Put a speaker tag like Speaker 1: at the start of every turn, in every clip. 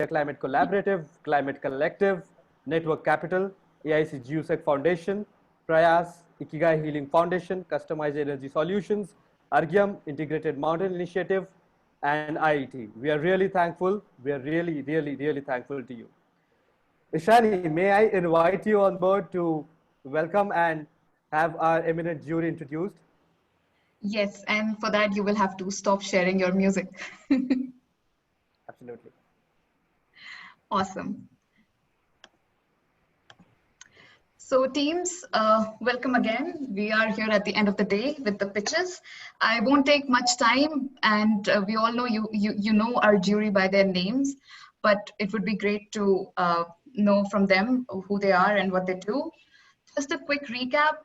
Speaker 1: Climate Collaborative, Climate Collective, Network Capital, AIC GUSEC Foundation, Prayas, Ikigai Healing Foundation, Customized Energy Solutions, Argyam Integrated Mountain Initiative, and IET. We are really thankful. We are really thankful to you. Ishani, may I invite you on board to welcome and have our eminent jury introduced?
Speaker 2: Yes, and for that you will have to stop sharing your music.
Speaker 1: Absolutely.
Speaker 2: Awesome. So teams, welcome again. We are here at the end of the day with the pitches. I won't take much time, and we all know you know our jury by their names, but it would be great to know from them who they are and what they do. Just a quick recap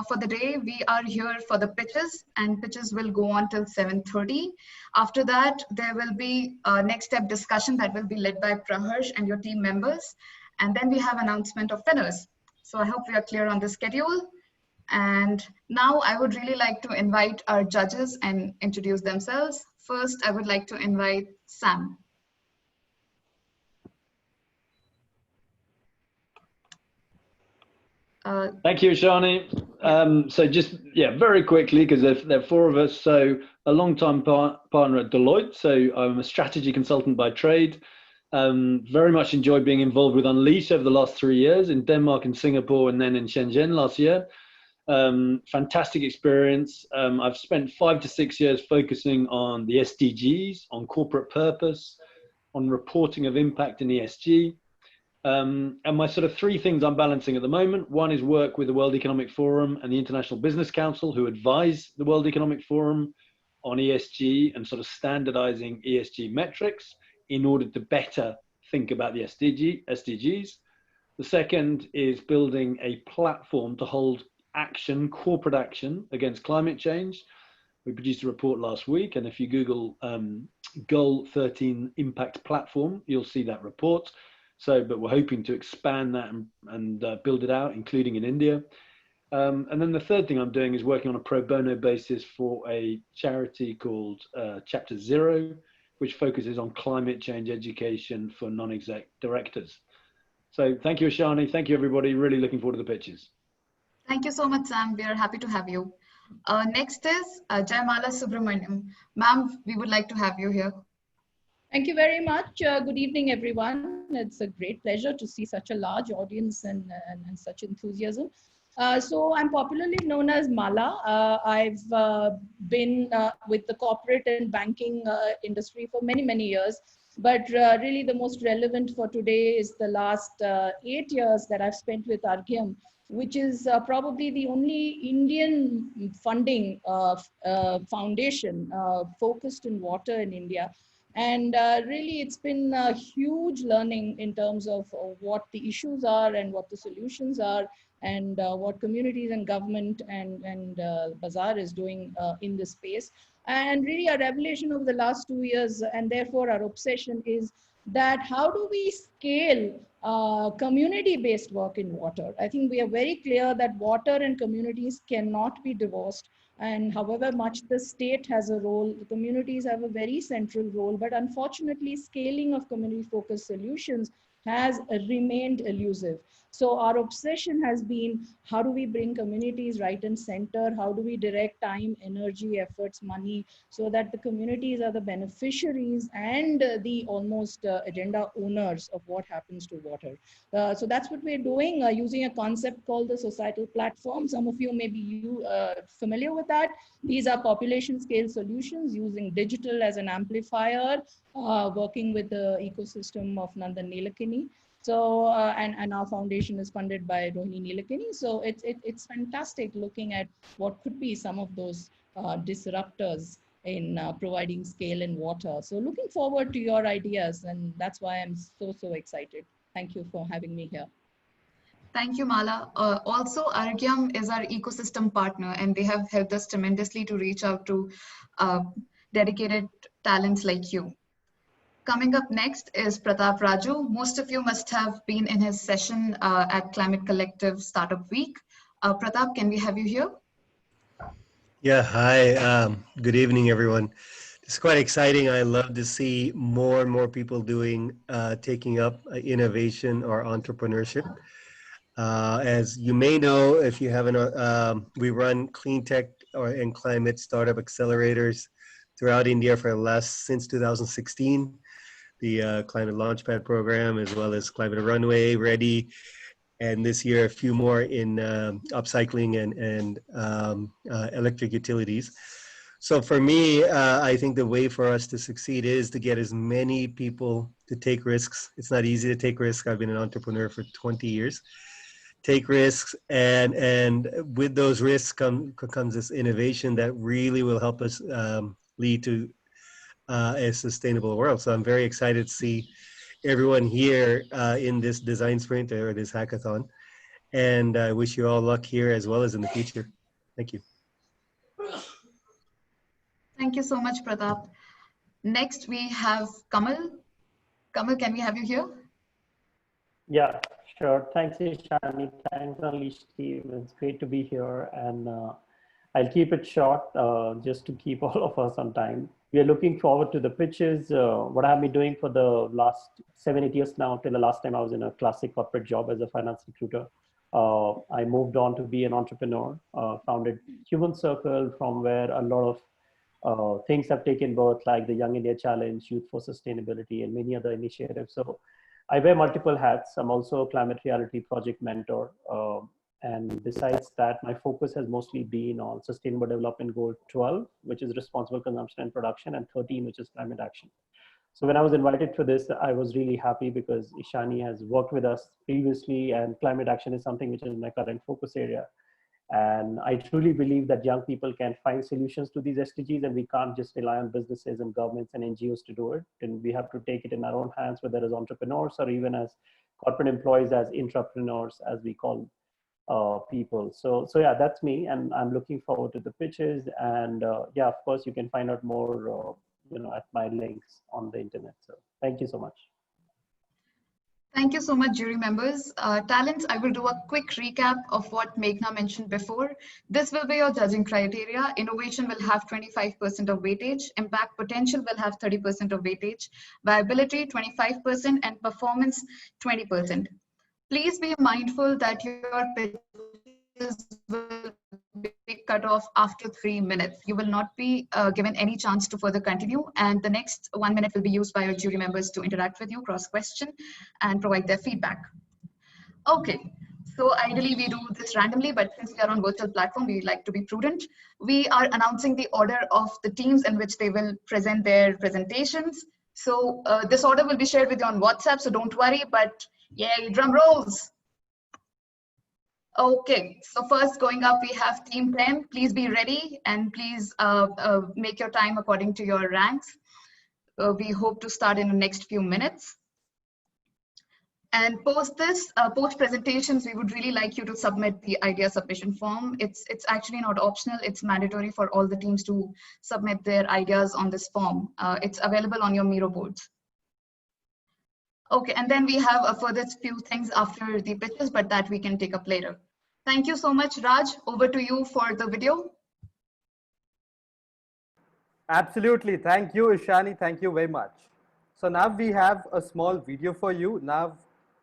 Speaker 2: for the day. We are here for the pitches, and pitches will go on till 7:30. After that, there will be a next step discussion that will be led by Praharsh and your team members. And then we have announcement of winners. So I hope we are clear on the schedule. And now I would really like to invite our judges and introduce themselves. First, I would like to invite Sam.
Speaker 3: Thank you, Shani. So just, very quickly, because there are four of us. So a long-time partner at Deloitte. So I'm a strategy consultant by trade. Very much enjoyed being involved with Unleash over the last 3 years in Denmark and Singapore, and then in Shenzhen last year. Fantastic experience. I've spent 5 to 6 years focusing on the SDGs, on corporate purpose, on reporting of impact in ESG. And my sort of 3 things I'm balancing at the moment. One is work with the World Economic Forum and the International Business Council, who advise the World Economic Forum on ESG and sort of standardizing ESG metrics in order to better think about the SDGs. The second is building a platform to hold action, corporate action against climate change. We produced a report last week, and if you Google Goal 13 Impact Platform, you'll see that report. So, but we're hoping to expand that and build it out, including in India. And then the third thing I'm doing is working on a pro bono basis for a charity called Chapter Zero, which focuses on climate change education for non-exec directors. So thank you, Ashani. Thank you, everybody. Really looking forward to the pitches.
Speaker 2: Thank you so much, Sam. We are happy to have you. Next is Jaymala Subramaniam. Ma'am, we would like to have you here.
Speaker 4: Thank you very much. Good evening, everyone. It's a great pleasure to see such a large audience and such enthusiasm. So I'm popularly known as Mala. I've been with the corporate and banking industry for many years. But really the most relevant for today is the last 8 years that I've spent with Argyam, which is probably the only Indian funding foundation focused in water in India. And really, it's been a huge learning in terms of what the issues are and what the solutions are, and what communities and government and Bazaar is doing in this space. And really a revelation over the last 2 years, and therefore our obsession is that how do we scale community-based work in water? I think we are very clear that water and communities cannot be divorced. And however much the state has a role, the communities have a very central role, but unfortunately scaling of community-focused solutions has remained elusive. So our obsession has been, how do we bring communities right and center? How do we direct time, energy, efforts, money, so that the communities are the beneficiaries and the almost agenda owners of what happens to water? So that's what we're doing, using a concept called the societal platform. Some of you may be familiar with that. These are population scale solutions using digital as an amplifier, working with the ecosystem of Nandan Nilekani. So, and our foundation is funded by Rohini Nilekani. So it's fantastic looking at what could be some of those disruptors in providing scale in water. So looking forward to your ideas, and that's why I'm so excited. Thank you for having me here.
Speaker 2: Thank you, Mala. Also, Argyam is our ecosystem partner, and they have helped us tremendously to reach out to dedicated talents like you. Coming up next is Pratap Raju. Most of you must have been in his session at Climate Collective Startup Week. Pratap, can we have you here?
Speaker 5: Yeah, hi. Good evening, everyone. It's quite exciting. I love to see more and more people taking up innovation or entrepreneurship. As you may know, if you haven't, we run clean tech and climate startup accelerators throughout India since 2016. The Climate Launchpad program, as well as Climate Runway, Ready, and this year a few more in upcycling and electric utilities. So for me, I think the way for us to succeed is to get as many people to take risks. It's not easy to take risks. I've been an entrepreneur for 20 years. Take risks, and with those risks comes this innovation that really will help us lead to a sustainable world. So I'm very excited to see everyone here in this design sprint or this hackathon. And I wish you all luck here as well as in the future. Thank you.
Speaker 2: Thank you so much, Pratap. Next, we have Kamal. Kamal, can we have you here?
Speaker 6: Yeah, sure. Thanks, Ishani. Thanks, Unleashed team. It's great to be here. And I'll keep it short just to keep all of us on time. We are looking forward to the pitches. What I've been doing for the last 7-8 years now, till the last time I was in a classic corporate job as a finance recruiter. I moved on to be an entrepreneur, founded Human Circle, from where a lot of things have taken birth, like the Young India Challenge, Youth for Sustainability, and many other initiatives. So I wear multiple hats. I'm also a climate reality project mentor. And besides that, my focus has mostly been on Sustainable Development Goal 12, which is responsible consumption and production, and 13, which is climate action. So when I was invited for this, I was really happy because Ishani has worked with us previously, and climate action is something which is my current focus area. And I truly believe that young people can find solutions to these SDGs, and we can't just rely on businesses and governments and NGOs to do it. And we have to take it in our own hands, whether as entrepreneurs or even as corporate employees, as intrapreneurs, as we call people. So yeah, that's me, and I'm looking forward to the pitches. And yeah, of course, you can find out more, at my links on the internet. So thank you so much.
Speaker 2: Thank you so much, jury members. Talents, I will do a quick recap of what Meghna mentioned before. This will be your judging criteria. Innovation will have 25% of weightage. Impact potential will have 30% of weightage. Viability, 25%, and performance, 20%. Please be mindful that your pitches will be cut off after 3 minutes. You will not be given any chance to further continue, and the next 1 minute will be used by your jury members to interact with you, cross-question, and provide their feedback. Okay, so ideally we do this randomly, but since we are on virtual platform, we like to be prudent. We are announcing the order of the teams in which they will present their presentations. So this order will be shared with you on WhatsApp, so don't worry, but yay, drum rolls. Okay, so first going up, we have team 10. Please be ready and please make your time according to your ranks. We hope to start in the next few minutes. And post presentations, we would really like you to submit the idea submission form. It's actually not optional, it's mandatory for all the teams to submit their ideas on this form. It's available on your Miro boards. Okay, and then we have a further few things after the pitches, but that we can take up later. Thank you so much, Raj. Over to you for the video.
Speaker 1: Absolutely. Thank you, Ishani. Thank you very much. So now we have a small video for you. Now,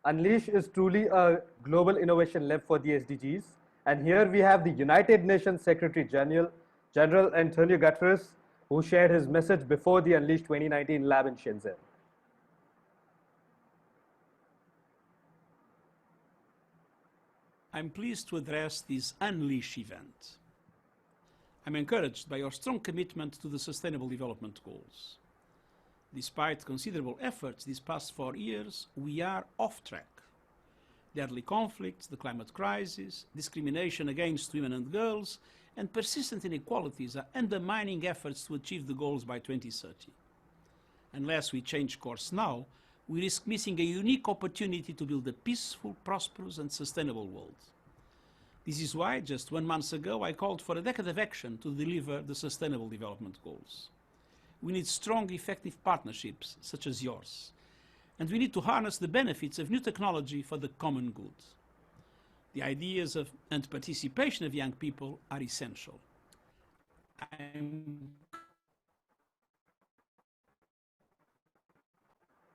Speaker 1: Unleash is truly a global innovation lab for the SDGs. And here we have the United Nations Secretary General Antonio Guterres, who shared his message before the Unleash 2019 lab in Shenzhen.
Speaker 7: I'm pleased to address this Unleash event. I'm encouraged by your strong commitment to the Sustainable Development Goals. Despite considerable efforts these past 4 years, we are off track. Deadly conflicts, the climate crisis, discrimination against women and girls, and persistent inequalities are undermining efforts to achieve the goals by 2030. Unless we change course now, we risk missing a unique opportunity to build a peaceful, prosperous, and sustainable world. This is why, just 1 month ago, I called for a decade of action to deliver the Sustainable Development Goals. We need strong, effective partnerships, such as yours. And we need to harness the benefits of new technology for the common good. The ideas and participation of young people are essential. I'm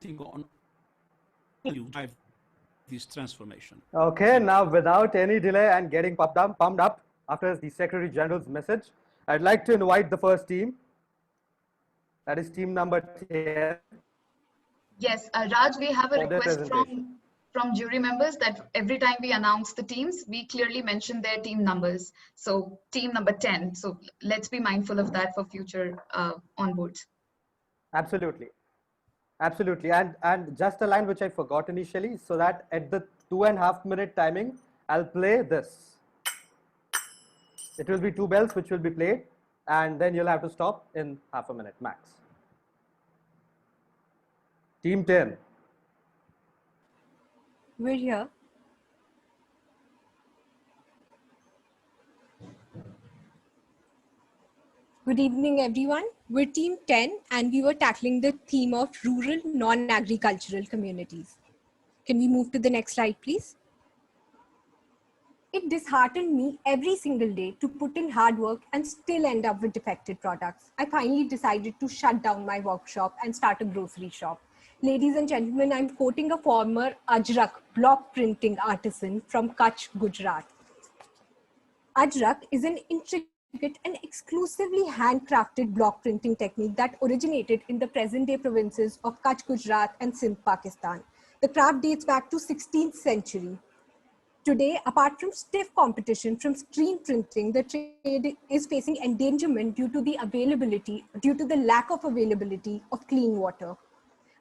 Speaker 7: counting on you to drive this transformation.
Speaker 1: Okay, now without any delay and getting pumped up after the Secretary General's message, I'd like to invite the first team. That is team number 10.
Speaker 2: Yes, Raj, we have a
Speaker 1: For their
Speaker 2: request
Speaker 1: presentation.
Speaker 2: from jury members that every time we announce the teams, we clearly mention their team numbers. So team number 10. So let's be mindful of that for future onboards.
Speaker 1: Absolutely. Absolutely. And just a line which I forgot initially, so that at the 2.5 minute timing, I'll play this. It will be 2 bells which will be played, and then you'll have to stop in half a minute max. Team 10.
Speaker 8: We're here. Good evening, everyone. We're Team 10, and we were tackling the theme of rural non-agricultural communities. Can we move to the next slide, please? It disheartened me every single day to put in hard work and still end up with defective products. I finally decided to shut down my workshop and start a grocery shop. Ladies and gentlemen, I'm quoting a former Ajrak block printing artisan from Kutch, Gujarat. Ajrak is an intricate and exclusively handcrafted block printing technique that originated in the present-day provinces of Kutch, Gujarat and Sindh, Pakistan. The craft dates back to 16th century. Today, apart from stiff competition from screen printing, the trade is facing endangerment due to the lack of availability of clean water.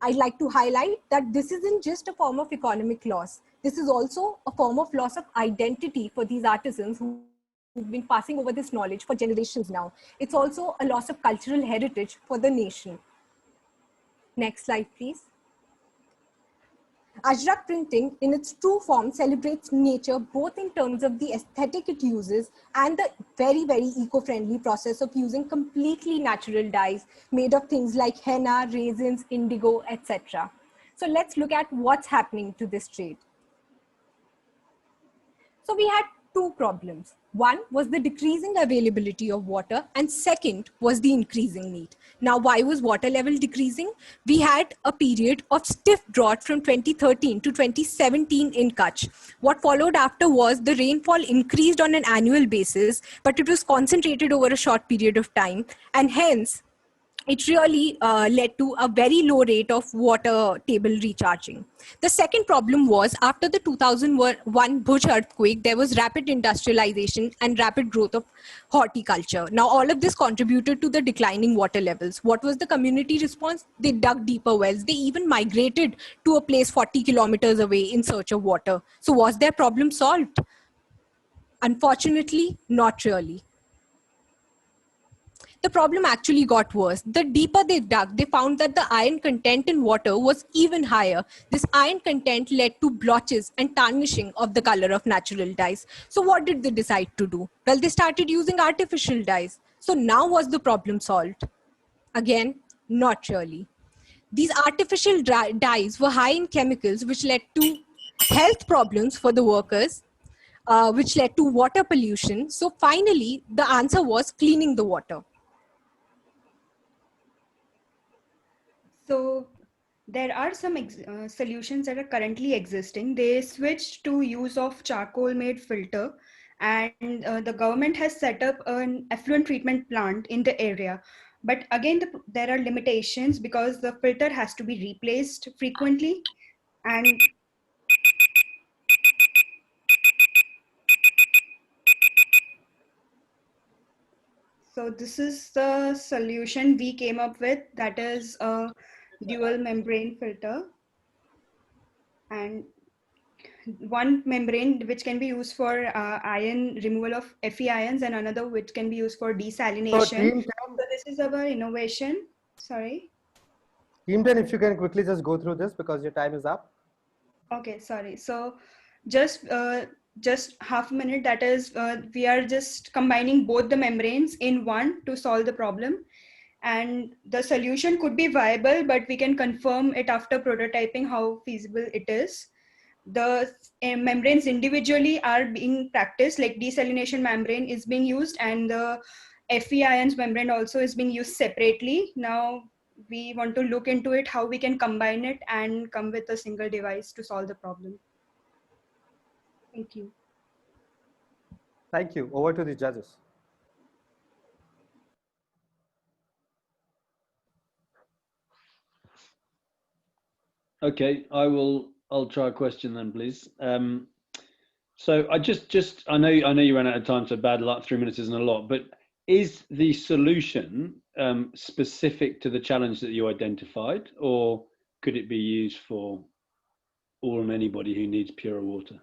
Speaker 8: I'd like to highlight that this isn't just a form of economic loss. This is also a form of loss of identity for these artisans who've been passing over this knowledge for generations now. It's also a loss of cultural heritage for the nation. Next slide, please. Ajrak printing in its true form celebrates nature both in terms of the aesthetic it uses and the very, very eco-friendly process of using completely natural dyes made of things like henna, raisins, indigo, etc. So let's look at what's happening to this trade. So we had two problems. One was the decreasing availability of water, and second was the increasing need. Now, why was water level decreasing? We had a period of stiff drought from 2013 to 2017 in Kutch. What followed after was the rainfall increased on an annual basis, but it was concentrated over a short period of time, and hence it really led to a very low rate of water table recharging. The second problem was after the 2001 Bhuj earthquake, there was rapid industrialization and rapid growth of horticulture. Now, all of this contributed to the declining water levels. What was the community response? They dug deeper wells. They even migrated to a place 40 kilometers away in search of water. So was their problem solved? Unfortunately, not really. The problem actually got worse. The deeper they dug, they found that the iron content in water was even higher. This iron content led to blotches and tarnishing of the color of natural dyes. So what did they decide to do? Well, they started using artificial dyes. So now was the problem solved? Again, not really. These artificial dyes were high in chemicals, which led to health problems for the workers, which led to water pollution. So finally, the answer was cleaning the water.
Speaker 9: So there are some solutions that are currently existing. They switched to use of charcoal made filter, and the government has set up an effluent treatment plant in the area. But again, there are limitations because the filter has to be replaced frequently. And so this is the solution we came up with, that is a dual membrane filter, and one membrane which can be used for ion removal of Fe ions, and another which can be used for desalination. So this is our innovation. Sorry.
Speaker 1: Team 10, if you can quickly just go through this because your time is up.
Speaker 9: Okay, sorry. So just half a minute, that is we are just combining both the membranes in one to solve the problem. And the solution could be viable, but we can confirm it after prototyping how feasible it is. The membranes individually are being practiced, like desalination membrane is being used, and the Fe ions membrane also is being used separately. Now we want to look into it, how we can combine it and come with a single device to solve the problem. Thank you.
Speaker 1: Thank you. Over to the judges.
Speaker 3: Okay, I'll try a question then, please. So I know you ran out of time, so bad luck. 3 minutes isn't a lot, but is the solution specific to the challenge that you identified, or could it be used for all and anybody who needs pure water?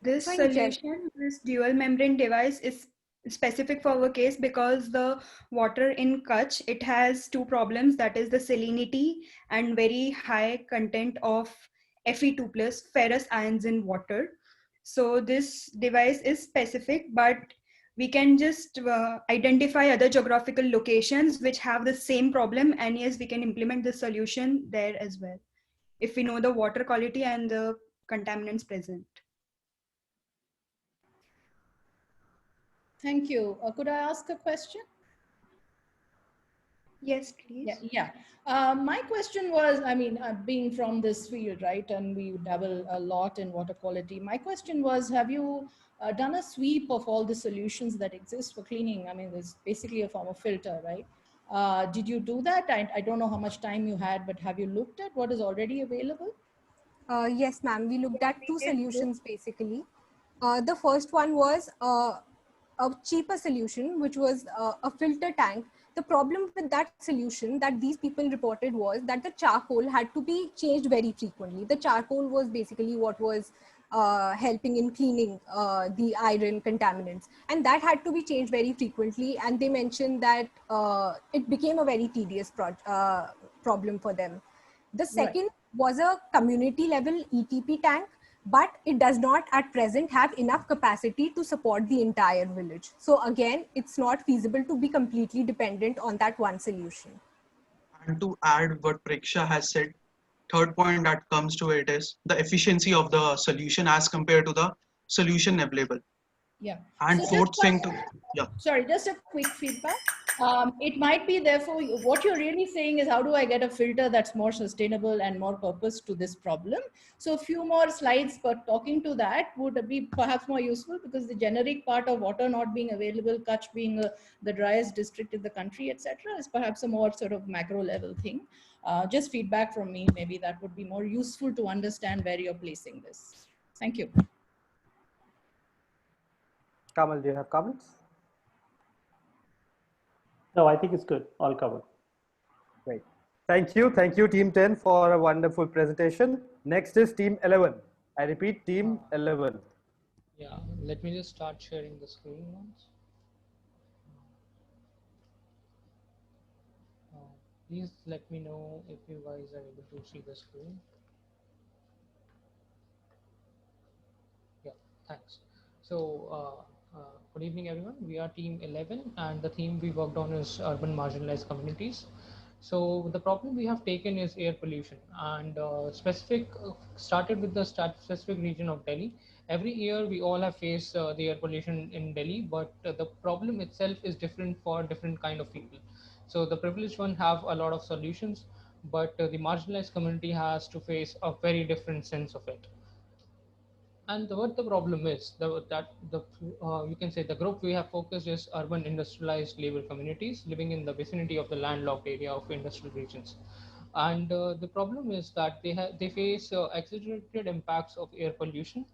Speaker 9: This solution, this dual membrane device is specific for our case because the water in Kutch, it has two problems, that is the salinity and very high content of Fe2 plus ferrous ions in water. So this device is specific, but we can just identify other geographical locations which have the same problem, and yes, we can implement the solution there as well if we know the water quality and the contaminants present.
Speaker 4: Thank you. Could I ask a question?
Speaker 9: Yes, please.
Speaker 4: Yeah. My question was, I mean, being from this field, right, and we dabble a lot in water quality. My question was, have you done a sweep of all the solutions that exist for cleaning? I mean, it's basically a form of filter, right? Did you do that? I don't know how much time you had, but have you looked at what is already available?
Speaker 8: Yes, ma'am. We looked at two solutions basically. The first one was a cheaper solution, which was a filter tank. The problem with that solution that these people reported was that the charcoal had to be changed very frequently. The charcoal was basically what was helping in cleaning the iron contaminants, and that had to be changed very frequently. And they mentioned that it became a very tedious problem for them. The second was a community level ETP tank, but it does not at present have enough capacity to support the entire village. So again, it's not feasible to be completely dependent on that one solution.
Speaker 10: And to add what Preksha has said, third point that comes to it is the efficiency of the solution as compared to the solution available.
Speaker 4: Yeah.
Speaker 10: And
Speaker 4: So
Speaker 10: fourth thing to, yeah.
Speaker 4: Sorry, just a quick feedback. It might be therefore, what you're really saying is how do I get a filter that's more sustainable and more purpose to this problem? So a few more slides but talking to that would be perhaps more useful, because the generic part of water not being available, Kutch being the driest district in the country, etc., is perhaps a more sort of macro level thing. Just feedback from me, maybe that would be more useful to understand where you're placing this. Thank you.
Speaker 1: Kamal, do you have comments?
Speaker 6: No, I think it's good. All covered.
Speaker 1: Great. Thank you. Thank you, Team 10, for a wonderful presentation. Next is Team 11. I repeat, Team 11.
Speaker 11: Yeah, let me just start sharing the screen once. Please let me know if you guys are able to see the screen. Yeah, thanks. So, good evening, everyone. We are Team 11, and the theme we worked on is urban marginalized communities. So the problem we have taken is air pollution, and started with the specific region of Delhi. Every year we all have faced the air pollution in Delhi, but the problem itself is different for different kind of people. So the privileged one have a lot of solutions, but the marginalized community has to face a very different sense of it. And what the problem is, you can say the group we have focused is urban industrialized labor communities living in the vicinity of the landlocked area of industrial regions. And the problem is that they face exaggerated impacts of air pollution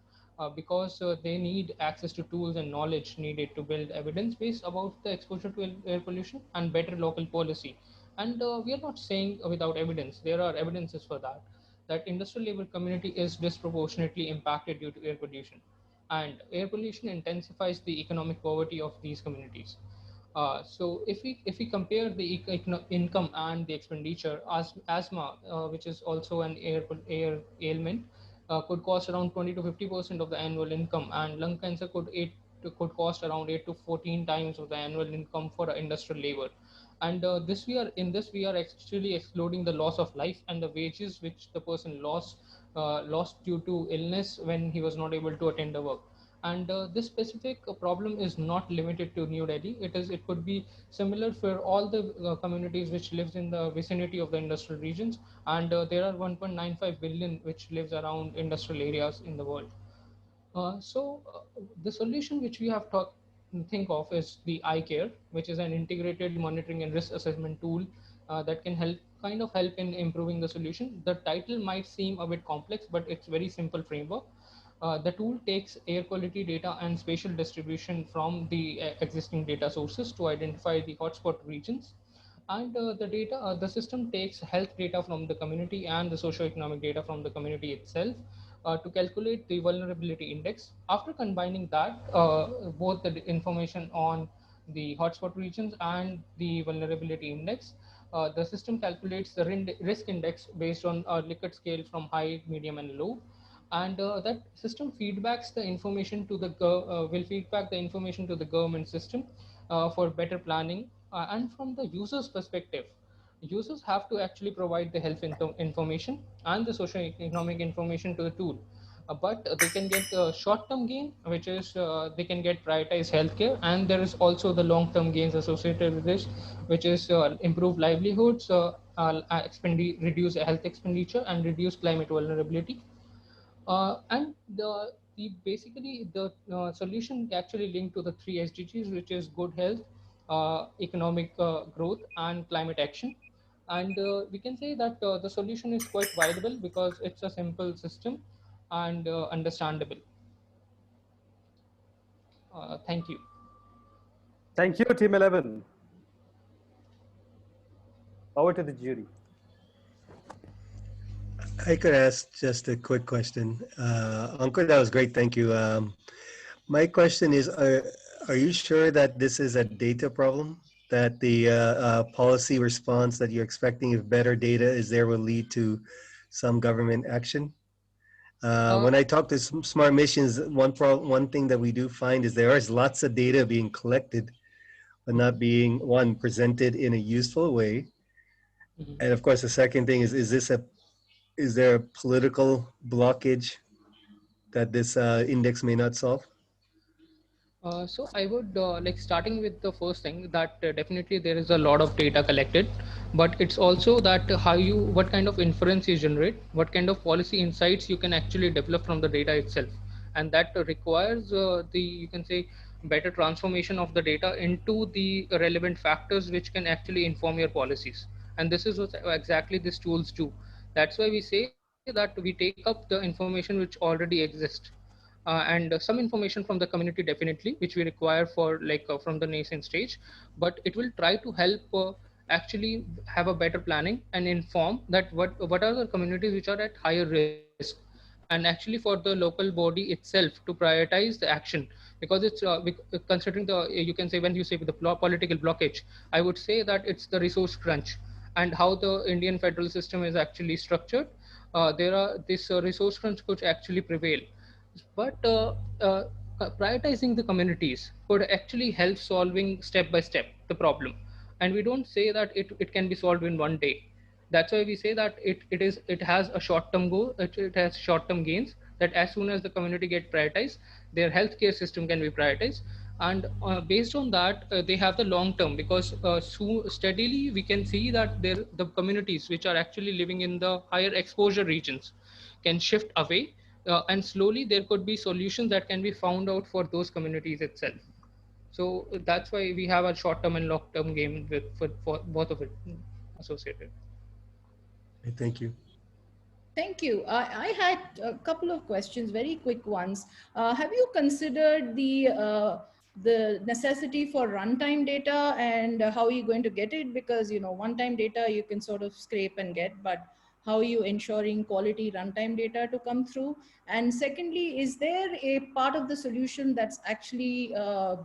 Speaker 11: because they need access to tools and knowledge needed to build evidence base about the exposure to air pollution and better local policy. And we are not saying without evidence, there are evidences for that, that industrial labor community is disproportionately impacted due to air pollution, and air pollution intensifies the economic poverty of these communities. So if we compare the income and the expenditure, asthma, which is also an air ailment, could cost around 20 to 50% of the annual income, and lung cancer could cost around 8 to 14 times of the annual income for industrial labor. And we are actually excluding the loss of life and the wages which the person lost due to illness when he was not able to attend the work. And this specific problem is not limited to New Delhi. It could be similar for all the communities which lives in the vicinity of the industrial regions, and there are 1.95 billion which lives around industrial areas in the world. The solution which we have to think of is the iCare, which is an integrated monitoring and risk assessment tool that can help in improving the solution. The title might seem a bit complex, but it's very simple framework. The tool takes air quality data and spatial distribution from the existing data sources to identify the hotspot regions. And the system takes health data from the community and the socio-economic data from the community itself to calculate the vulnerability index. After combining that, both the information on the hotspot regions and the vulnerability index, the system calculates the risk index based on a Likert scale from high, medium, and low. And that system feedbacks the information to will feedback the information to the government system for better planning. And from the user's perspective, users have to actually provide the health information and the socio-economic information to the tool. But they can get short-term gain, which is they can get prioritized healthcare, and there is also the long-term gains associated with this, which is improve livelihoods, reduce health expenditure, and reduce climate vulnerability. And the basically the solution actually linked to the three SDGs, which is good health, economic growth, and climate action. And we can say that the solution is quite viable because it's a simple system and understandable. Thank you.
Speaker 1: Thank you, Team 11. Over to the jury.
Speaker 5: I could ask just a quick question. Ankur, that was great. Thank you. My question is, are you sure that this is a data problem? That the policy response that you're expecting, if better data is there, will lead to some government action? When I talk to smart missions, one thing that we do find is there is lots of data being collected, but not being, one, presented in a useful way. And of course, the second thing is there a political blockage that this index may not solve?
Speaker 11: So I would like starting with the first thing that definitely there is a lot of data collected, but it's also that what kind of inference you generate, what kind of policy insights you can actually develop from the data itself, and that requires you can say better transformation of the data into the relevant factors which can actually inform your policies. And this is what exactly these tools do. That's why we say that we take up the information which already exists, and some information from the community definitely, which we require for from the nascent stage, but it will try to help actually have a better planning and inform that what are the communities which are at higher risk, and actually for the local body itself to prioritize the action, because it's considering the you can say when you say the political blockage, I would say that it's the resource crunch and how the Indian federal system is actually structured. There are this resource crunch could actually prevail, but prioritizing the communities could actually help solving step by step the problem. And we don't say that it can be solved in one day. That's why we say that it has a short term goal, it has short term gains, that as soon as the community get prioritized, their healthcare system can be prioritized. And based on that, they have the long term, because steadily we can see that the communities which are actually living in the higher exposure regions can shift away, and slowly there could be solutions that can be found out for those communities itself. So that's why we have a short term and long term game for both of it associated.
Speaker 5: Thank you.
Speaker 4: Thank you. I had a couple of questions, very quick ones. Have you considered the necessity for runtime data, and how are you going to get it? Because one-time data you can sort of scrape and get, but how are you ensuring quality runtime data to come through? And secondly, is there a part of the solution that's actually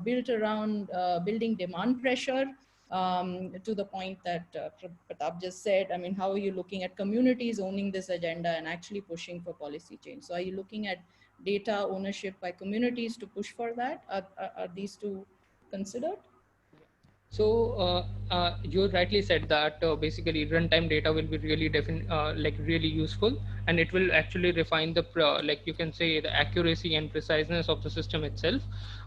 Speaker 4: built around building demand pressure? To the point that Pratap just said, I mean, how are you looking at communities owning this agenda and actually pushing for policy change? So are you looking at data ownership by communities to push for that? Are these two considered?
Speaker 11: So you rightly said that basically runtime data will be really like really useful, and it will actually refine the like you can say the accuracy and preciseness of the system itself.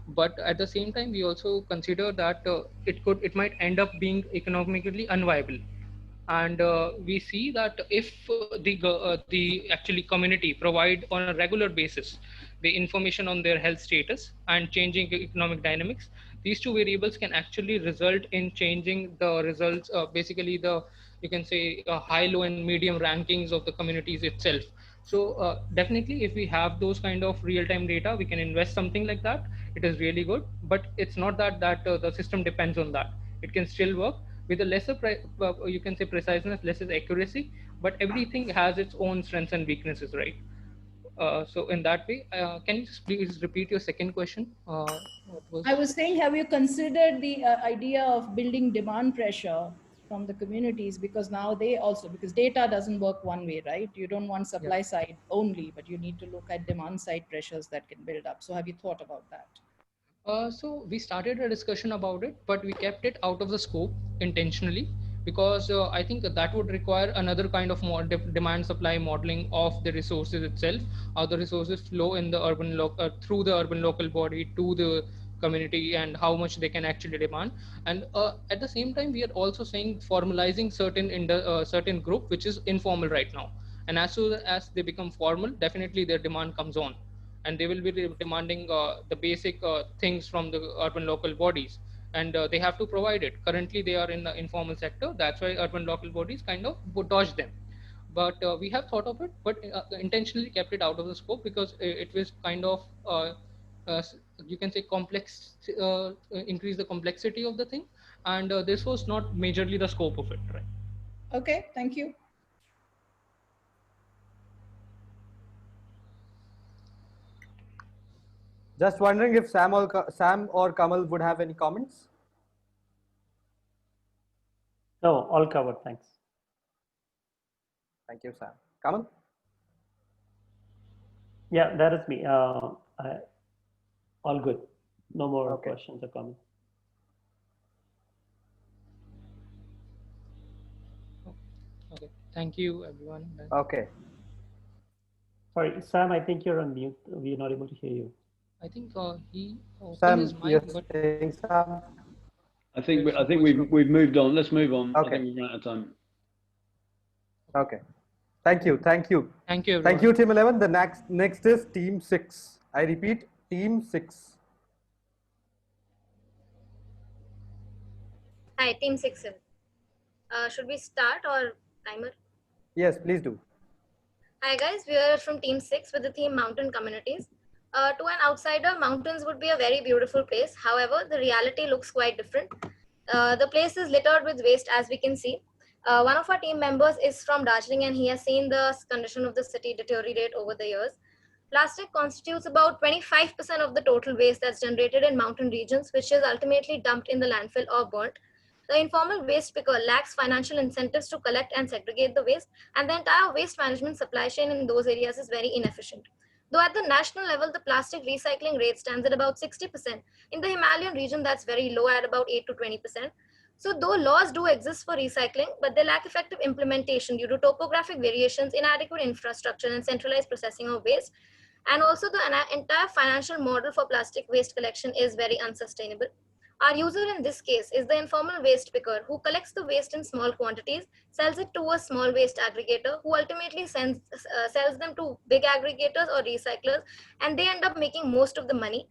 Speaker 11: But at the same time, we also consider that it might end up being economically unviable. And we see that if the actually community provide on a regular basis the information on their health status and changing economic dynamics, these two variables can actually result in changing the results, basically the you can say high, low and medium rankings of the communities itself. So definitely if we have those kind of real-time data, we can invest something like that. It is really good, but it's not that the system depends on that. It can still work with a lesser you can say preciseness, lesser accuracy, but everything has its own strengths and weaknesses, right? So in that way, can you just please repeat your second question? What
Speaker 4: I
Speaker 11: was?
Speaker 4: was saying, have you considered the idea of building demand pressure from the communities? Because now they also, because data doesn't work one way, right? You don't want supply side only, but you need to look at demand side pressures that can build up. So have you thought about that?
Speaker 11: So we started a discussion about it, but we kept it out of the scope intentionally because I think that would require another kind of more demand supply modeling of the resources itself, how the resources flow in the through the urban local body to the community and how much they can actually demand. And at the same time, we are also saying formalizing certain in the certain group which is informal right now. And as soon as they become formal, definitely their demand comes on, and they will be demanding the basic things from the urban local bodies, and they have to provide it. Currently they are in the informal sector, that's why urban local bodies kind of dodge them. But we have thought of it, but intentionally kept it out of the scope because it was kind of uh, you can say complex, increase the complexity of the thing, and this was not majorly the scope of it, right?
Speaker 4: Okay, thank you.
Speaker 1: Just wondering if Sam or Kamal would have any comments.
Speaker 6: No, all covered. Thanks.
Speaker 1: Thank you, Sam. Kamal?
Speaker 6: Yeah, that is me. All good. No more questions or comments.
Speaker 11: Okay, thank you everyone.
Speaker 1: Okay.
Speaker 6: Sorry, Sam, I think you're on mute. We're not able to hear you.
Speaker 11: I think he opened
Speaker 1: Sam,
Speaker 11: his
Speaker 1: you're
Speaker 11: mic, but
Speaker 1: saying some.
Speaker 3: I think we've moved on. Let's move on.
Speaker 1: Okay.
Speaker 3: I think we've run out of time.
Speaker 1: Okay. Thank you. Thank you.
Speaker 11: Thank you,
Speaker 1: Thank you, Team 11. The next is Team 6. I repeat, Team 6.
Speaker 12: Hi, Team 6. Should we start or timer?
Speaker 1: Yes, please do.
Speaker 12: Hi guys, we are from Team 6 with the theme Mountain Communities. To an outsider, mountains would be a very beautiful place. However, the reality looks quite different. The place is littered with waste, as we can see. One of our team members is from Darjeeling and he has seen the condition of the city deteriorate over the years. Plastic constitutes about 25% of the total waste that's generated in mountain regions, which is ultimately dumped in the landfill or burnt. The informal waste picker lacks financial incentives to collect and segregate the waste, and the entire waste management supply chain in those areas is very inefficient. Though at the national level, the plastic recycling rate stands at about 60%. In the Himalayan region, that's very low at about 8 to 20%. So though laws do exist for recycling, but they lack effective implementation due to topographic variations, inadequate infrastructure, and centralized processing of waste. And also the entire financial model for plastic waste collection is very unsustainable. Our user in this case is the informal waste picker who collects the waste in small quantities, sells it to a small waste aggregator who ultimately sells them to big aggregators or recyclers, and they end up making most of the money.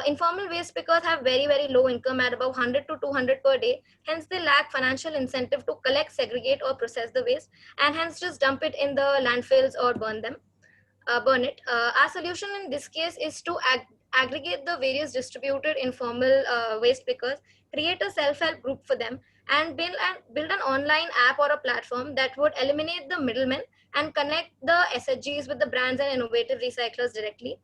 Speaker 12: Informal waste pickers have very, very low income at about 100 to 200 per day. Hence, they lack financial incentive to collect, segregate, or process the waste, and hence just dump it in the landfills or burn it. Our solution in this case is to aggregate the various distributed informal waste pickers, create a self-help group for them, and build an online app or a platform that would eliminate the middlemen and connect the SHGs with the brands and innovative recyclers directly.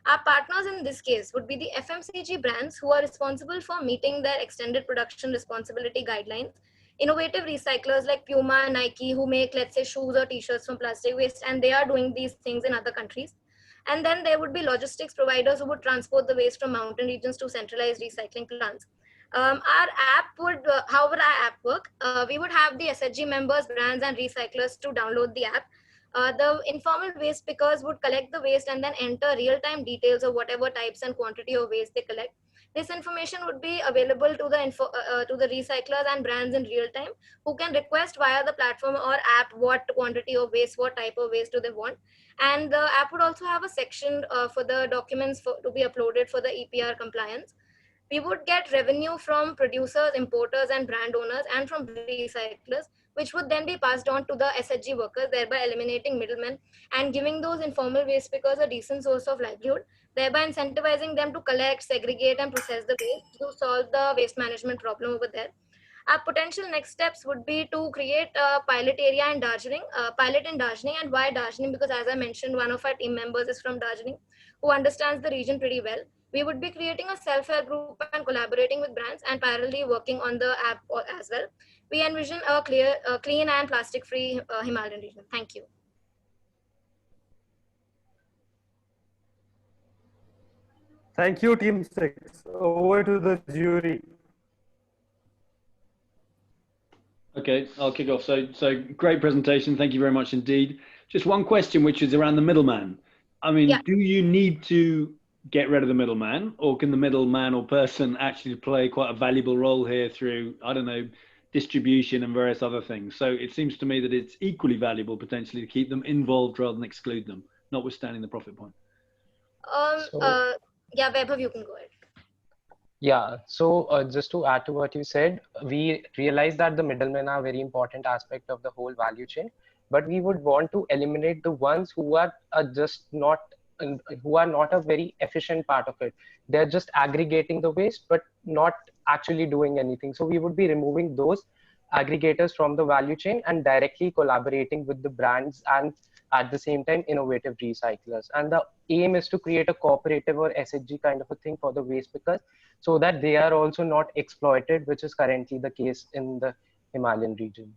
Speaker 12: Our partners in this case would be the FMCG brands who are responsible for meeting their extended production responsibility guidelines, innovative recyclers like Puma, Nike, who make, let's say, shoes or t-shirts from plastic waste, and they are doing these things in other countries. And then there would be logistics providers who would transport the waste from mountain regions to centralized recycling plants. Our app would, how would our app work? We would have the SHG members, brands, and recyclers to download the app. The informal waste pickers would collect the waste and then enter real-time details of whatever types and quantity of waste they collect. This information would be available to the recyclers and brands in real time, who can request via the platform or app what quantity of waste, what type of waste do they want. And the app would also have a section for the documents to be uploaded for the EPR compliance. We would get revenue from producers, importers, and brand owners, and from recyclers, which would then be passed on to the SHG workers, thereby eliminating middlemen and giving those informal waste pickers a decent source of livelihood, thereby incentivizing them to collect, segregate, and process the waste to solve the waste management problem over there. Our potential next steps would be to create a pilot area in Darjeeling, pilot in Darjeeling. And why Darjeeling? Because as I mentioned, one of our team members is from Darjeeling, who understands the region pretty well. We would be creating a self-help group and collaborating with brands and parallelly working on the app as well. We envision a clean and plastic-free Himalayan region. Thank you.
Speaker 1: Thank you, Team 6. Over to the jury.
Speaker 3: Okay, I'll kick off. So great presentation. Thank you very much indeed. Just one question, which is around the middleman. I mean, do you need to get rid of the middleman, or can the middleman or person actually play quite a valuable role here through, I don't know, distribution and various other things? So it seems to me that it's equally valuable potentially to keep them involved rather than exclude them, notwithstanding the profit point.
Speaker 12: Yeah, Vaibhav, you can go ahead.
Speaker 13: Yeah, so just to add to what you said, we realize that the middlemen are a very important aspect of the whole value chain, but we would want to eliminate the ones who are just not, who are not a very efficient part of it. They're just aggregating the waste, but not actually doing anything. So we would be removing those aggregators from the value chain and directly collaborating with the brands and at the same time innovative recyclers. And the aim is to create a cooperative or SHG kind of a thing for the waste pickers, so that they are also not exploited, which is currently the case in the Himalayan region.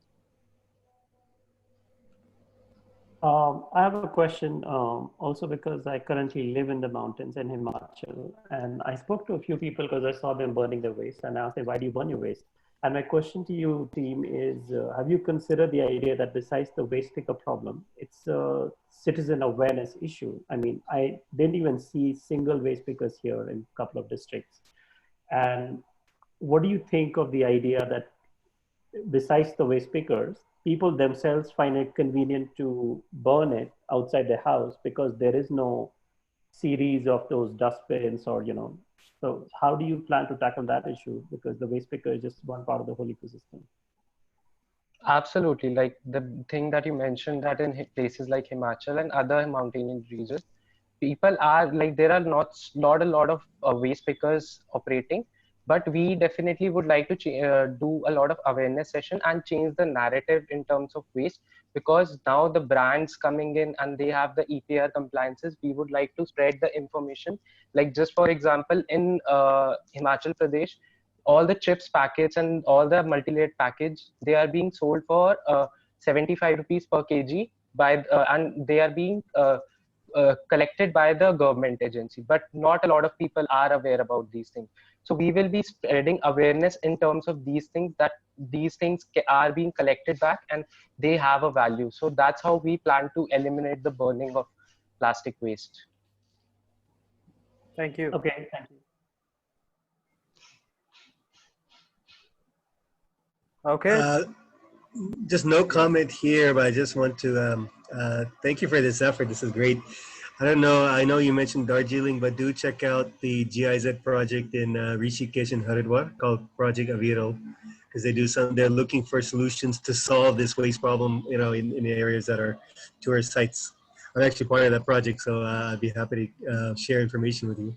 Speaker 6: I have a question also because I currently live in the mountains in Himachal, and I spoke to a few people because I saw them burning their waste, and I asked them, why do you burn your waste? And my question to you, team, is have you considered the idea that besides the waste picker problem, it's a citizen awareness issue? I mean, I didn't even see single waste pickers here in a couple of districts. And what do you think of the idea that besides the waste pickers, people themselves find it convenient to burn it outside their house because there is no series of those dustbins or, you know, so how do you plan to tackle that issue? Because the waste picker is just one part of the whole ecosystem.
Speaker 13: Absolutely, like the thing that you mentioned, that in places like Himachal and other mountainous regions, people are like, there are not a lot of waste pickers operating, but we definitely would like to do a lot of awareness session and change the narrative in terms of waste, because now the brands coming in and they have the EPR compliances. We would like to spread the information. Like, just for example, in Himachal Pradesh, all the chips packets and all the multi-layered package, they are being sold for 75 rupees per kg by and they are being collected by the government agency, but not a lot of people are aware about these things. So we will be spreading awareness in terms of these things, that these things are being collected back and they have a value. So that's how we plan to eliminate the burning of plastic waste.
Speaker 1: Thank you.
Speaker 6: Okay, thank you.
Speaker 1: Okay.
Speaker 5: Just no comment here, but I just want to thank you for this effort. This is great. I don't know, I know you mentioned Darjeeling, but do check out the GIZ project in Rishikesh and Haridwar called Project Aviral, because they do they're looking for solutions to solve this waste problem, you know, in areas that are tourist sites. I'm actually part of that project, so I'd be happy to share information with you.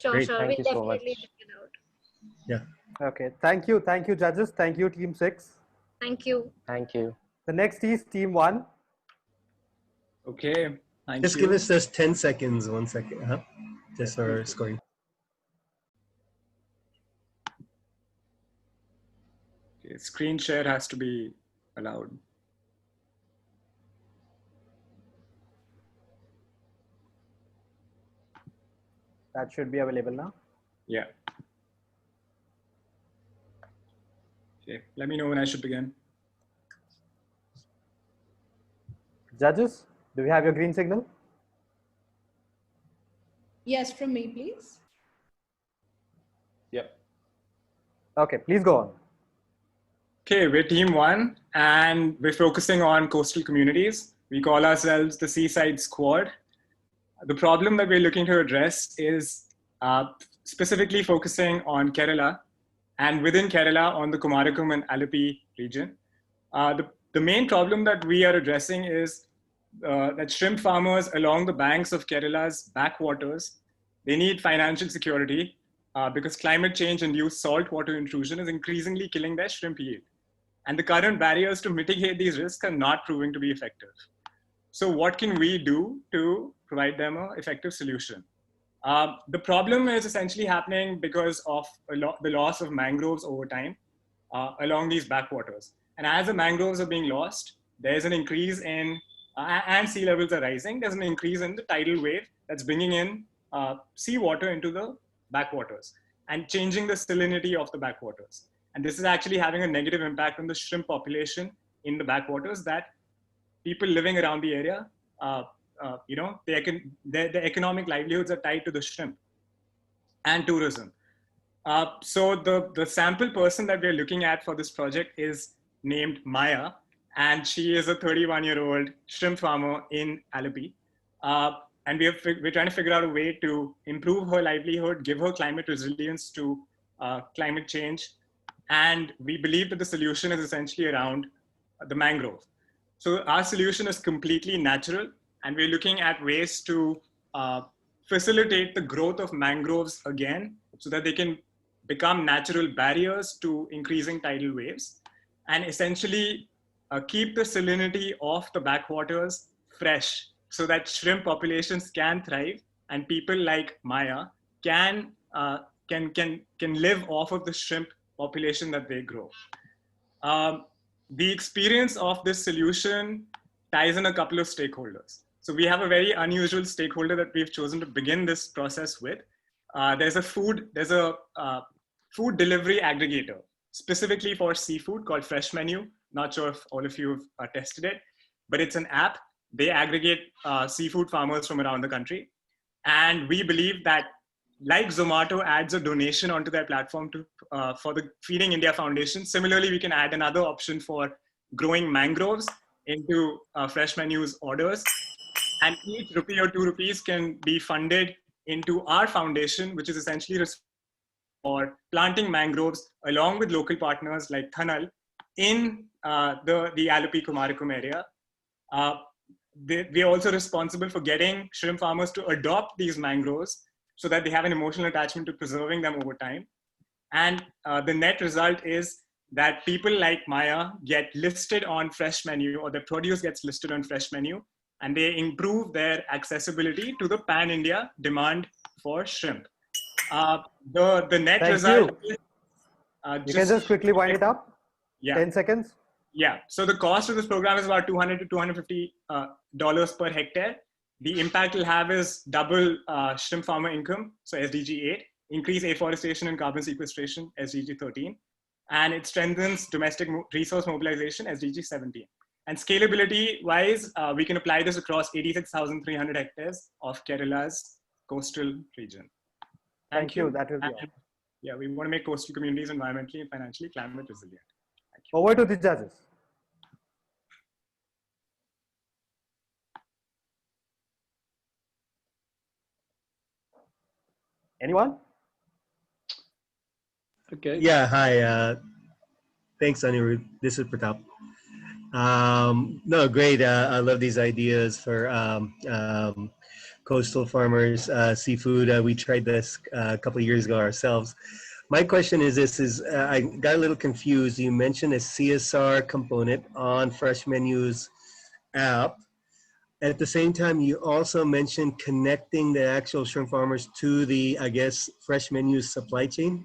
Speaker 12: Sure,
Speaker 5: Great.
Speaker 12: sure.
Speaker 13: Thank
Speaker 12: We'll
Speaker 13: you so
Speaker 12: definitely
Speaker 13: much.
Speaker 12: check it out.
Speaker 5: Yeah.
Speaker 1: Okay. Thank you, judges. Thank you, Team 6.
Speaker 12: Thank you.
Speaker 13: Thank you.
Speaker 1: The next is Team 1.
Speaker 14: Okay. Thank
Speaker 5: Just
Speaker 14: you.
Speaker 5: give us just 10 seconds, 1 second, just for scoring.
Speaker 14: Okay. Screen share has to be allowed.
Speaker 1: That should be available now.
Speaker 14: Yeah. Okay, let me know when I should begin.
Speaker 1: Judges, do we have your green signal?
Speaker 4: Yes, from me, please.
Speaker 14: Yep.
Speaker 1: Okay, please go on.
Speaker 14: Okay, we're team 1 and we're focusing on coastal communities. We call ourselves the Seaside Squad. The problem that we're looking to address is specifically focusing on Kerala, and within Kerala on the Kumarakom and Alleppey region. The main problem that we are addressing is that shrimp farmers along the banks of Kerala's backwaters, they need financial security because climate change induced saltwater intrusion is increasingly killing their shrimp yield. And the current barriers to mitigate these risks are not proving to be effective. So what can we do to provide them an effective solution? The problem is essentially happening because of the loss of mangroves over time along these backwaters. And as the mangroves are being lost, there's an increase in, and sea levels are rising, there's an increase in the tidal wave that's bringing in seawater into the backwaters and changing the salinity of the backwaters. And this is actually having a negative impact on the shrimp population in the backwaters, that people living around the area, their economic livelihoods are tied to the shrimp and tourism. So the sample person that we're looking at for this project is named Maya, and she is a 31-year-old shrimp farmer in Alleppey. And we're trying to figure out a way to improve her livelihood, give her climate resilience to climate change. And we believe that the solution is essentially around the mangrove. So our solution is completely natural, and we're looking at ways to facilitate the growth of mangroves again, so that they can become natural barriers to increasing tidal waves, and essentially keep the salinity of the backwaters fresh, so that shrimp populations can thrive, and people like Maya can live off of the shrimp population that they grow. The experience of this solution ties in a couple of stakeholders. So we have a very unusual stakeholder that we've chosen to begin this process with. There's a food delivery aggregator specifically for seafood called Fresh Menu. Not sure if all of you have tested it, but it's an app. They aggregate seafood farmers from around the country. And we believe that, like Zomato adds a donation onto their platform for the Feeding India Foundation, similarly, we can add another option for growing mangroves into Fresh Menu's orders. And each rupee or 2 rupees can be funded into our foundation, which is essentially for planting mangroves along with local partners like Thanal in the Alleppey Kumarakom area. We are also responsible for getting shrimp farmers to adopt these mangroves so that they have an emotional attachment to preserving them over time. And the net result is that people like Maya get listed on Fresh Menu, or the produce gets listed on Fresh Menu, and they improve their accessibility to the pan-India demand for shrimp. The net result is...
Speaker 1: you can just quickly wind it up?
Speaker 14: Yeah.
Speaker 1: 10 seconds?
Speaker 14: Yeah, so the cost of this program is about $200 to $250 per hectare. The impact it'll have is double shrimp farmer income, so SDG 8, increase afforestation and carbon sequestration, SDG 13, and it strengthens domestic resource mobilization, SDG 17. And scalability wise, we can apply this across 86,300 hectares of Kerala's coastal region.
Speaker 1: Thank you. That will be all.
Speaker 14: Yeah, we want to make coastal communities environmentally and financially climate resilient.
Speaker 1: Over to the judges. Anyone?
Speaker 3: Okay.
Speaker 5: Yeah, hi. Thanks, Anirudh. This is Pratap. No, great. I love these ideas for coastal farmers, seafood. We tried this a couple of years ago ourselves. My question is this, I got a little confused. You mentioned a CSR component on Fresh Menu's app. At the same time, you also mentioned connecting the actual shrimp farmers to the, I guess, Fresh Menu's supply chain.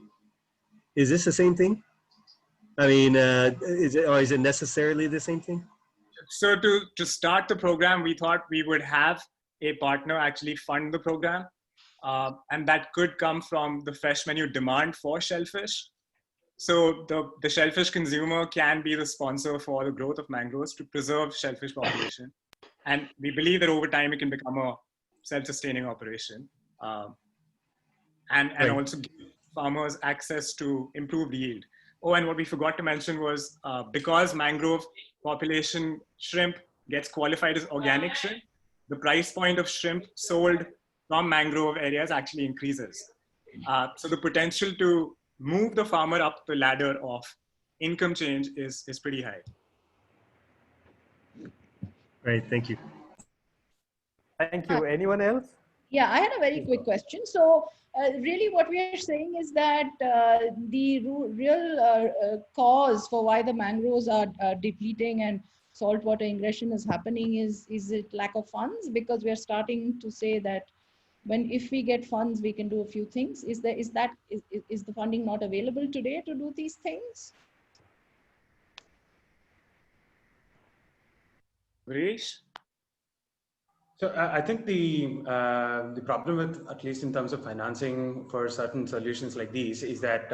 Speaker 5: Is this the same thing? I mean, is it necessarily the same thing?
Speaker 14: So to start the program, we thought we would have a partner actually fund the program. And that could come from the Fresh Menu demand for shellfish. So the shellfish consumer can be the sponsor for the growth of mangroves to preserve shellfish population. And we believe that over time it can become a self-sustaining operation. And
Speaker 5: Right.
Speaker 14: also give farmers access to improved yield. Oh, and what we forgot to mention was because mangrove population shrimp gets qualified as organic shrimp, the price point of shrimp sold from mangrove areas actually increases. So the potential to move the farmer up the ladder of income change is pretty high.
Speaker 5: Right. Thank you.
Speaker 1: Thank you. Anyone else?
Speaker 4: Yeah, I had a very quick question. So really what we are saying is that the real cause for why the mangroves are depleting and saltwater ingression is happening is it lack of funds? Because we are starting to say that if we get funds, we can do a few things. Is the funding not available today to do these things?
Speaker 14: Viresh?
Speaker 15: So I think the problem with, at least in terms of financing for certain solutions like these, is that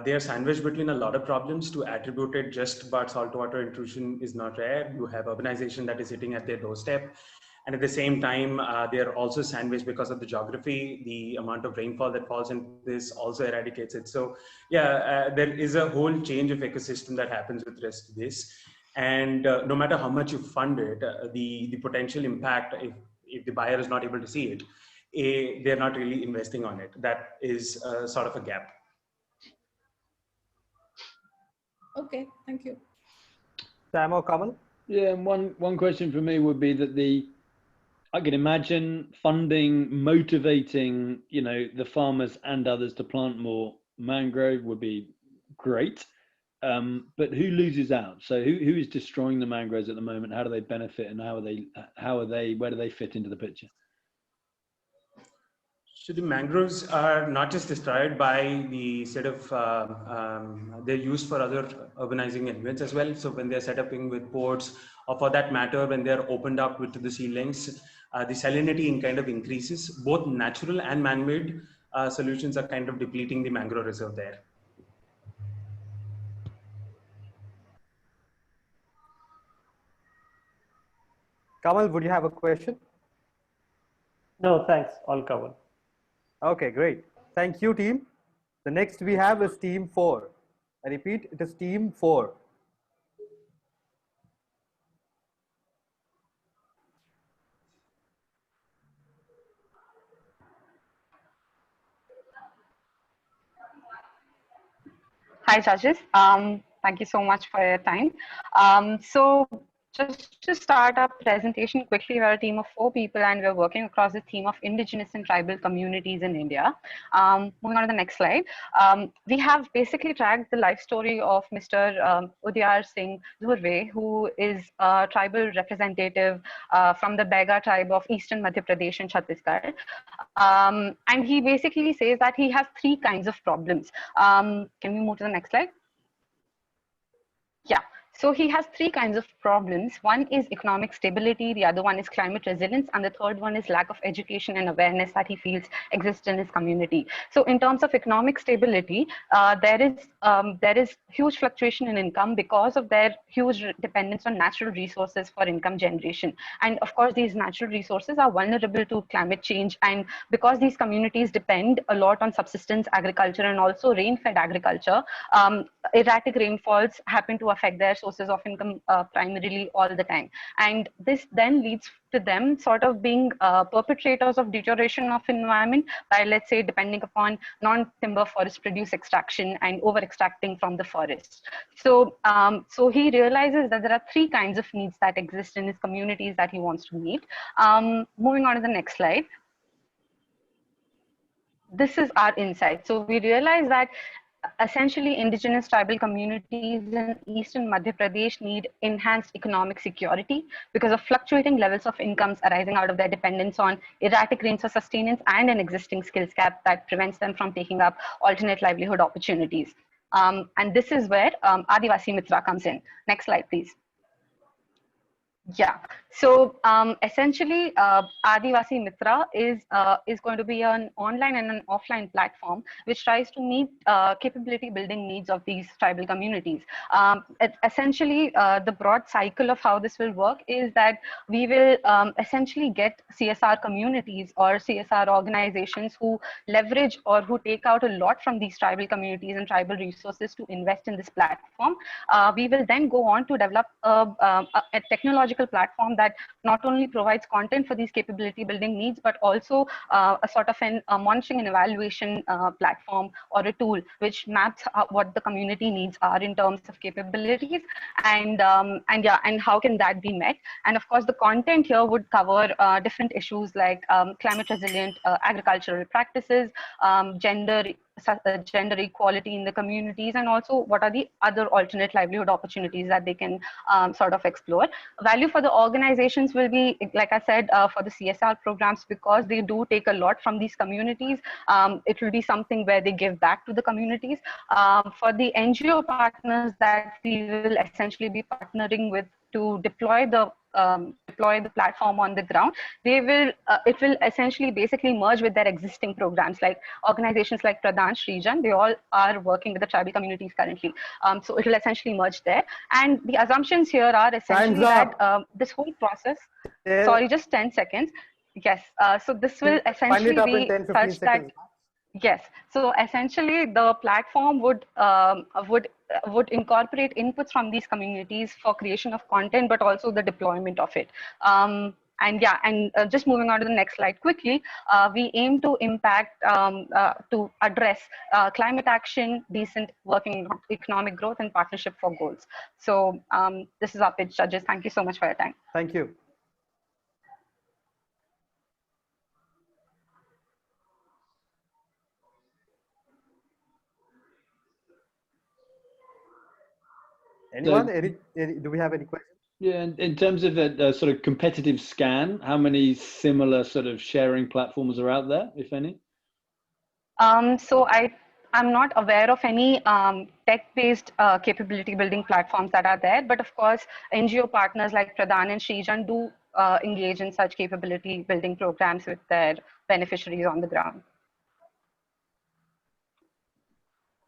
Speaker 15: they are sandwiched between a lot of problems. To attribute it just about saltwater intrusion is not rare. You have urbanization that is hitting at their doorstep. And at the same time, they are also sandwiched because of the geography. The amount of rainfall that falls in this also eradicates it. So yeah, there is a whole change of ecosystem that happens with rest of this. And no matter how much you fund it, the potential impact, if the buyer is not able to see it, they're not really investing on it. That is sort of a gap.
Speaker 4: Okay, thank you.
Speaker 1: Sam or Kamal?
Speaker 3: Yeah, and one question for me would be that I can imagine funding motivating, the farmers and others to plant more mangrove would be great. But who loses out? So who is destroying the mangroves at the moment? How do they benefit, and where do they fit into the picture?
Speaker 15: So the mangroves are not just destroyed by the sort of, they're used for other urbanizing events as well. So when they're set up with ports, or for that matter, when they're opened up to the sea lengths, the salinity kind of increases. Both natural and man-made solutions are kind of depleting the mangrove reserve there.
Speaker 1: Kamal, would you have a question?
Speaker 6: No, thanks. All covered.
Speaker 1: Okay, great. Thank you, team. The next we have is team 4. I repeat, it is team 4.
Speaker 16: Hi, judges. Thank you so much for your time. So just to start our presentation quickly, we're a team of 4 people and we're working across the theme of indigenous and tribal communities in India. Moving on to the next slide. We have basically tracked the life story of Mr. Udyar Singh Dhurve, who is a tribal representative from the Bega tribe of Eastern Madhya Pradesh and Chhattisgarh. And he basically says that he has 3 kinds of problems. Can we move to the next slide? Yeah. So he has 3 kinds of problems. One is economic stability, the other one is climate resilience, and the third one is lack of education and awareness that he feels exists in his community. So in terms of economic stability, there is huge fluctuation in income because of their huge dependence on natural resources for income generation. And of course, these natural resources are vulnerable to climate change. And because these communities depend a lot on subsistence agriculture and also rain-fed agriculture, erratic rainfalls happen to affect their sources of income primarily all the time. And this then leads to them sort of being perpetrators of deterioration of environment by, let's say, depending upon non-timber forest produce extraction and over extracting from the forest. So, so he realizes that there are 3 kinds of needs that exist in his communities that he wants to meet. Moving on to the next slide. This is our insight. So we realize that essentially indigenous tribal communities in Eastern Madhya Pradesh need enhanced economic security because of fluctuating levels of incomes arising out of their dependence on erratic rains for sustenance and an existing skills gap that prevents them from taking up alternate livelihood opportunities. And this is where Adivasi Mitra comes in. Next slide, please. Yeah. So essentially, Adivasi Mitra is going to be an online and an offline platform which tries to meet capability building needs of these tribal communities. Essentially, the broad cycle of how this will work is that we will essentially get CSR communities or CSR organizations who leverage or who take out a lot from these tribal communities and tribal resources to invest in this platform. We will then go on to develop a technological platform that not only provides content for these capability building needs, but also a sort of a monitoring and evaluation platform or a tool which maps what the community needs are in terms of capabilities and how can that be met. And of course, the content here would cover different issues like climate resilient agricultural practices, gender equality in the communities, and also what are the other alternate livelihood opportunities that they can sort of explore. Value for the organizations will be, like I said, for the CSR programs, because they do take a lot from these communities. It will be something where they give back to the communities. For the NGO partners that we will essentially be partnering with to deploy the platform on the ground, they will it will essentially basically merge with their existing programs, like organizations like Pradhan, Srijan. They all are working with the tribal communities currently, so it will essentially merge there. And the assumptions here are essentially that this whole process, sorry, just 10 seconds. Yes, so this will essentially be such that, yes. So essentially, the platform would incorporate inputs from these communities for creation of content, but also the deployment of it. And yeah, and just moving on to the next slide quickly, we aim to impact to address climate action, decent working economic growth, and partnership for goals. So this is our pitch, judges. Thank you so much for your time.
Speaker 1: Thank you. Anyone? Do we have any questions?
Speaker 3: Yeah, in terms of a sort of competitive scan, how many similar sort of sharing platforms are out there, if any?
Speaker 16: So I'm not aware of any tech-based capability building platforms that are there, but of course, NGO partners like Pradhan and Srijan do engage in such capability building programs with their beneficiaries on the ground.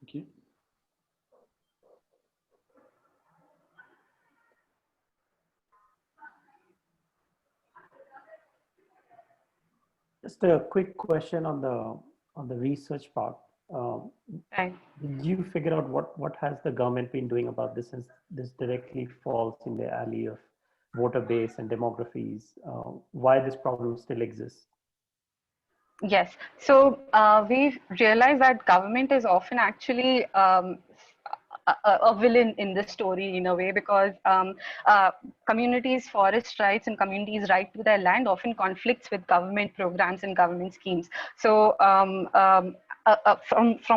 Speaker 3: Thank you.
Speaker 6: Just a quick question on the research part. Did you figure out what has the government been doing about this, since this directly falls in the alley of voter base and demographies? Why this problem still exists?
Speaker 16: Yes, so we've realized that government is often actually a villain in this story in a way, because communities' forest rights and communities' right to their land often conflicts with government programs and government schemes. So from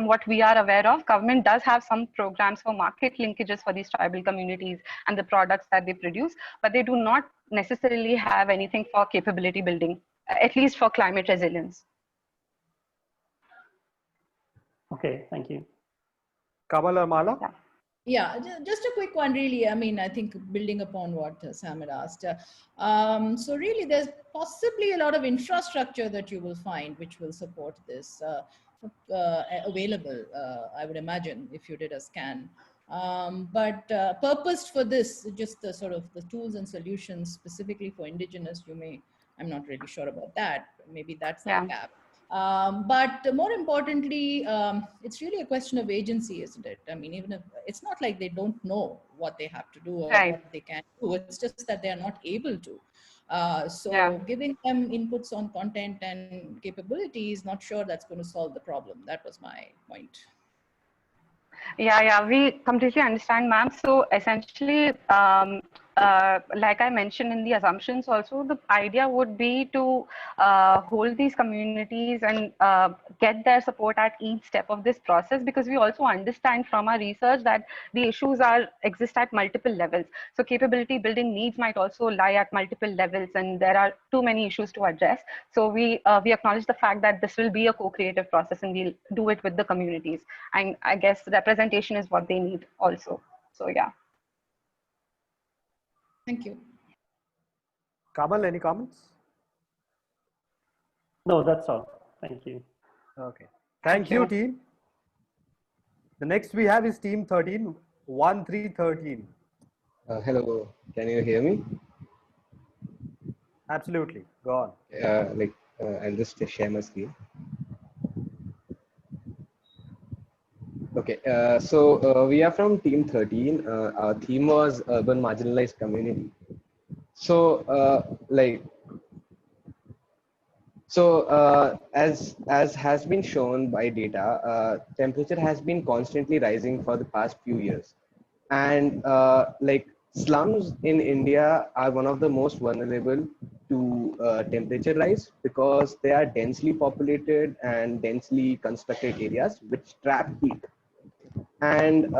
Speaker 16: what we are aware of, government does have some programs for market linkages for these tribal communities and the products that they produce, but they do not necessarily have anything for capability building, at least for climate resilience.
Speaker 6: Okay, thank you.
Speaker 1: Kamal or Mala?
Speaker 4: Yeah, just a quick one, really. I mean, I think building upon what Sam had asked. So really, there's possibly a lot of infrastructure that you will find which will support this available, I would imagine, if you did a scan. But purposed for this, just the sort of the tools and solutions specifically for indigenous, I'm not really sure about that. Maybe that's the gap. But more importantly, it's really a question of agency, isn't it? I mean, even if it's not like they don't know what they have to do or what they can do, it's just that they are not able to. So giving them inputs on content and capabilities, not sure that's going to solve the problem. That was my point.
Speaker 16: Yeah, we completely understand, ma'am. So essentially, like I mentioned in the assumptions also, the idea would be to hold these communities and get their support at each step of this process, because we also understand from our research that the issues exist at multiple levels. So capability building needs might also lie at multiple levels, and there are too many issues to address. So we acknowledge the fact that this will be a co-creative process, and we'll do it with the communities. And I guess representation is what they need also. So yeah.
Speaker 4: Thank you.
Speaker 1: Kamal, any comments?
Speaker 6: No, that's all. Thank you.
Speaker 1: Okay. Thank you, team. The next we have is team 13, 1313.
Speaker 17: Hello, can you hear me?
Speaker 1: Absolutely. Go on.
Speaker 17: I'll just share my screen. Okay, we are from team 13. Our theme was urban marginalized community. As has been shown by data, temperature has been constantly rising for the past few years, and slums in India are one of the most vulnerable to temperature rise because they are densely populated and densely constructed areas which trap heat. And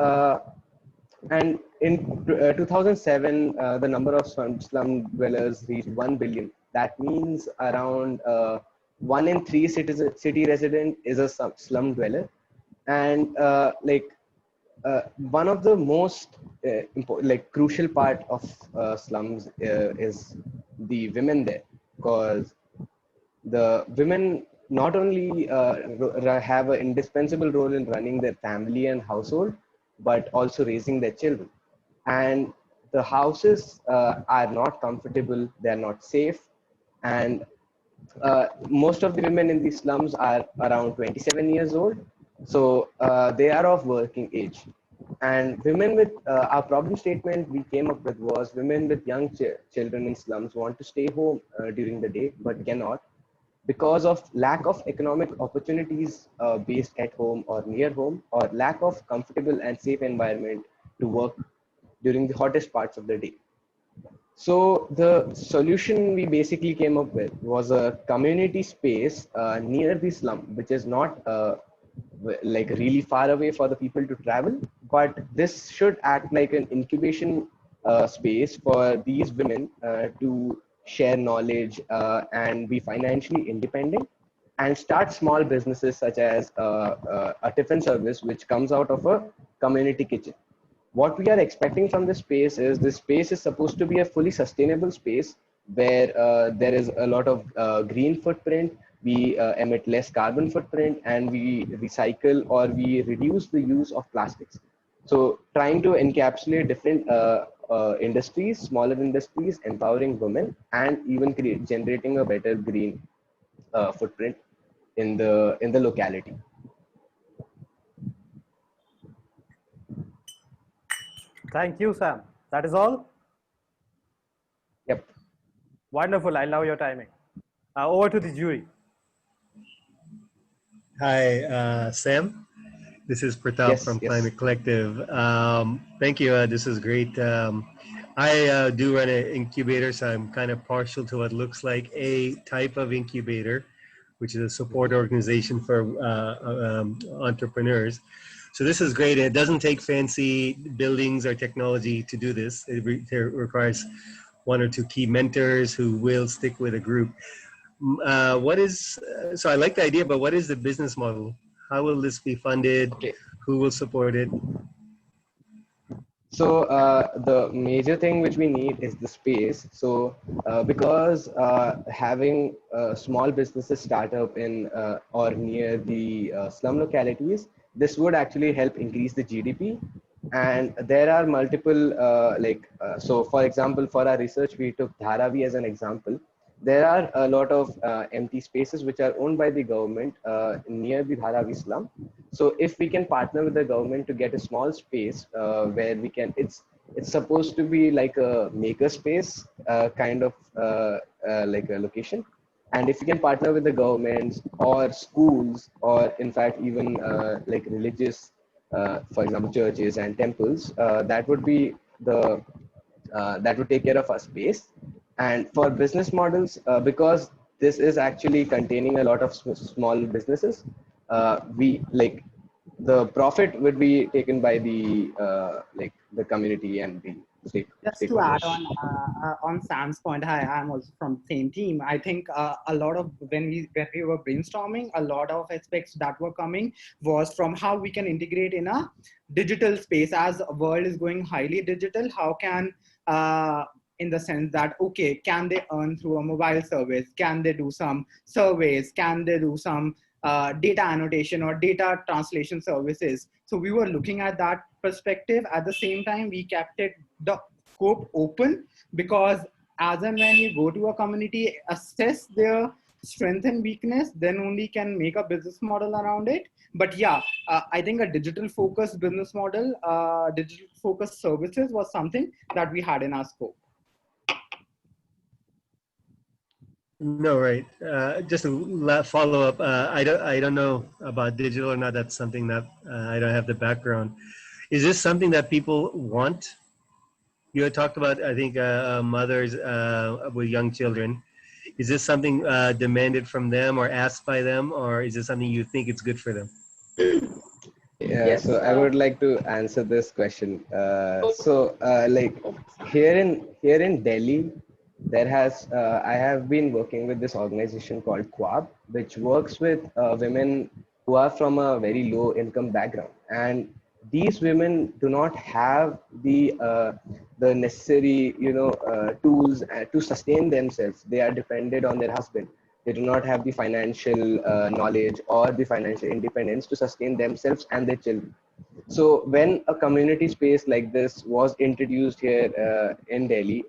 Speaker 17: in 2007, the number of slum dwellers reached 1 billion. That means around 1 in 3 city resident is a slum dweller. And one of the most crucial part of slums is the women there, because the women not only have an indispensable role in running their family and household, but also raising their children. And the houses are not comfortable, they're not safe. And most of the women in these slums are around 27 years old. So they are of working age. And women with our problem statement we came up with was women with young children in slums want to stay home during the day, but cannot because of lack of economic opportunities based at home or near home, or lack of comfortable and safe environment to work during the hottest parts of the day. So the solution we basically came up with was a community space near the slum, which is not really far away for the people to travel, but this should act like an incubation space for these women to share knowledge and be financially independent and start small businesses such as a tiffin service which comes out of a community kitchen. What we are expecting from this space is supposed to be a fully sustainable space where there is a lot of green footprint, we emit less carbon footprint, and we recycle or we reduce the use of plastics. So trying to encapsulate different industries, smaller industries, empowering women, and even generating a better green footprint in the locality.
Speaker 1: Thank you, Sam. That is all?
Speaker 17: Yep.
Speaker 1: Wonderful. I love your timing. Over to the jury.
Speaker 5: Hi, Sam. This is Pratap from Climate Collective. Thank you. This is great. I do run an incubator, so I'm kind of partial to what looks like a type of incubator, which is a support organization for entrepreneurs. So this is great. It doesn't take fancy buildings or technology to do this. It requires one or two key mentors who will stick with a group. So I like the idea, but what is the business model? How will this be funded?
Speaker 17: Okay.
Speaker 5: Who will support it?
Speaker 17: So the major thing which we need is the space. So because having small businesses start up in or near the slum localities, this would actually help increase the GDP. And there are multiple, so for example, for our research, we took Dharavi as an example. There are a lot of empty spaces which are owned by the government near the Dharavi slum. So if we can partner with the government to get a small space where we can, it's supposed to be like a maker space kind of like a location. And if you can partner with the governments or schools, or in fact even like religious, for example, churches and temples, that would be that would take care of our space. And for business models, because this is actually containing a lot of small businesses, the profit would be taken by the the community and the state.
Speaker 18: Just to add on Sam's point, I'm also from the same team. I think a lot of when we were brainstorming, a lot of aspects that were coming was from how we can integrate in a digital space. As the world is going highly digital, how can in the sense that, okay, can they earn through a mobile service? Can they do some surveys? Can they do some data annotation or data translation services? So we were looking at that perspective. At the same time, we kept the scope open, because as and when you go to a community, assess their strength and weakness, then only can make a business model around it. But yeah, I think a digital focused business model, digital focused services was something that we had in our scope.
Speaker 5: No, right. Just a follow up. I don't know about digital or not. That's something that I don't have the background. Is this something that people want? You had talked about, I think, mothers with young children. Is this something demanded from them or asked by them, or is this something you think it's good for them?
Speaker 17: Yeah,
Speaker 16: Yes.
Speaker 17: so I would like to answer this question. Like here in Delhi, there has I have been working with this organization called Quab, which works with women who are from a very low income background, and these women do not have the necessary tools to sustain themselves. They are dependent on their husband. They do not have the financial knowledge or the financial independence to sustain themselves and their children. So when a community space like this was introduced here in Delhi,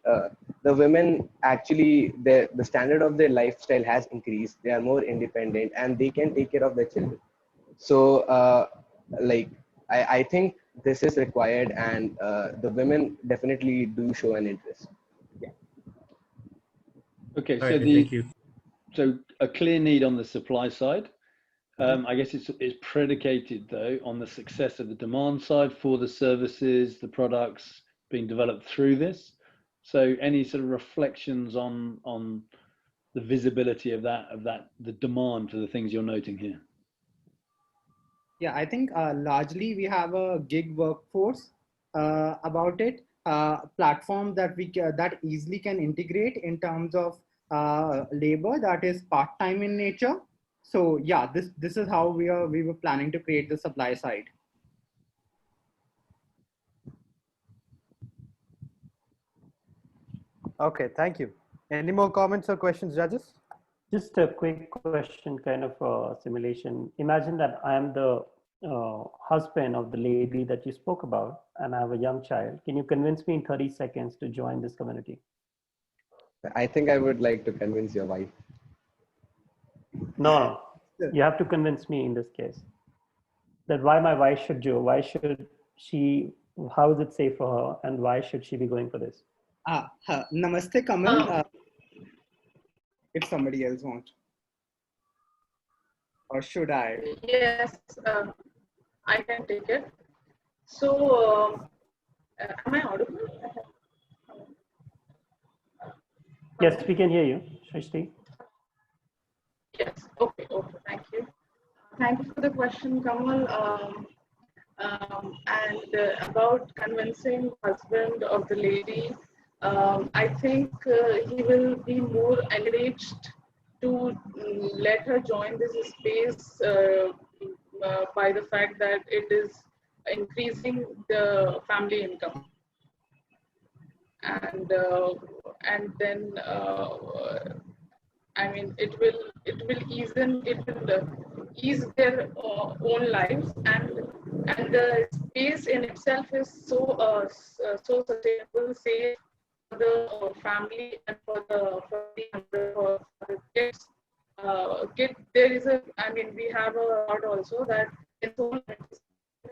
Speaker 17: the women actually, the standard of their lifestyle has increased. They are more independent and they can take care of their children. So like I think this is required, and the women definitely do show an interest. Yeah.
Speaker 3: Okay,
Speaker 5: All
Speaker 3: so
Speaker 5: right, thank you.
Speaker 3: so a clear need on the supply side. I guess it's predicated though on the success of the demand side for the services, the products being developed through this. So any sort of reflections on the visibility of the demand for the things you're noting here?
Speaker 18: Yeah, I think largely we have a gig workforce about it, platform that that easily can integrate in terms of labor that is part-time in nature. So yeah, this is how we were planning to create the supply side.
Speaker 1: Okay, thank you. Any more comments or questions, judges?
Speaker 6: Just a quick question, kind of a simulation. Imagine that I am the husband of the lady that you spoke about, and I have a young child. Can you convince me in 30 seconds to join this community?
Speaker 17: I think I would like to convince your wife.
Speaker 6: No, you have to convince me in this case. That why my wife should do, why should she, how is it safe for her, and why should she be going for this?
Speaker 18: Namaste, Kamal. If somebody else wants. Or should I?
Speaker 19: Yes, I can take it. So, am I audible?
Speaker 6: Yes, we can hear you, Shrishti.
Speaker 19: Yes, okay, thank you. Thank you for the question, Kamal. And about convincing husband of the lady, I think he will be more encouraged to let her join this space by the fact that it is increasing the family income, and then I mean it will ease their own lives, and the space in itself is so sustainable, safe for the family and for the kids. There is I mean, we have a thought also that in so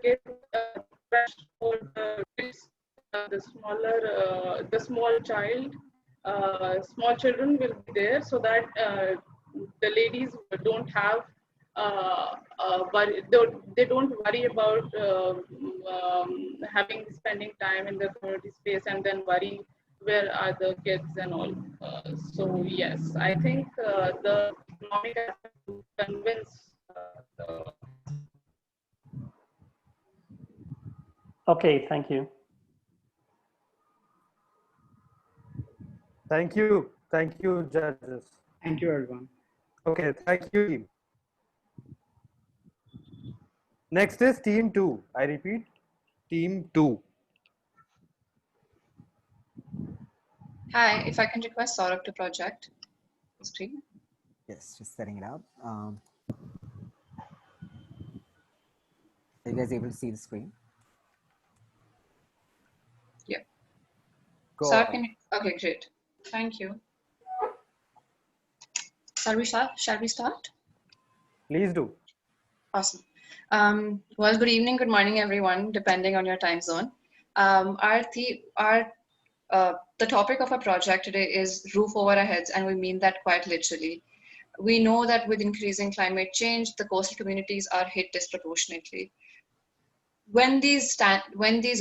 Speaker 19: get fresh for the kids, the small child, small children will be there, so that the ladies don't have they don't worry about spending time in the community space and then worry where are the kids and all. So yes, I think the economic aspect to convince
Speaker 6: Okay, thank you.
Speaker 1: Thank you. Thank you, judges.
Speaker 18: Thank you, everyone.
Speaker 1: Okay, thank you, team. Next is team 2. I repeat, team 2.
Speaker 20: Hi, if I can request Saurabh to project the screen.
Speaker 21: Yes, just setting it up. Are you guys able to see the screen?
Speaker 20: Yeah.
Speaker 21: Go
Speaker 20: Saurabh,
Speaker 21: on.
Speaker 20: okay, great. Thank you. Shall we start?
Speaker 1: Please do.
Speaker 20: Awesome. Well, good evening, good morning, everyone, depending on your time zone. The topic of our project today is roof over our heads, and we mean that quite literally. We know that with increasing climate change, the coastal communities are hit disproportionately. When these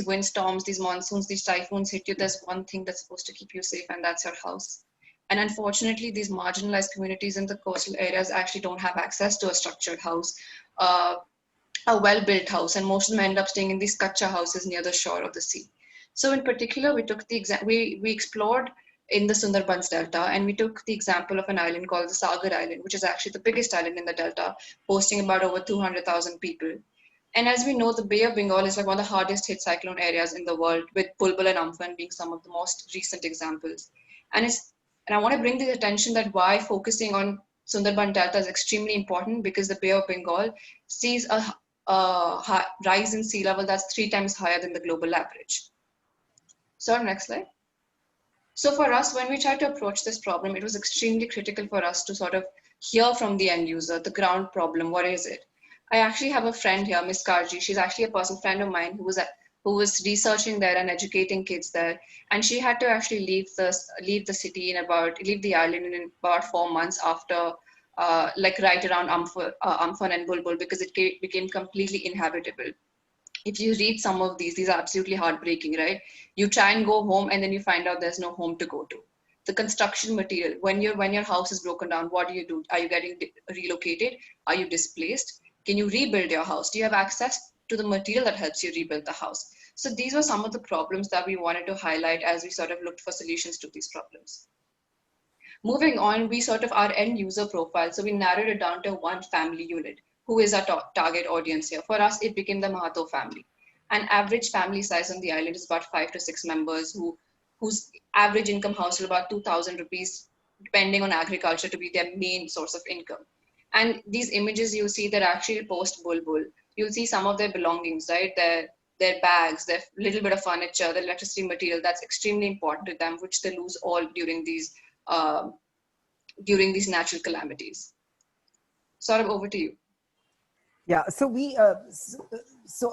Speaker 20: windstorms, these monsoons, these typhoons hit you, there's one thing that's supposed to keep you safe, and that's your house. And unfortunately, these marginalized communities in the coastal areas actually don't have access to a structured house, a well-built house, and most of them end up staying in these kacha houses near the shore of the sea. So in particular, we took the we explored in the Sundarbans Delta, and we took the example of an island called the Sagar Island, which is actually the biggest island in the Delta, hosting about over 200,000 people. And as we know, the Bay of Bengal is like one of the hardest hit cyclone areas in the world, with Bulbul and Amphan being some of the most recent examples. And I want to bring the attention that why focusing on Sundarban Delta is extremely important, because the Bay of Bengal sees a rise in sea level that's 3 times higher than the global average. So next slide. So for us, when we tried to approach this problem, it was extremely critical for us to sort of hear from the end user, the ground problem, what is it? I actually have a friend here, Miss Karji. She's actually a personal friend of mine who was researching there and educating kids there. And she had to actually leave the island in about 4 months after, like right around Amphan and Bulbul, because it became completely inhabitable. If you read some of these are absolutely heartbreaking, right? You try and go home and then you find out there's no home to go to. The construction material, when your house is broken down, what do? Are you getting relocated? Are you displaced? Can you rebuild your house? Do you have access to the material that helps you rebuild the house? So these were some of the problems that we wanted to highlight as we sort of looked for solutions to these problems. Moving on, we sort of our end user profile. So we narrowed it down to one family unit. Who is our target audience here? For us, it became the Mahato family. An average family size on the island is about 5 to 6 members whose average income household about 2,000 rupees, depending on agriculture, to be their main source of income. And these images you see, they're actually post-Bulbul. You'll see some of their belongings, right? Their bags, their little bit of furniture, the electricity material, that's extremely important to them, which they lose all during these natural calamities. Saurabh, over to you.
Speaker 21: Yeah, so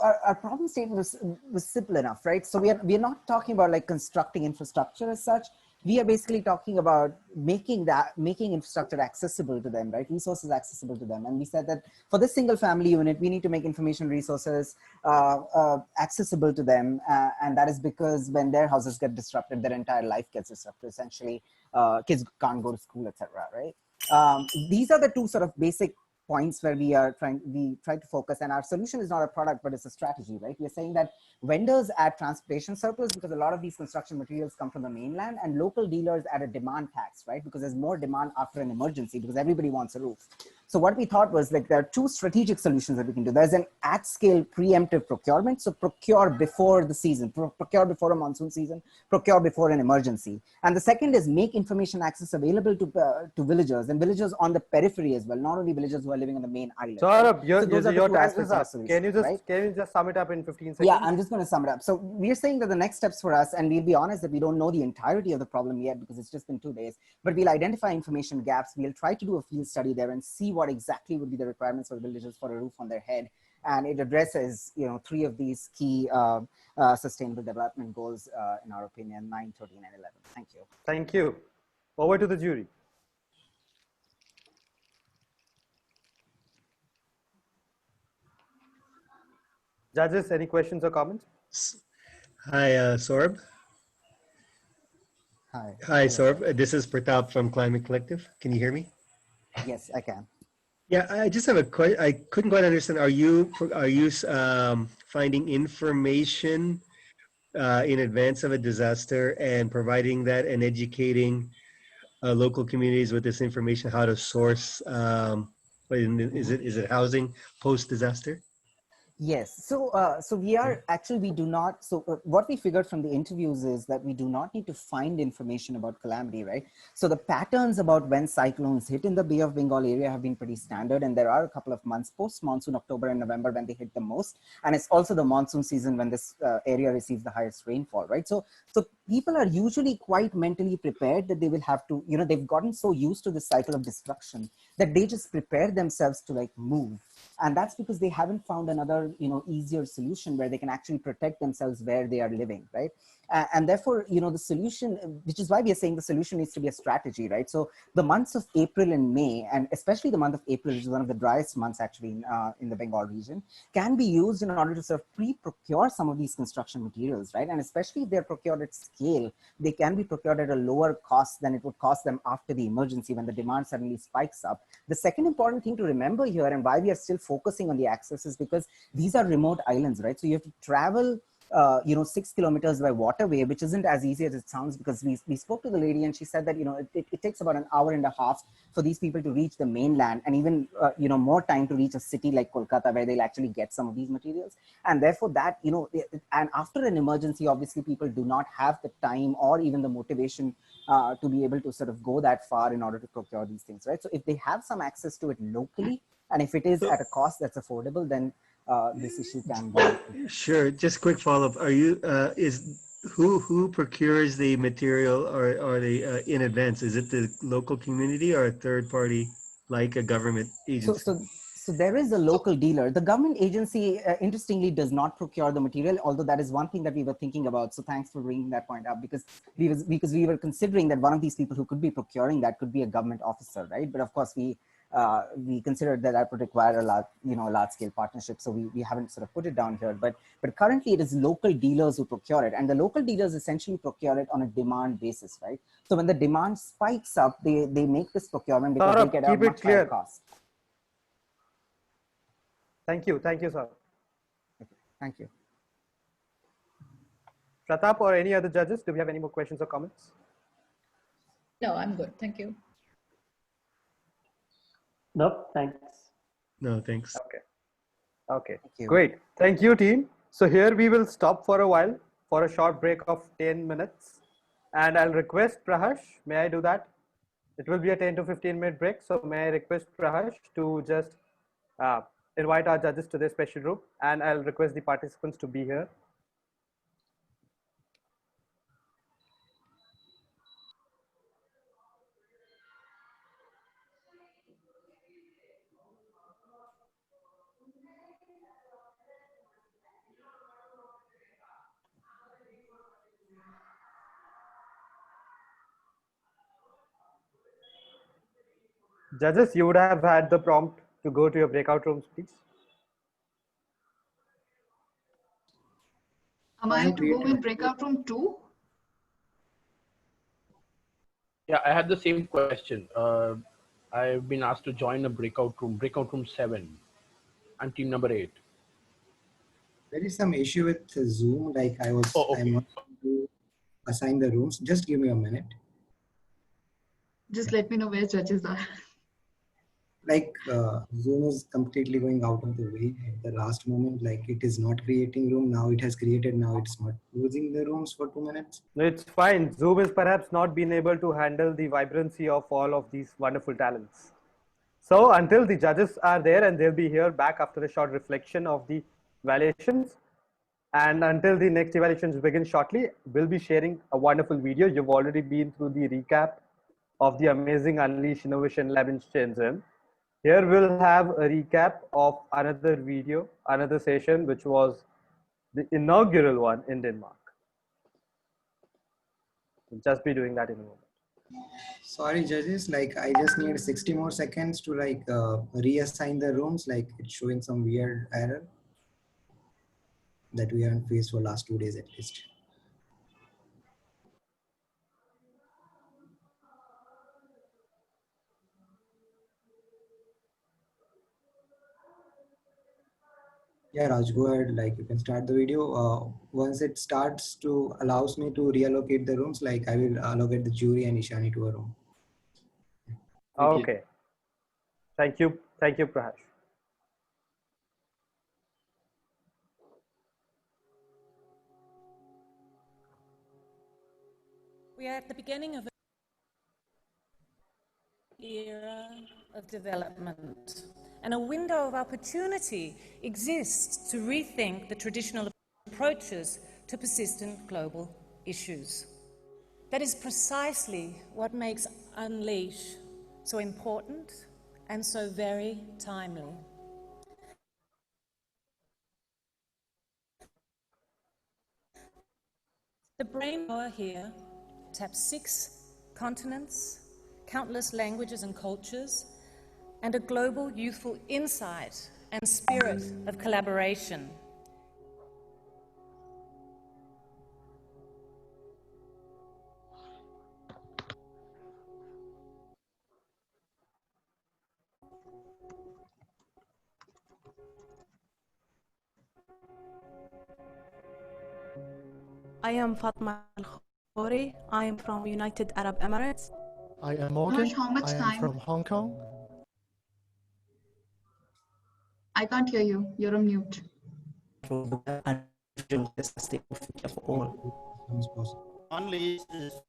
Speaker 21: our problem statement was simple enough, right? So we are not talking about like constructing infrastructure as such. We are basically talking about making infrastructure accessible to them, right? Resources accessible to them. And we said that for this single family unit, we need to make information resources accessible to them. And that is because when their houses get disrupted, their entire life gets disrupted. Essentially, kids can't go to school, etc. Right? These are the two sort of basic points where we try to focus, and our solution is not a product, but it's a strategy, right? We're saying that vendors add transportation surplus because a lot of these construction materials come from the mainland, and local dealers add a demand tax, right? Because there's more demand after an emergency because everybody wants a roof. So what we thought was like there are two strategic solutions that we can do. There's an at-scale preemptive procurement. So procure before the season, procure before a monsoon season, procure before an emergency. And the second is make information access available to villagers, and villagers on the periphery as well, not only villagers who are living on the main island.
Speaker 1: Saurabh,
Speaker 21: right?
Speaker 1: your time is up. Can you just sum it up in 15 seconds?
Speaker 21: Yeah, I'm just going to sum it up. So we're saying that the next steps for us, and we'll be honest that we don't know the entirety of the problem yet because it's just been 2 days, but we'll identify information gaps. We'll try to do a field study there and see what exactly would be the requirements for the villagers for a roof on their head. And it addresses, 3 of these key sustainable development goals, in our opinion, 9, 13, and 11. Thank you.
Speaker 1: Thank you. Over to the jury. Judges, any questions or comments?
Speaker 5: Hi, Saurabh.
Speaker 21: Hi.
Speaker 5: Hi, Saurabh. This is Pratap from Climate Collective. Can you hear me?
Speaker 21: Yes, I can.
Speaker 5: Yeah, I just have a question. I couldn't quite understand. Are you finding information in advance of a disaster and providing that and educating local communities with this information, how to source? Is it housing post disaster?
Speaker 21: Yes. So we are actually, we do not. So what we figured from the interviews is that we do not need to find information about calamity, right? So the patterns about when cyclones hit in the Bay of Bengal area have been pretty standard. And there are a couple of months post monsoon, October and November, when they hit the most. And it's also the monsoon season when this area receives the highest rainfall, right? So people are usually quite mentally prepared that they will have to, they've gotten so used to this cycle of destruction that they just prepare themselves to like move. And that's because they haven't found another easier solution where they can actually protect themselves where they are living, right? And therefore the solution, which is why we are saying the solution needs to be a strategy, right? So the months of April and May, and especially the month of April, which is one of the driest months actually in the Bengal region, can be used in order to sort of pre-procure some of these construction materials, right? And especially if they're procured at scale, they can be procured at a lower cost than it would cost them after the emergency when the demand suddenly spikes up. The second important thing to remember here, and why we are still focusing on the access, is because these are remote islands, right? So you have to travel 6 kilometers by waterway, which isn't as easy as it sounds, because we spoke to the lady and she said that it takes about an hour and a half for these people to reach the mainland, and even more time to reach a city like Kolkata where they'll actually get some of these materials. And therefore that and after an emergency, obviously people do not have the time or even the motivation to be able to sort of go that far in order to procure these things, right? So if they have some access to it locally, and if it is at a cost that's affordable, then this issue can be.
Speaker 5: Sure. Just quick follow-up. Are you is who procures the material, or are they in advance? Is it the local community or a third party like a government agency?
Speaker 21: So there is a local dealer. The government agency, interestingly, does not procure the material, although that is one thing that we were thinking about. So thanks for bringing that point up, because we were considering that one of these people who could be procuring that could be a government officer, right? But of course, we considered that would require a large scale partnership. So we haven't sort of put it down here, but currently it is local dealers who procure it, and the local dealers essentially procure it on a demand basis, right? So when the demand spikes up, they make this procurement because they get a much higher cost.
Speaker 1: Thank you, sir.
Speaker 21: Okay. Thank you.
Speaker 1: Pratap or any other judges, do we have any more questions or comments?
Speaker 4: No, I'm good. Thank you.
Speaker 6: Nope, thanks.
Speaker 5: No, thanks.
Speaker 1: Okay, great. Thank you, team. So here we will stop for a while for a short break of 10 minutes. And I'll request Prahash, may I do that? It will be a 10 to 15-minute break. So may I request Prahash to just invite our judges to their special room, and I'll request the participants to be here. Judges, you would have had the prompt to go to your breakout rooms, please.
Speaker 2: Am I to go in breakout room 2?
Speaker 7: Yeah, I had the same question. I've been asked to join a breakout room 7. I'm team number 8.
Speaker 22: There is some issue with Zoom. Like I'm not able to assign the rooms. Just give me a minute.
Speaker 2: Just let me know where judges are.
Speaker 22: Like Zoom is completely going out of the way at the last moment. Like it is not creating room. Now it has created. Now it's not closing the rooms for 2 minutes.
Speaker 1: No, it's fine. Zoom is perhaps not been able to handle the vibrancy of all of these wonderful talents. So until the judges are there, and they'll be here back after a short reflection of the evaluations, and until the next evaluations begin shortly, we'll be sharing a wonderful video. You've already been through the recap of the amazing Unleash Innovation Lab in Shenzhen. Here we'll have a recap of another video, another session, which was the inaugural one in Denmark. We'll just be doing that in a moment.
Speaker 22: Sorry, judges. Like I just need 60 more seconds to like reassign the rooms. Like it's showing some weird error that we haven't faced for last 2 days at least. Yeah, Raj, go ahead. Like you can start the video. Once it starts to allows me to reallocate the rooms, like I will allocate the jury and Ishani to a room.
Speaker 1: Okay. Thank you, Prahash.
Speaker 8: We are at the beginning of an era of development, and a window of opportunity exists to rethink the traditional approaches to persistent global issues. That is precisely what makes Unleash so important and so very timely. The brain power here taps 6 continents, countless languages and cultures, and a global youthful insight and spirit of collaboration.
Speaker 9: I am Fatma Al-Khouri. I am from United Arab Emirates.
Speaker 23: I am Morgan.
Speaker 2: Harsh, how much
Speaker 23: I am
Speaker 2: time?
Speaker 23: from Hong Kong.
Speaker 2: I can't hear you. You're on mute.
Speaker 23: Only is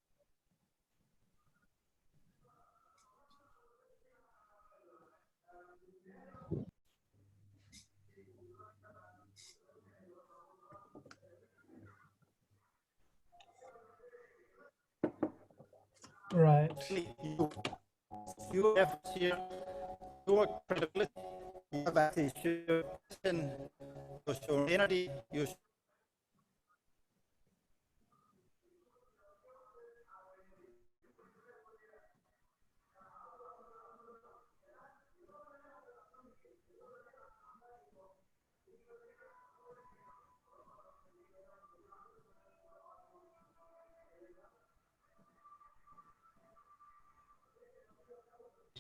Speaker 24: Right.
Speaker 23: you have here your credibility, you have attitude, your sovereignty, your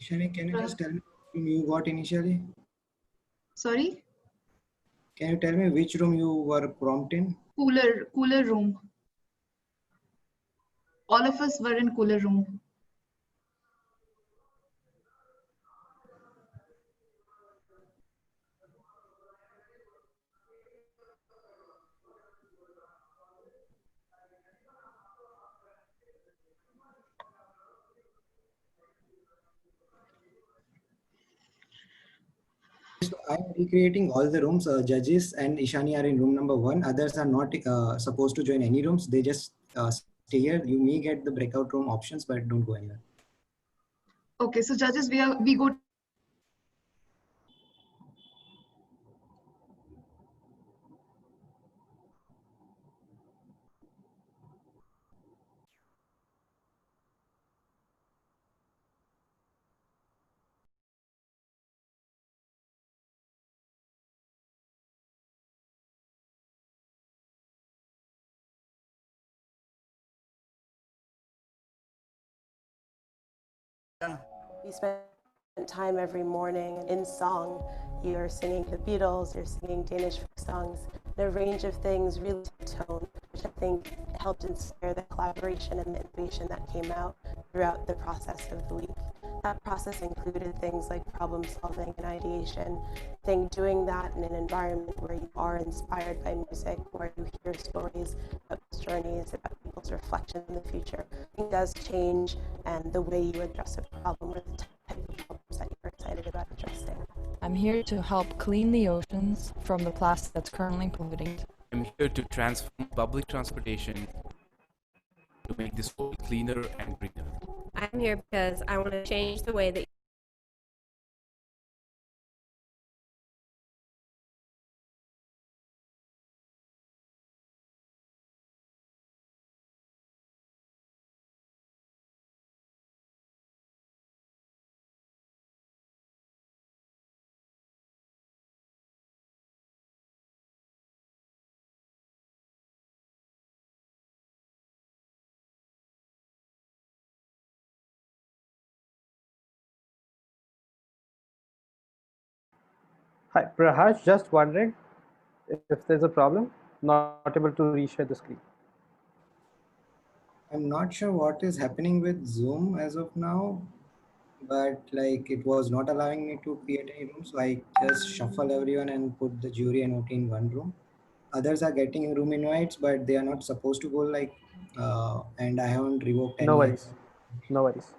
Speaker 22: Shani, can you just tell me which room you got initially?
Speaker 2: Sorry?
Speaker 22: Can you tell me which room you were prompt in?
Speaker 2: Cooler room. All of us were in cooler room.
Speaker 22: So I am recreating all the rooms. Judges and Ishani are in room number 1. Others are not supposed to join any rooms. They just stay here. You may get the breakout room options, but don't go anywhere.
Speaker 2: Okay, so judges, we go.
Speaker 25: We spend time every morning in song. You're singing the Beatles, you're singing Danish folk songs, the range of things really tone, which I think helped inspire the collaboration and the innovation that came out throughout the process of the week. That process included things like problem solving and ideation. I think doing that in an environment where you are inspired by music, where you hear stories about journeys, about people's reflections in the future, I think does change and the way you address a problem or the type of problems that you're excited about addressing.
Speaker 26: I'm here to help clean the oceans from the plastic that's currently polluting it.
Speaker 27: I'm here to transform public transportation to make this world cleaner and greener.
Speaker 28: I'm here because I want to change the way that
Speaker 1: Hi, Prahash, just wondering if there's a problem, not able to reshare the screen.
Speaker 22: I'm not sure what is happening with Zoom as of now, but like it was not allowing me to create any room. So I just shuffle everyone and put the jury and OT in one room. others are getting room invites, but they are not supposed to go like, and I haven't revoked
Speaker 1: No
Speaker 22: any.
Speaker 1: worries. No worries.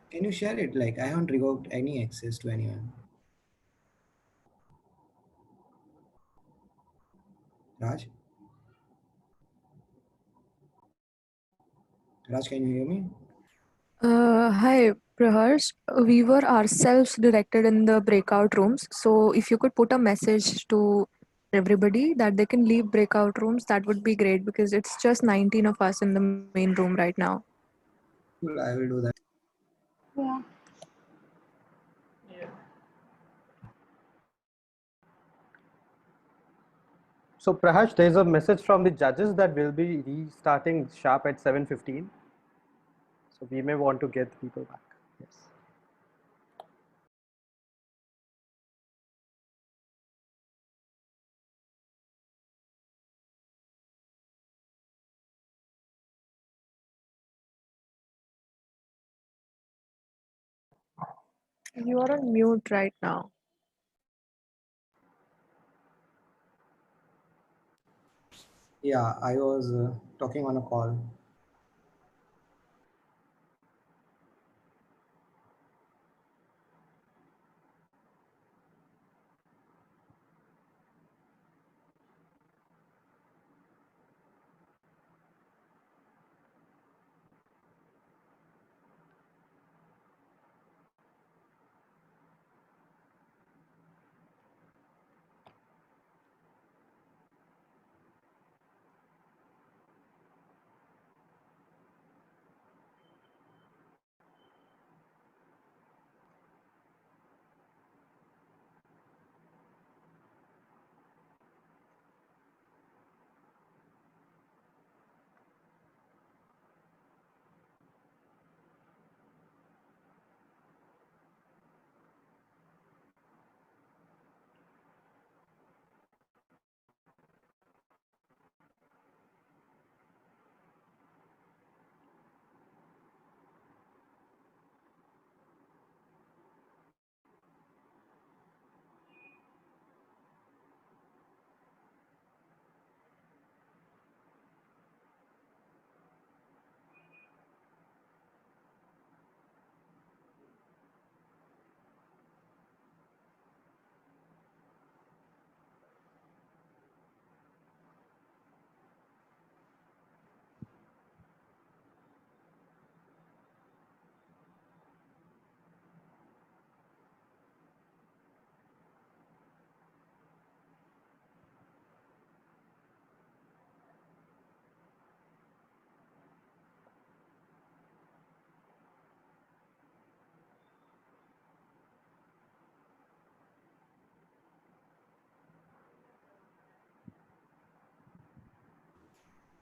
Speaker 22: Can you share it? Like, I haven't revoked any access to anyone. Raj? Raj, can you hear me?
Speaker 26: Hi, Praharsh. We were ourselves directed in the breakout rooms. So if you could put a message to everybody that they can leave breakout rooms, that would be great because it's just 19 of us in the main room right now.
Speaker 22: Cool, I will do that.
Speaker 26: Yeah.
Speaker 1: So Prahash, there's a message from the judges that we'll be restarting sharp at 7:15. So we may want to get people back. Yes.
Speaker 26: You are on mute right now.
Speaker 22: Yeah, I was talking on a call.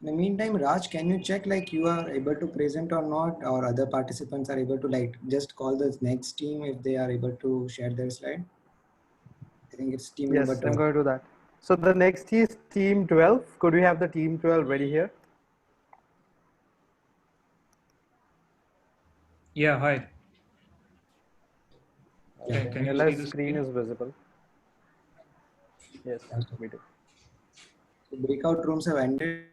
Speaker 22: In the meantime, Raj, can you check like you are able to present or not, or other participants are able to like just call the next team if they are able to share their slide? I think it's team number
Speaker 1: Yes, I'm
Speaker 22: 12.
Speaker 1: going to do that. So the next is team 12. Could we have the team 12 ready here?
Speaker 10: Yeah, hi.
Speaker 1: Okay.
Speaker 10: Can you see
Speaker 1: LS
Speaker 10: the
Speaker 1: screen
Speaker 10: screen?
Speaker 1: is visible. Yes, we do.
Speaker 22: So breakout rooms have ended.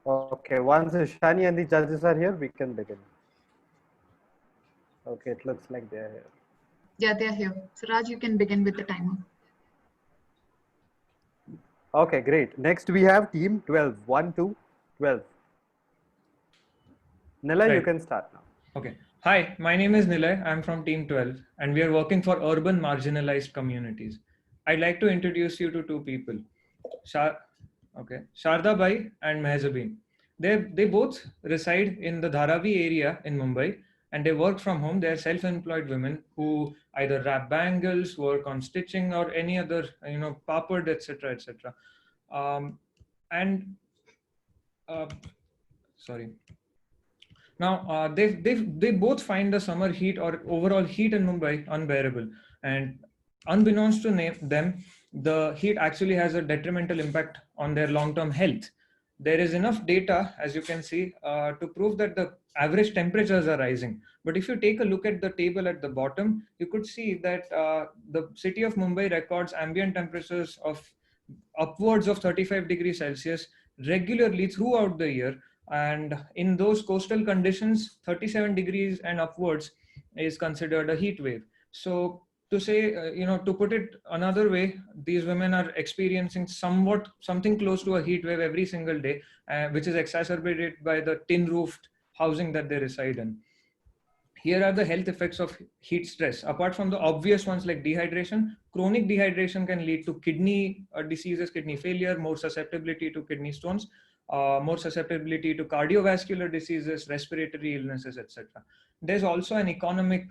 Speaker 1: Okay, once Shani and the judges are here, we can begin. Okay, it looks like they're here.
Speaker 2: Yeah, they're here. So Raj, you can begin with the timer.
Speaker 1: Okay, great. Next we have team 12, 1 to 12. Nila, you
Speaker 10: Right.
Speaker 1: can start now.
Speaker 10: Okay. Hi, my name is Nilay. I'm from Team 12, and we are working for urban marginalized communities. I'd like to introduce you to two people, Sharda Bai and Mehzabeen. They both reside in the Dharavi area in Mumbai, and they work from home. They are self-employed women who either wrap bangles, work on stitching, or any other, papad, etc., etc. And sorry. Now, they both find the summer heat or overall heat in Mumbai unbearable. And unbeknownst to them, the heat actually has a detrimental impact on their long term health. there is enough data, as you can see, to prove that the average temperatures are rising. But if you take a look at the table at the bottom, you could see that the city of Mumbai records ambient temperatures of upwards of 35 degrees Celsius regularly throughout the year. And in those coastal conditions, 37 degrees and upwards is considered a heat wave. So to say, to put it another way, these women are experiencing something close to a heat wave every single day, which is exacerbated by the tin roofed housing that they reside in. Here are the health effects of heat stress. Apart from the obvious ones like dehydration, chronic dehydration can lead to kidney diseases, kidney failure, more susceptibility to kidney stones, more susceptibility to cardiovascular diseases, respiratory illnesses, etc. There's also an economic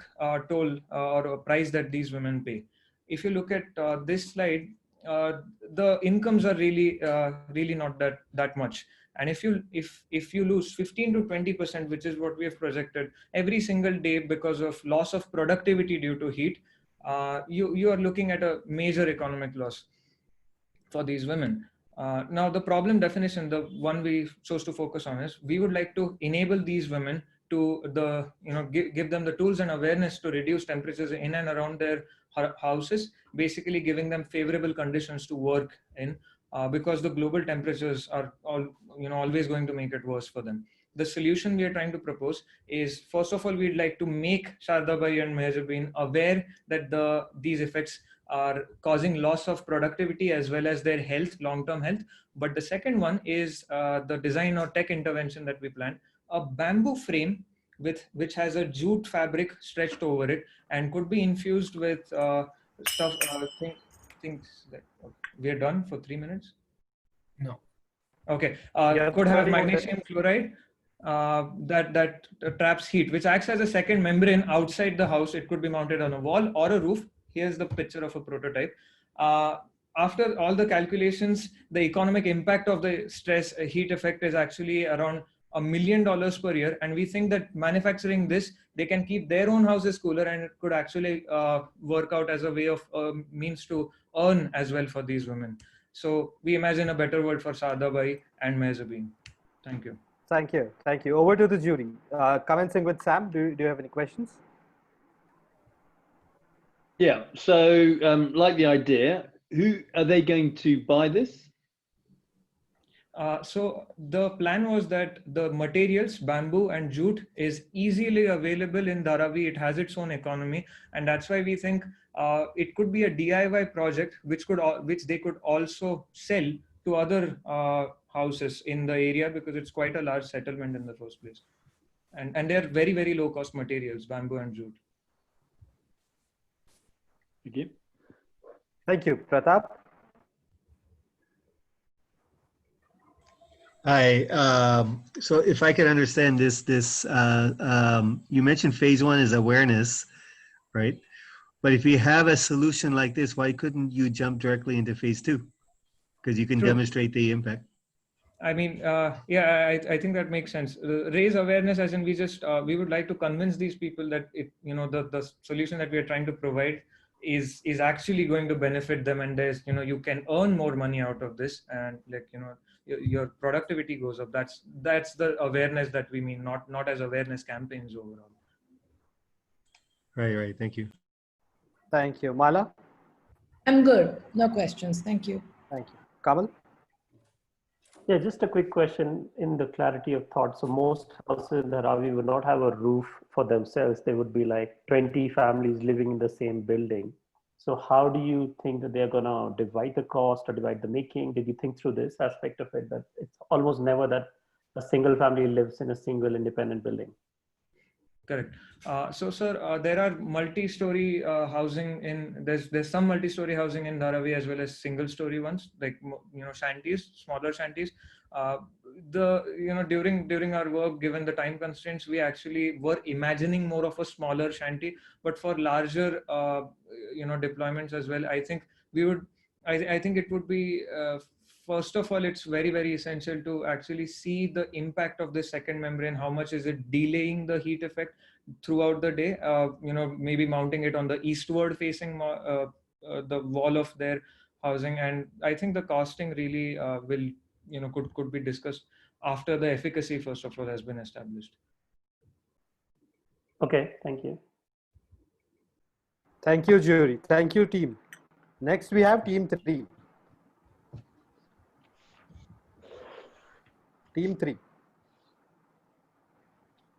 Speaker 10: toll or a price that these women pay. If you look at this slide, the incomes are really not that much. And if you lose 15 to 20%, which is what we have projected every single day because of loss of productivity due to heat, you are looking at a major economic loss for these women. Now, the problem definition, the one we chose to focus on, is we would like to enable these women to give them the tools and awareness to reduce temperatures in and around their houses, basically giving them favorable conditions to work in, because the global temperatures are always going to make it worse for them. The solution we are trying to propose is, first of all, we'd like to make Shardabai and Meherbeen aware that these effects are causing loss of productivity as well as their health, long-term health. But the second one is the design or tech intervention that we planned, a bamboo frame which has a jute fabric stretched over it and could be infused with things that we are done for 3 minutes.
Speaker 3: No.
Speaker 10: Okay.
Speaker 1: Yeah,
Speaker 10: could have
Speaker 1: 30 more
Speaker 10: magnesium chloride that traps heat, which acts as a second membrane outside the house. It could be mounted on a wall or a roof. Here's the picture of a prototype. After all the calculations, the economic impact of the stress heat effect is actually around $1 million per year. And we think that manufacturing this, they can keep their own houses cooler, and it could actually work out as a way of means to earn as well for these women. So we imagine a better world for Shardabai and Meherbeen. Thank you.
Speaker 1: Thank you. Thank you. Over to the jury. Commencing with Sam, do you have any questions?
Speaker 11: Yeah, so like the idea, who are they going to buy this?
Speaker 10: So the plan was that the materials, bamboo and jute, is easily available in Dharavi. It has its own economy, and that's why we think it could be a DIY project which they could also sell to other houses in the area, because it's quite a large settlement in the first place. And they're very, very low cost materials, bamboo and jute.
Speaker 11: Thank you.
Speaker 1: Thank you. Pratap?
Speaker 5: Hi. So if I could understand this, you mentioned phase one is awareness, right? But if you have a solution like this, why couldn't you jump directly into phase two? Because you can demonstrate the impact.
Speaker 10: I mean, yeah, I think that makes sense. Raise awareness, as in we would like to convince these people that the solution that we are trying to provide is actually going to benefit them, and there's you can earn more money out of this, and your productivity goes up. That's the awareness that we mean, not as awareness campaigns overall.
Speaker 5: Right. Thank you.
Speaker 1: Thank you. Mala?
Speaker 4: I'm good. No questions. Thank you.
Speaker 1: Thank you. Kamal?
Speaker 6: Yeah, just a quick question in the clarity of thought. So most houses in Dharavi would not have a roof for themselves. They would be like 20 families living in the same building. So how do you think that they're going to divide the cost or divide the making? Did you think through this aspect of it, that it's almost never that a single family lives in a single independent building?
Speaker 10: Correct. So, sir, there are multi-story housing there's some multi-story housing in Dharavi as well as single-story ones, like shanties, smaller shanties. During our work, given the time constraints, we actually were imagining more of a smaller shanty. But for larger, deployments as well, I think I think it would be. First of all, it's very, very essential to actually see the impact of the second membrane. How much is it delaying the heat effect throughout the day? Maybe mounting it on the eastward facing the wall of their housing. And I think the costing really will could be discussed after the efficacy first of all has been established.
Speaker 6: Okay, thank you.
Speaker 1: Thank you, jury. Thank you, team. Next, we have team 3. Team 3.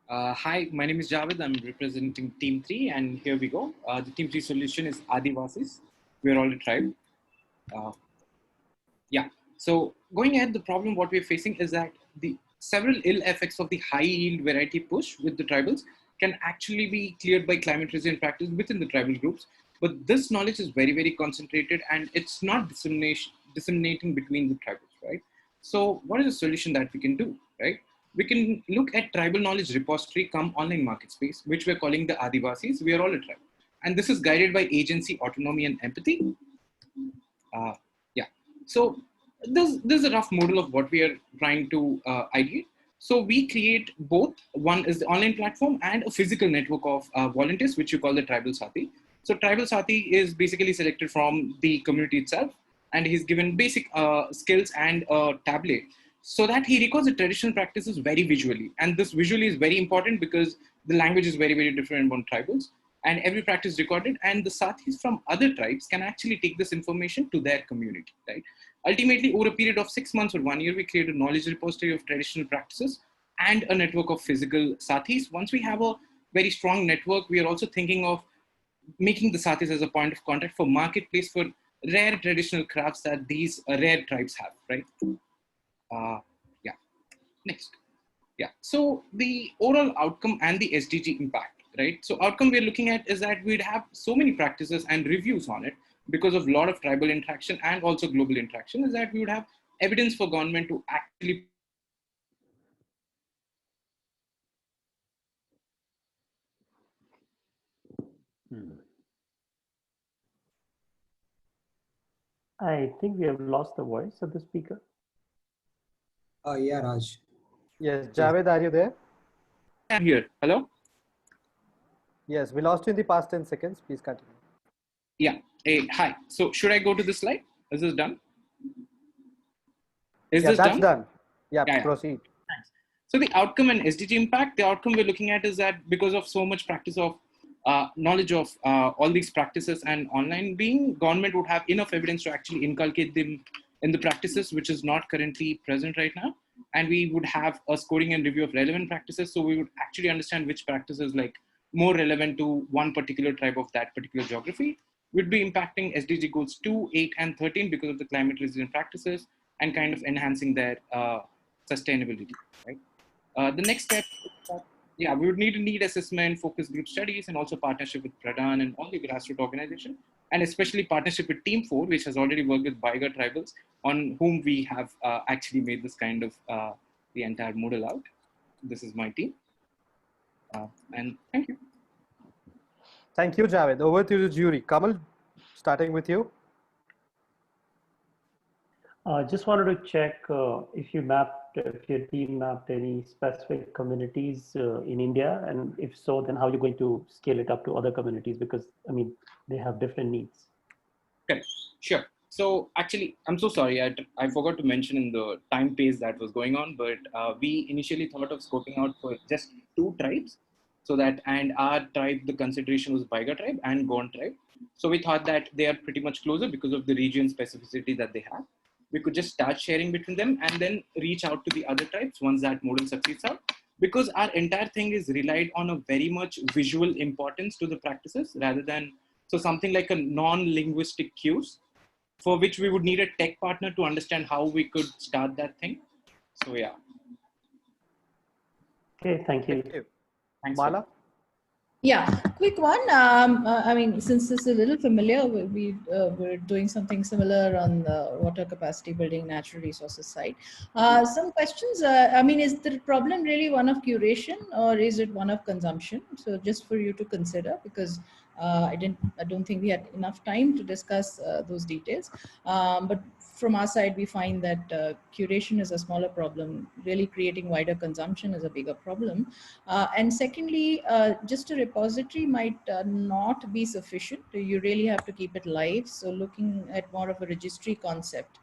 Speaker 3: Hi, my name is Javed. I'm representing Team 3, and here we go. The Team 3 solution is Adivasis. We're all a tribe. Yeah. So going ahead, the problem what we're facing is that the several ill effects of the high yield variety push with the tribals can actually be cleared by climate resilient practice within the tribal groups. But this knowledge is very, very concentrated and it's not disseminating between the tribals, right? So what is the solution that we can do, right? We can look at tribal knowledge repository come online market space, which we're calling the Adivasis. We are all a tribe. And this is guided by agency, autonomy, and empathy. Yeah. So there's a rough model of what we are trying to ideate. So we create both. One is the online platform and a physical network of volunteers, which you call the Tribal Sathi. So Tribal Sathi is basically selected from the community itself, and he's given basic skills and a tablet so that he records the traditional practices very visually. And this visually is very important because the language is very, very different among tribals. And every practice recorded, and the Sathis from other tribes can actually take this information to their community, right? Ultimately, over a period of 6 months or 1 year, we create a knowledge repository of traditional practices and a network of physical Sathis. Once we have a very strong network, we are also thinking of making the Sathis as a point of contact for marketplace for rare traditional crafts that these rare tribes have, right? Yeah, next. Yeah, so the overall outcome and the SDG impact, right? So outcome we're looking at is that we'd have so many practices and reviews on it because of a lot of tribal interaction and also global interaction, is that we would have evidence for government to actually
Speaker 6: I think we have lost the voice of the speaker.
Speaker 22: Yeah, Raj.
Speaker 1: Yes, Javed, are you there?
Speaker 3: I'm here. Hello?
Speaker 1: Yes, we lost you in the past 10 seconds. Please continue.
Speaker 3: Yeah. Hey, hi. So should I go to the slide? Is this done? Is this
Speaker 1: that's
Speaker 3: done?
Speaker 1: Yeah, proceed.
Speaker 3: Thanks. So the outcome and SDG impact, the outcome we're looking at is that because of so much practice of knowledge of all these practices and online being, government would have enough evidence to actually inculcate them in the practices, which is not currently present right now. And we would have a scoring and review of relevant practices. So we would actually understand which practices like more relevant to one particular tribe of that particular geography. Would be impacting SDG goals 2, 8, and 13 because of the climate resilient practices and kind of enhancing their sustainability, right? The next step, yeah, we would need a need assessment, focus group studies, and also partnership with Pradhan and all the grassroots organization, and especially partnership with Team 4, which has already worked with Baiga tribals, on whom we have actually made this kind of the entire model out. This is my team, and thank you.
Speaker 1: Thank you, Javed. Over to the jury. Kamal, starting with you.
Speaker 6: Just wanted to check if your team mapped any specific communities in India, and if so, then how you're going to scale it up to other communities, because I mean they have different needs.
Speaker 3: Okay, sure. So actually, I'm so sorry, I forgot to mention in the time pace that was going on, but we initially thought of scoping out for just 2 tribes. So that, and our tribe, the consideration was Baiga tribe and Gond tribe. So we thought that they are pretty much closer because of the region specificity that they have. We could just start sharing between them and then reach out to the other tribes once that model succeeds out. Because our entire thing is relied on a very much visual importance to the practices rather than, so something like a non-linguistic cues for which we would need a tech partner to understand how we could start that thing. So yeah.
Speaker 6: Okay, thank you.
Speaker 1: Thank you.
Speaker 3: Thanks.
Speaker 1: Mala?
Speaker 4: Yeah, quick one. I mean, since this is a little familiar, we're doing something similar on the water capacity building natural resources side. Some questions. I mean, is the problem really one of curation or is it one of consumption? So just for you to consider, because I don't think we had enough time to discuss those details. But from our side, we find that curation is a smaller problem. Really creating wider consumption is a bigger problem. And secondly, just a repository might not be sufficient. You really have to keep it live. So looking at more of a registry concept,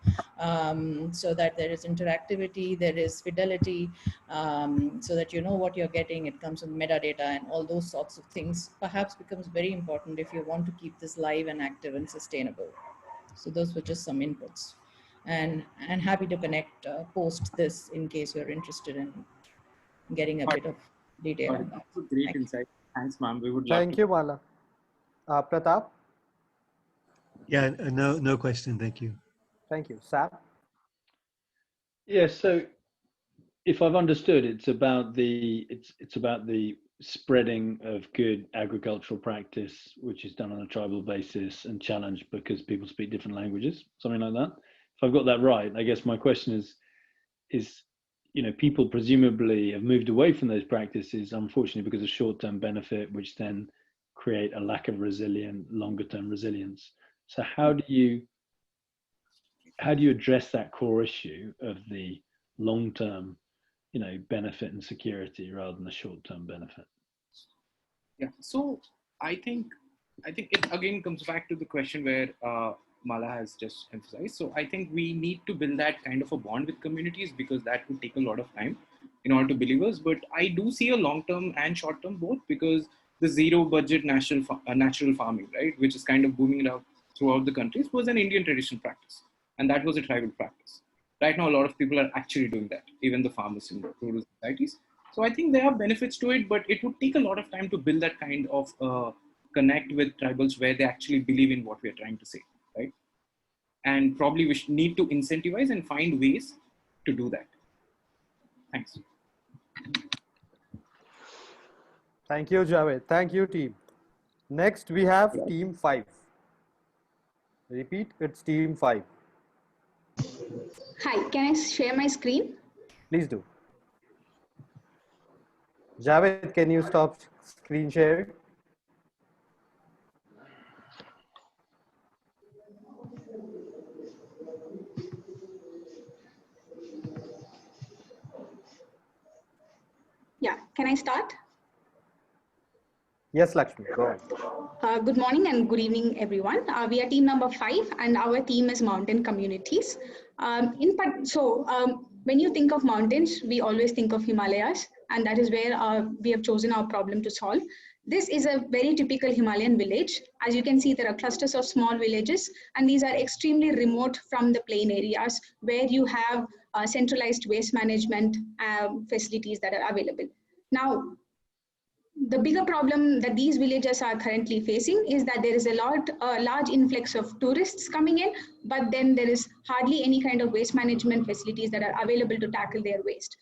Speaker 4: so that there is interactivity, there is fidelity, so that you know what you're getting. It comes with metadata and all those sorts of things perhaps becomes very important if you want to keep this live and active and sustainable. So those were just some inputs, and happy to connect post this in case you're interested in getting a bit of detail on that.
Speaker 3: Great insight. Thanks, ma'am. We would love
Speaker 1: Thank you, Mala. Pratap?
Speaker 5: Yeah, no question. Thank you.
Speaker 1: Thank you. Sam?
Speaker 11: Yes. So if I've understood, it's about the spreading of good agricultural practice, which is done on a tribal basis and challenged because people speak different languages, something like that. If I've got that right, I guess my question is, you know, people presumably have moved away from those practices, unfortunately, because of short-term benefit, which then create a lack of longer-term resilience. So how do you address that core issue of the long-term, you know, benefit and security rather than the short-term benefit?
Speaker 3: Yeah, so I think it again comes back to the question where Mala has just emphasized. So I think we need to build that kind of a bond with communities, because that would take a lot of time in order to believe us. But I do see a long-term and short-term both, because the zero budget natural farming, right, which is kind of booming it up throughout the countries, was an Indian traditional practice, and that was a tribal practice. Right now, a lot of people are actually doing that, even the farmers in rural societies. So I think there are benefits to it, but it would take a lot of time to build that kind of connect with tribals where they actually believe in what we are trying to say, right? And probably we need to incentivize and find ways to do that. Thanks.
Speaker 1: Thank you, Javed. Thank you, team. Next, we have team 5. Repeat, it's team 5.
Speaker 12: Hi, can I share my screen?
Speaker 1: Please do. Javed, can you stop screen sharing?
Speaker 12: Yeah, can I start?
Speaker 1: Yes, Lakshmi, go ahead.
Speaker 12: Good morning and good evening, everyone. We are team number 5, and our theme is mountain communities. When you think of mountains, we always think of Himalayas, and that is where we have chosen our problem to solve. This is a very typical Himalayan village. As you can see, there are clusters of small villages, and these are extremely remote from the plain areas where you have centralized waste management facilities that are available. Now, the bigger problem that these villages are currently facing is that there is a large influx of tourists coming in, but then there is hardly any kind of waste management facilities that are available to tackle their waste,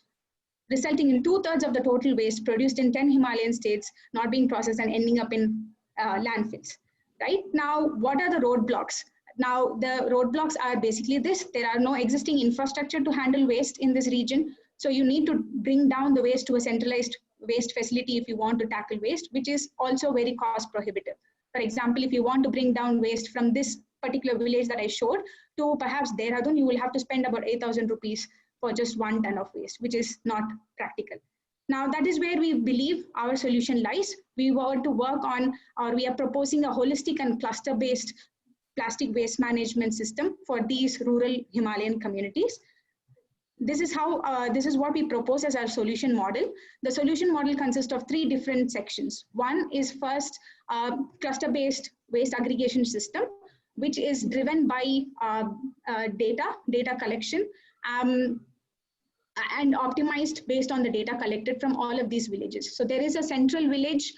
Speaker 12: resulting in 2/3 of the total waste produced in 10 Himalayan states not being processed and ending up in landfills. Right now, what are the roadblocks? Now, the roadblocks are basically this: there are no existing infrastructure to handle waste in this region, so you need to bring down the waste to a centralized waste facility if you want to tackle waste, which is also very cost prohibitive. For example, if you want to bring down waste from this particular village that I showed to perhaps Dehradun, you will have to spend about 8,000 rupees for just 1 ton of waste, which is not practical. Now, that is where we believe our solution lies. We want to work on, or we are proposing a holistic and cluster-based plastic waste management system for these rural Himalayan communities. This is what we propose as our solution model. The solution model consists of 3 different sections. One is first cluster-based waste aggregation system, which is driven by data collection and optimized based on the data collected from all of these villages. So there is a central village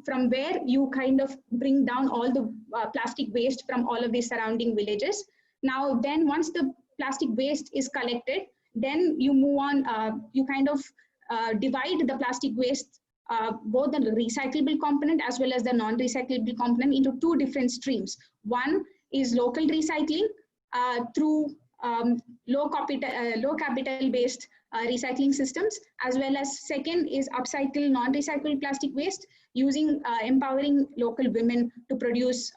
Speaker 12: from where you kind of bring down all the plastic waste from all of these surrounding villages. Now, then once the plastic waste is collected, then you move on, you kind of divide the plastic waste, both the recyclable component as well as the non-recyclable component, into 2 different streams. One is local recycling through low capital based recycling systems, as well as second is upcycle non-recycled plastic waste using empowering local women to produce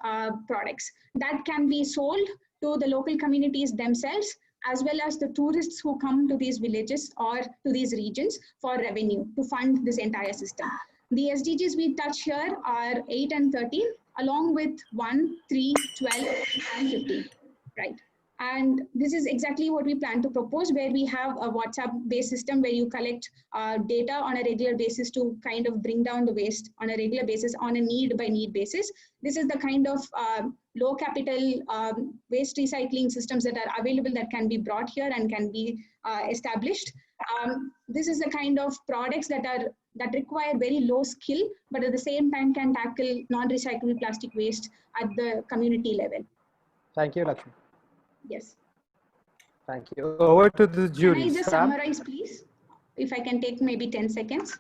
Speaker 12: products that can be sold to the local communities themselves, as well as the tourists who come to these villages or to these regions for revenue to fund this entire system. The SDGs we touch here are 8 and 13, along with 1, 3, 12, and 15, right? And this is exactly what we plan to propose, where we have a WhatsApp-based system where you collect data on a regular basis to kind of bring down the waste on a regular basis on a need-by-need basis. This is the kind of low capital waste recycling systems that are available that can be brought here and can be established. This is the kind of products that require very low skill, but at the same time can tackle non-recyclable plastic waste at the community level.
Speaker 1: Thank you, Lakshmi.
Speaker 12: Yes.
Speaker 1: Thank you. Over to the jury.
Speaker 12: Can I just
Speaker 1: Sam?
Speaker 12: summarize, please? If I can take maybe 10 seconds.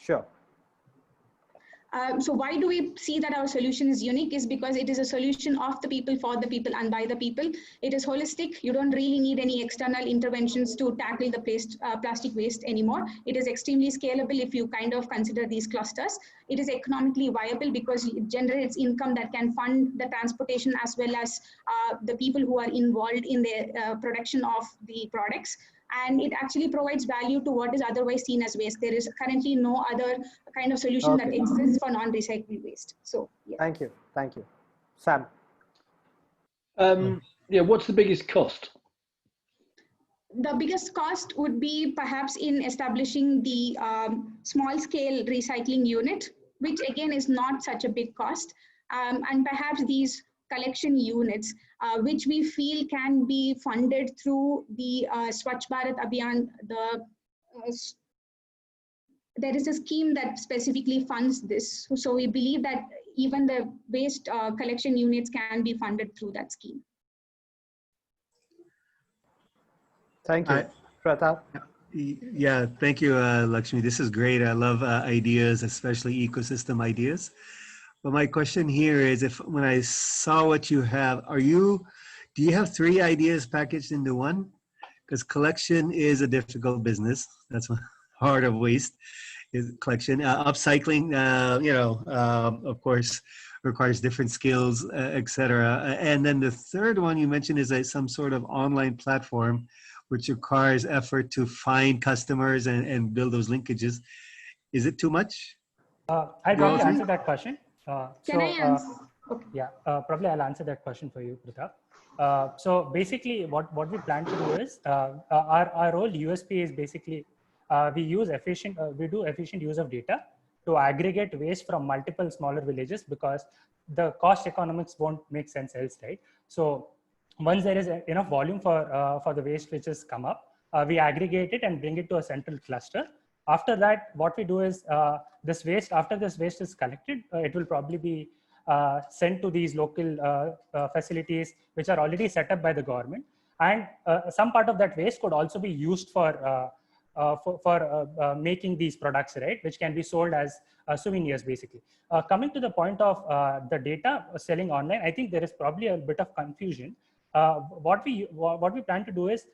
Speaker 1: Sure.
Speaker 12: So why do we see that our solution is unique is because it is a solution of the people, for the people, and by the people. It is holistic. You don't really need any external interventions to tackle the plastic waste anymore. It is extremely scalable if you kind of consider these clusters. It is economically viable because it generates income that can fund the transportation as well as the people who are involved in the production of the products. And it actually provides value to what is otherwise seen as waste. There is currently no other kind of solution that exists for non-recyclable waste. So, yeah.
Speaker 1: Thank you. Thank you. Sam?
Speaker 11: Yeah, what's the biggest cost?
Speaker 12: The biggest cost would be perhaps in establishing the small-scale recycling unit, which again is not such a big cost. And perhaps these collection units, which we feel can be funded through the Swachh Bharat Abhiyan. There is a scheme that specifically funds this. So we believe that even the waste collection units can be funded through that scheme.
Speaker 1: Thank you. Pratap?
Speaker 5: Yeah, thank you, Lakshmi. This is great. I love ideas, especially ecosystem ideas. But my question here is, when I saw what you have, do you have 3 ideas packaged into one? Because collection is a difficult business. That's one heart of waste, is collection. Upcycling, of course, requires different skills, etc. And then the third one you mentioned is some sort of online platform, which requires effort to find customers and build those linkages. Is it too much?
Speaker 6: I'll probably answer that question.
Speaker 12: Can I answer? Okay.
Speaker 6: Yeah, probably I'll answer that question for you, Pratap. So basically what we plan to do is, our whole USP is basically, we do efficient use of data to aggregate waste from multiple smaller villages, because the cost economics won't make sense else, right? So once there is enough volume for the waste which has come up, we aggregate it and bring it to a central cluster. After that, what we do is, after this waste is collected, it will probably be sent to these local facilities which are already set up by the government. And some part of that waste could also be used for making these products, right, which can be sold as souvenirs, basically. Coming to the point of the data selling online, I think there is probably a bit of confusion. What we plan to do is,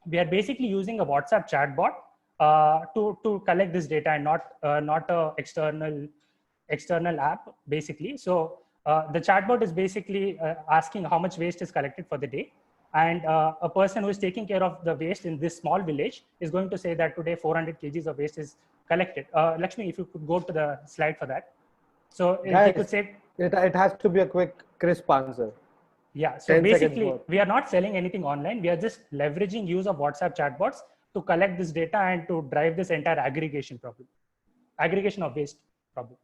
Speaker 6: we are basically using a WhatsApp chatbot to collect this data, and not a external app, basically. So the chatbot is basically asking how much waste is collected for the day, and a person who is taking care of the waste in this small village is going to say that today 400 kgs of waste is collected. Lakshmi, if you could go to the slide for that. So if you could say
Speaker 1: it has to be a quick, crisp answer.
Speaker 6: Yeah, so basically we are not selling anything online. We are just leveraging use of WhatsApp chatbots to collect this data and to drive this entire aggregation of waste problem.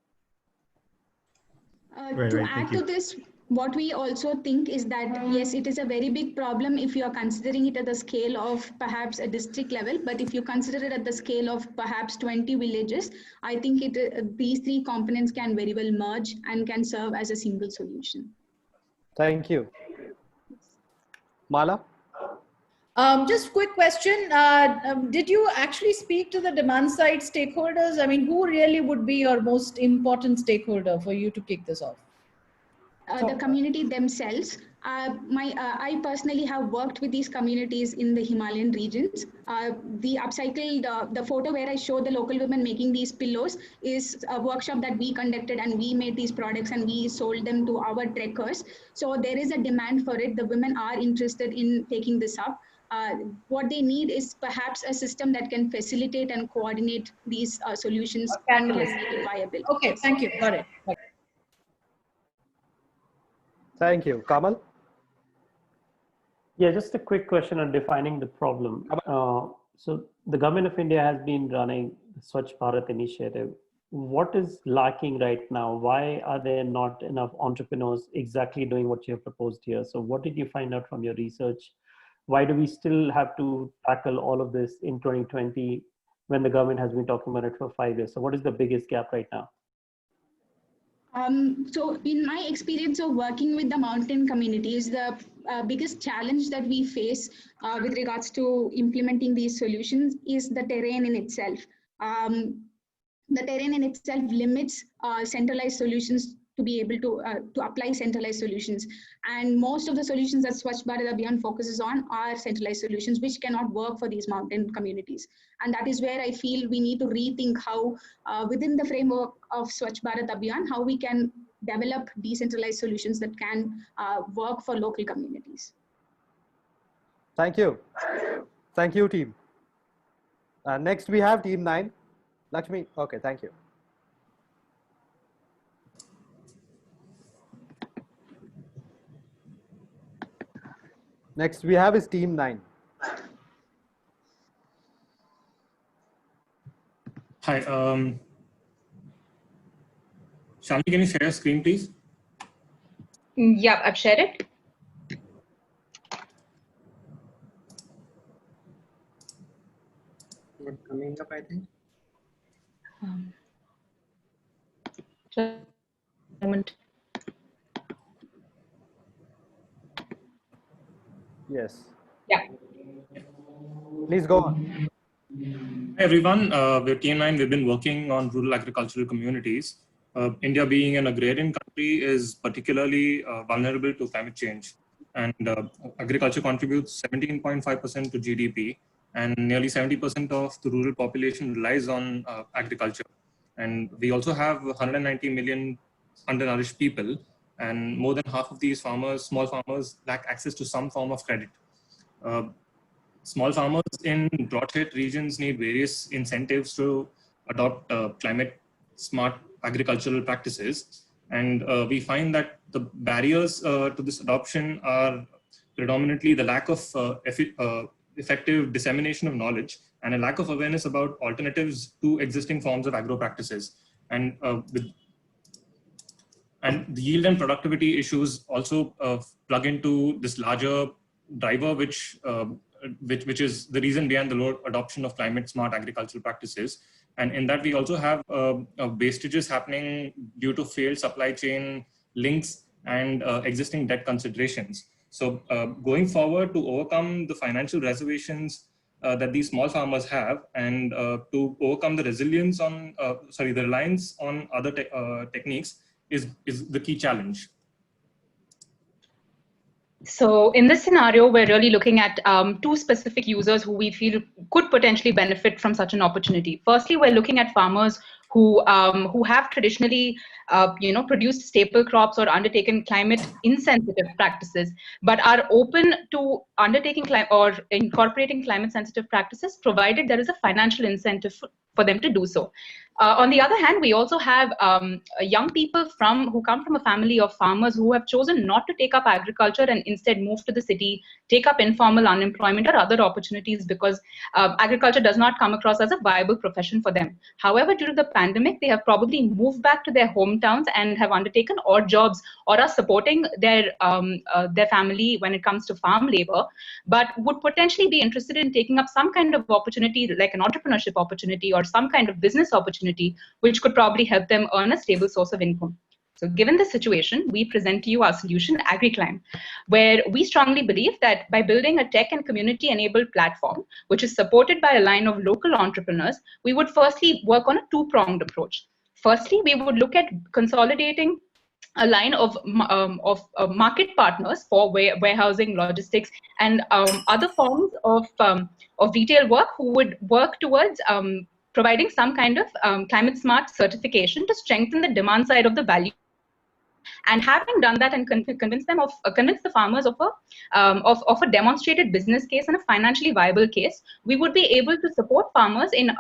Speaker 12: To add to this, what we also think is that, yes, it is a very big problem if you are considering it at the scale of perhaps a district level, but if you consider it at the scale of perhaps 20 villages, I think these 3 components can very well merge and can serve as a single solution.
Speaker 1: Thank you. Mala?
Speaker 4: Just quick question. Did you actually speak to the demand side stakeholders? I mean, who really would be your most important stakeholder for you to kick this off?
Speaker 12: The community themselves. I personally have worked with these communities in the Himalayan regions. The upcycled, the photo where I show the local women making these pillows is a workshop that we conducted, and we made these products and we sold them to our trekkers. So there is a demand for it. The women are interested in taking this up. What they need is perhaps a system that can facilitate and coordinate these solutions and can make it viable.
Speaker 4: Okay, thank you. Got it.
Speaker 1: Thank you. Kamal?
Speaker 6: Yeah, just a quick question on defining the problem. So the government of India has been running the Swachh Bharat initiative. What is lacking right now? Why are there not enough entrepreneurs exactly doing what you have proposed here? So what did you find out from your research? Why do we still have to tackle all of this in 2020 when the government has been talking about it for 5 years? So what is the biggest gap right now?
Speaker 12: So in my experience of working with the mountain communities, the biggest challenge that we face with regards to implementing these solutions is the terrain in itself. The terrain in itself limits centralized solutions to be able to apply centralized solutions. And most of the solutions that Swachh Bharat Abhiyan focuses on are centralized solutions, which cannot work for these mountain communities. And that is where I feel we need to rethink how, within the framework of Swachh Bharat Abhiyan, how we can develop decentralized solutions that can work for local communities.
Speaker 1: Thank you. Thank you, team. Next, we have team 9. Lakshmi, okay, thank you. Next we have is team 9.
Speaker 13: Hi, Shalini, can you share your screen, please?
Speaker 14: Yeah, I've shared it.
Speaker 22: Not coming up, I think.
Speaker 14: Moment.
Speaker 1: Yes.
Speaker 14: Yeah.
Speaker 1: Please go on.
Speaker 13: Hi everyone, we're Team 9. We've been working on rural agricultural communities. India being an agrarian country is particularly vulnerable to climate change. And agriculture contributes 17.5% to GDP, and nearly 70% of the rural population relies on agriculture. And we also have 190 million undernourished people, and more than half of these farmers, small farmers, lack access to some form of credit. Small farmers in drought-hit regions need various incentives to adopt climate smart agricultural practices. And we find that the barriers to this adoption are predominantly the lack of effective dissemination of knowledge and a lack of awareness about alternatives to existing forms of agro practices. And the yield and productivity issues also plug into this larger driver, which is the reason behind the low adoption of climate smart agricultural practices. And in that, we also have wastages happening due to failed supply chain links and existing debt considerations. So going forward, to overcome the financial reservations that these small farmers have, and to overcome the resilience on, the reliance on other techniques is the key challenge.
Speaker 14: So in this scenario, we're really looking at two specific users who we feel could potentially benefit from such an opportunity. Firstly, we're looking at farmers who have traditionally produced staple crops or undertaken climate insensitive practices, but are open to undertaking or incorporating climate sensitive practices, provided there is a financial incentive for them to do so. On the other hand, we also have young people who come from a family of farmers who have chosen not to take up agriculture and instead move to the city, take up informal unemployment or other opportunities because agriculture does not come across as a viable profession for them. However, due to the pandemic, they have probably moved back to their hometowns and have undertaken odd jobs or are supporting their family when it comes to farm labor, but would potentially be interested in taking up some kind of opportunity like an entrepreneurship opportunity or some kind of business opportunity, which could probably help them earn a stable source of income. So given the situation, we present to you our solution, AgriClimb, where we strongly believe that by building a tech and community-enabled platform, which is supported by a line of local entrepreneurs, we would firstly work on a two-pronged approach. Firstly, we would look at consolidating a line of market partners for warehousing, logistics, and other forms of retail work who would work towards providing some kind of climate smart certification to strengthen the demand side of the value. And having done that and convince the farmers of a demonstrated business case and a financially viable case, we would be able to support farmers in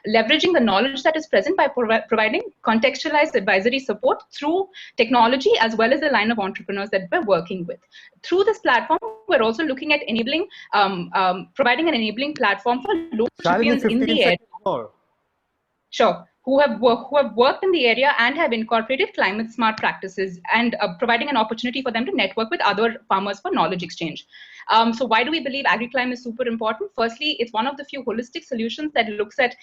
Speaker 14: leveraging the knowledge that is present by providing contextualized advisory support through technology, as well as the line of entrepreneurs that we're working with. Through this platform, we're also looking at enabling, providing an enabling platform for local champions in the area. Sure. Who have worked in the area and have incorporated climate smart practices, and providing an opportunity for them to network with other farmers for knowledge exchange. So why do we believe AgriClime is super important? Firstly, it's one of the few holistic solutions that looks at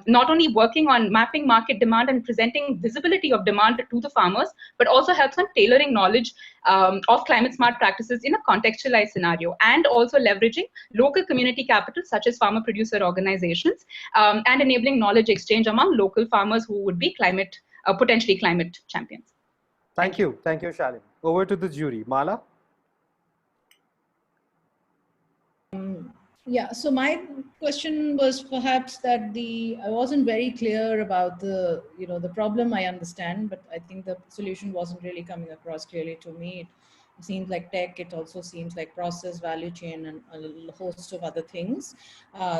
Speaker 14: not only working on mapping market demand and presenting visibility of demand to the farmers, but also helps on tailoring knowledge of climate smart practices in a contextualized scenario, and also leveraging local community capital such as farmer producer organizations, and enabling knowledge exchange among local farmers who would be potentially climate champions.
Speaker 1: Thank you, Shalini. Over to the jury. Mala?
Speaker 4: Yeah, so my question was perhaps that I wasn't very clear about the problem. I understand, but I think the solution wasn't really coming across clearly to me. It seems like tech, it also seems like process, value chain, and a host of other things.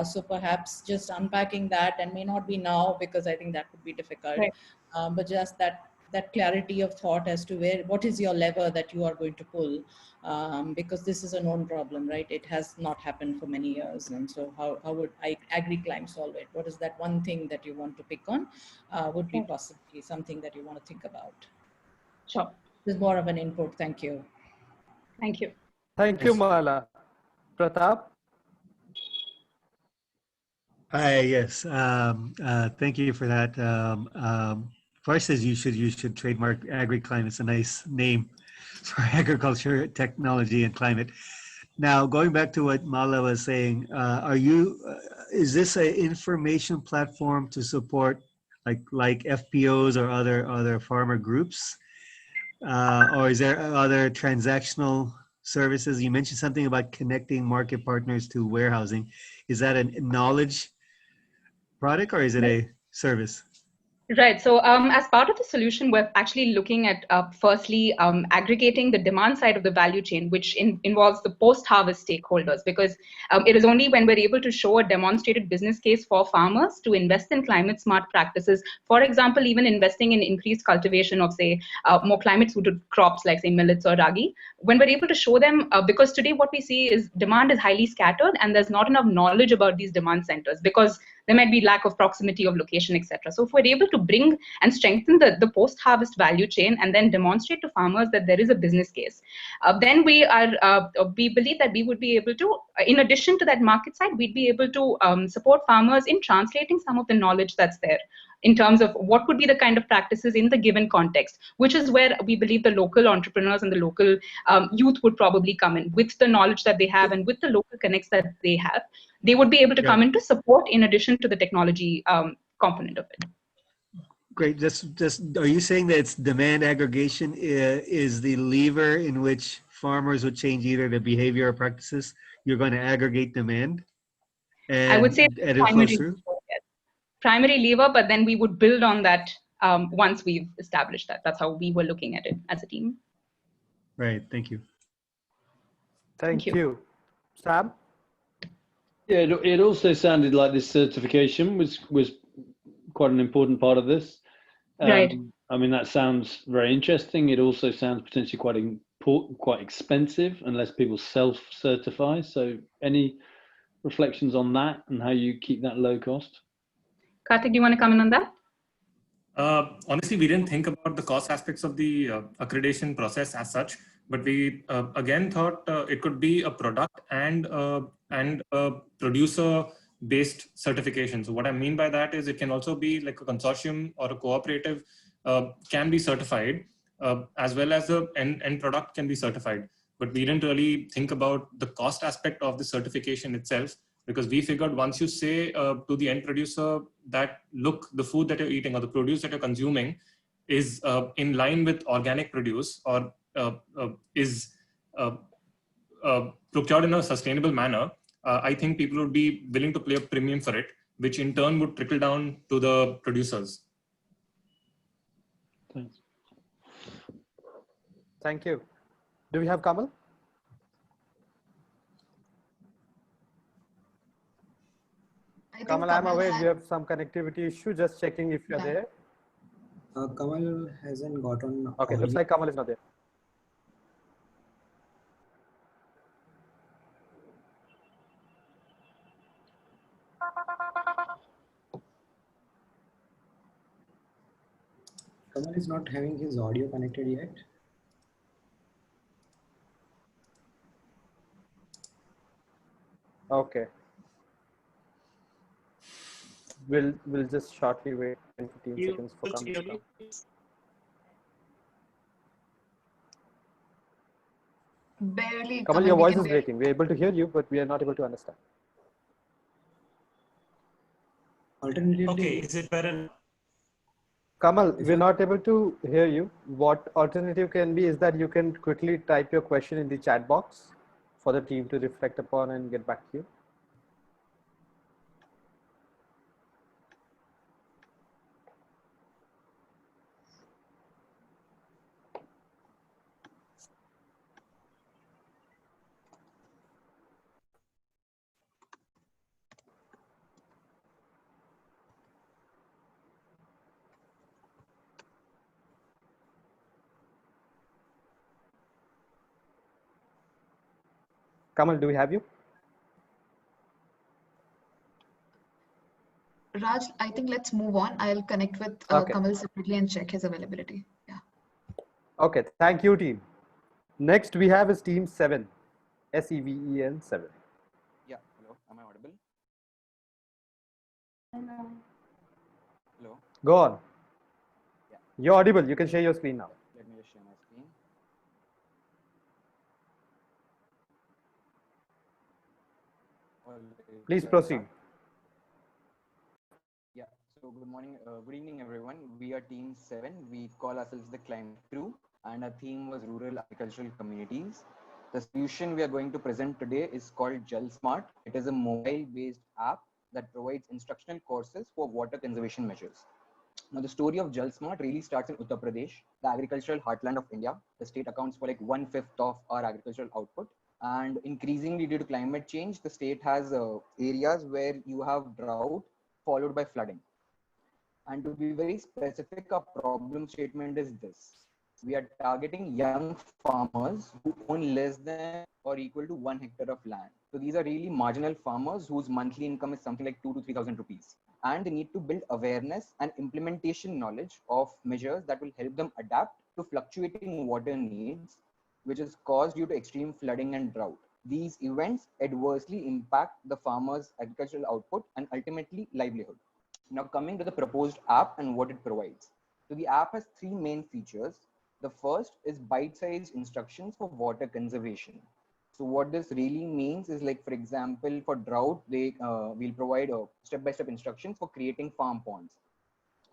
Speaker 4: So perhaps just unpacking that, and may not be now because I think that would be difficult, right. But just that clarity of thought as to what is your lever that you are going to pull, because this is a known problem, right? It has not happened for many years, and so how would AgriClime solve it? What is that one thing that you want to pick on? Would be possibly something that you want to think about.
Speaker 14: Sure.
Speaker 4: This is more of an input. Thank you.
Speaker 14: Thank you.
Speaker 1: Thank you, Mala. Pratap?
Speaker 5: Hi, yes. Thank you for that. First says you should trademark AgriClime. It's a nice name for agriculture, technology, and climate. Now, going back to what Mala was saying, is this an information platform to support like FPOs or other farmer groups? Or is there other transactional services? You mentioned something about connecting market partners to warehousing. Is that a knowledge product or is it a service?
Speaker 14: Right. So as part of the solution, we're actually looking at firstly aggregating the demand side of the value chain, which involves the post-harvest stakeholders, because it is only when we're able to show a demonstrated business case for farmers to invest in climate smart practices, for example, even investing in increased cultivation of, say, more climate suited crops like, say, millets or ragi. When we're able to show them, because today what we see is demand is highly scattered and there's not enough knowledge about these demand centers because there might be lack of proximity of location, etc. So if we're able to bring and strengthen the post-harvest value chain and then demonstrate to farmers that there is a business case, then we believe that we would be able to, in addition to that market side, we'd be able to support farmers in translating some of the knowledge that's there in terms of what would be the kind of practices in the given context, which is where we believe the local entrepreneurs and the local youth would probably come in with the knowledge that they have and with the local connects that they have. They would be able to come in to support in addition to the technology component of it.
Speaker 5: Great. Just are you saying that it's demand aggregation is the lever in which farmers would change either the behavior or practices? You're going to aggregate demand? And,
Speaker 14: I would say primary lever, but then we would build on that once we've established that. That's how we were looking at it as a team.
Speaker 5: Right. Thank you.
Speaker 1: Thank you. Sam?
Speaker 11: Yeah, it also sounded like this certification was quite an important part of this.
Speaker 14: Right.
Speaker 11: I mean, that sounds very interesting. It also sounds potentially quite expensive unless people self-certify. So any reflections on that and how you keep that low cost?
Speaker 14: Karthik, do you want to comment on that?
Speaker 13: Honestly, we didn't think about the cost aspects of the accreditation process as such, but we again thought it could be a product and a producer-based certification. So what I mean by that is it can also be like a consortium or a cooperative can be certified, as well as the end product can be certified. But we didn't really think about the cost aspect of the certification itself, because we figured once you say to the end producer that, look, the food that you're eating or the produce that you're consuming is in line with organic produce or is procured in a sustainable manner, I think people would be willing to pay a premium for it, which in turn would trickle down to the producers.
Speaker 11: Thanks.
Speaker 1: Thank you. Do we have Kamal? Kamal, I'm aware you have some connectivity issue. Just checking if you're there.
Speaker 22: Kamal hasn't gotten.
Speaker 1: Okay, looks like Kamal is not there.
Speaker 22: Kamal is not having his audio connected yet.
Speaker 1: Okay. We'll just shortly wait 10-15 seconds for Kamal to come.
Speaker 2: Barely.
Speaker 1: Kamal, your voice is breaking. We're able to hear you, but we are not able to understand.
Speaker 22: Alternatively,
Speaker 13: okay, is it better?
Speaker 1: Kamal, we're not able to hear you. What alternative can be is that you can quickly type your question in the chat box for the team to reflect upon and get back to you. Kamal, do we have you?
Speaker 2: Raj, I think let's move on. I'll connect with
Speaker 1: Okay.
Speaker 2: Kamal separately and check his availability. Yeah.
Speaker 1: Okay, thank you, team. Next, we have is team 7, SEVEN 7.
Speaker 15: Yeah, hello, am I audible? Hello.
Speaker 1: Go on.
Speaker 15: Yeah.
Speaker 1: You're audible. You can share your screen now.
Speaker 15: Let me just share my screen.
Speaker 1: Please proceed.
Speaker 15: Yeah, so good morning, good evening everyone. We are team 7. We call ourselves the climate crew and our theme was rural agricultural communities. The solution we are going to present today is called Jal Smart. It is a mobile based app that provides instructional courses for water conservation measures. Now, the story of Jal Smart really starts in Uttar Pradesh, the agricultural heartland of India. The state accounts for like 1/5 of our agricultural output. And increasingly due to climate change, the state has areas where you have drought followed by flooding. And to be very specific, our problem statement is this. We are targeting young farmers who own less than or equal to 1 hectare of land. So these are really marginal farmers whose monthly income is something like 2 to 3,000 rupees. And they need to build awareness and implementation knowledge of measures that will help them adapt to fluctuating water needs, which is caused due to extreme flooding and drought. These events adversely impact the farmer's agricultural output and ultimately livelihood. Now coming to the proposed app and what it provides. So the app has 3 main features. The first is bite-sized instructions for water conservation. So what this really means is, like, for example, for drought, they will provide step-by-step instructions for creating farm ponds.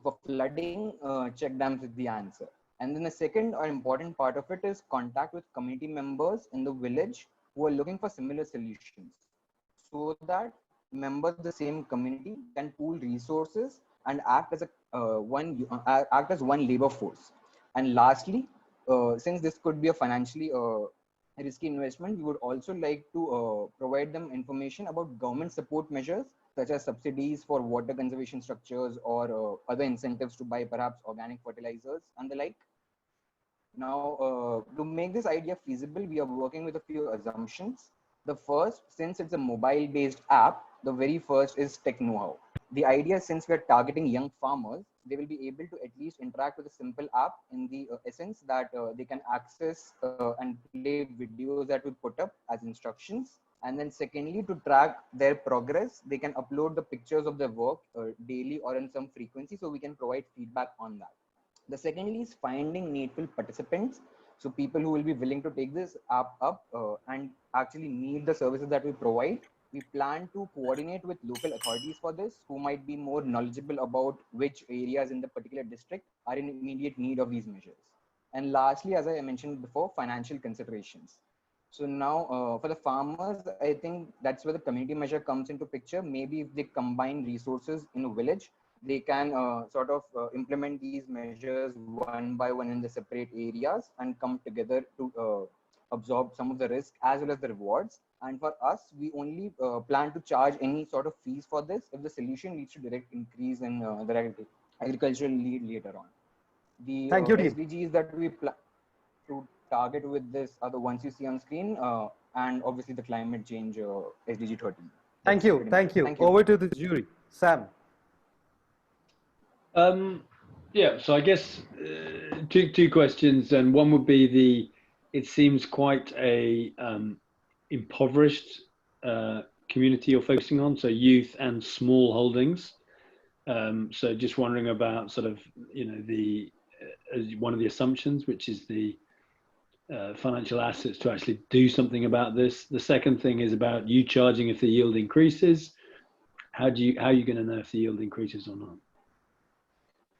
Speaker 15: For flooding, check dams is the answer. And then the second or important part of it is contact with community members in the village who are looking for similar solutions, so that members of the same community can pool resources and act as one labor force. And lastly, since this could be a financially risky investment, we would also like to provide them information about government support measures such as subsidies for water conservation structures or other incentives to buy perhaps organic fertilizers and the like. Now, to make this idea feasible, we are working with a few assumptions. The first, since it's a mobile-based app, the very first is tech know-how. The idea, since we are targeting young farmers, they will be able to at least interact with a simple app in the essence that they can access and play videos that we put up as instructions. And then secondly, to track their progress, they can upload the pictures of their work daily or in some frequency, so we can provide feedback on that. The secondly is finding needful participants. So people who will be willing to take this app up and actually need the services that we provide. We plan to coordinate with local authorities for this, who might be more knowledgeable about which areas in the particular district are in immediate need of these measures. And lastly, as I mentioned before, financial considerations. So now for the farmers, I think that's where the community measure comes into picture. Maybe if they combine resources in a village, they can implement these measures one by one in the separate areas and come together to absorb some of the risk as well as the rewards. And for us, we only plan to charge any sort of fees for this if the solution leads to direct increase in the agricultural lead later on. The
Speaker 1: Thank you, team.
Speaker 15: SDGs that we plan to target with this are the ones you see on screen, and obviously the climate change SDG 13.
Speaker 1: Thank you. Thank you. Over to the jury. Sam.
Speaker 11: Yeah, so I guess two questions, and one would be it seems quite a impoverished community you're focusing on, so youth and small holdings. So just wondering about sort of, one of the assumptions, which is the financial assets to actually do something about this. The second thing is about you charging if the yield increases. How are you going to know if the yield increases or not?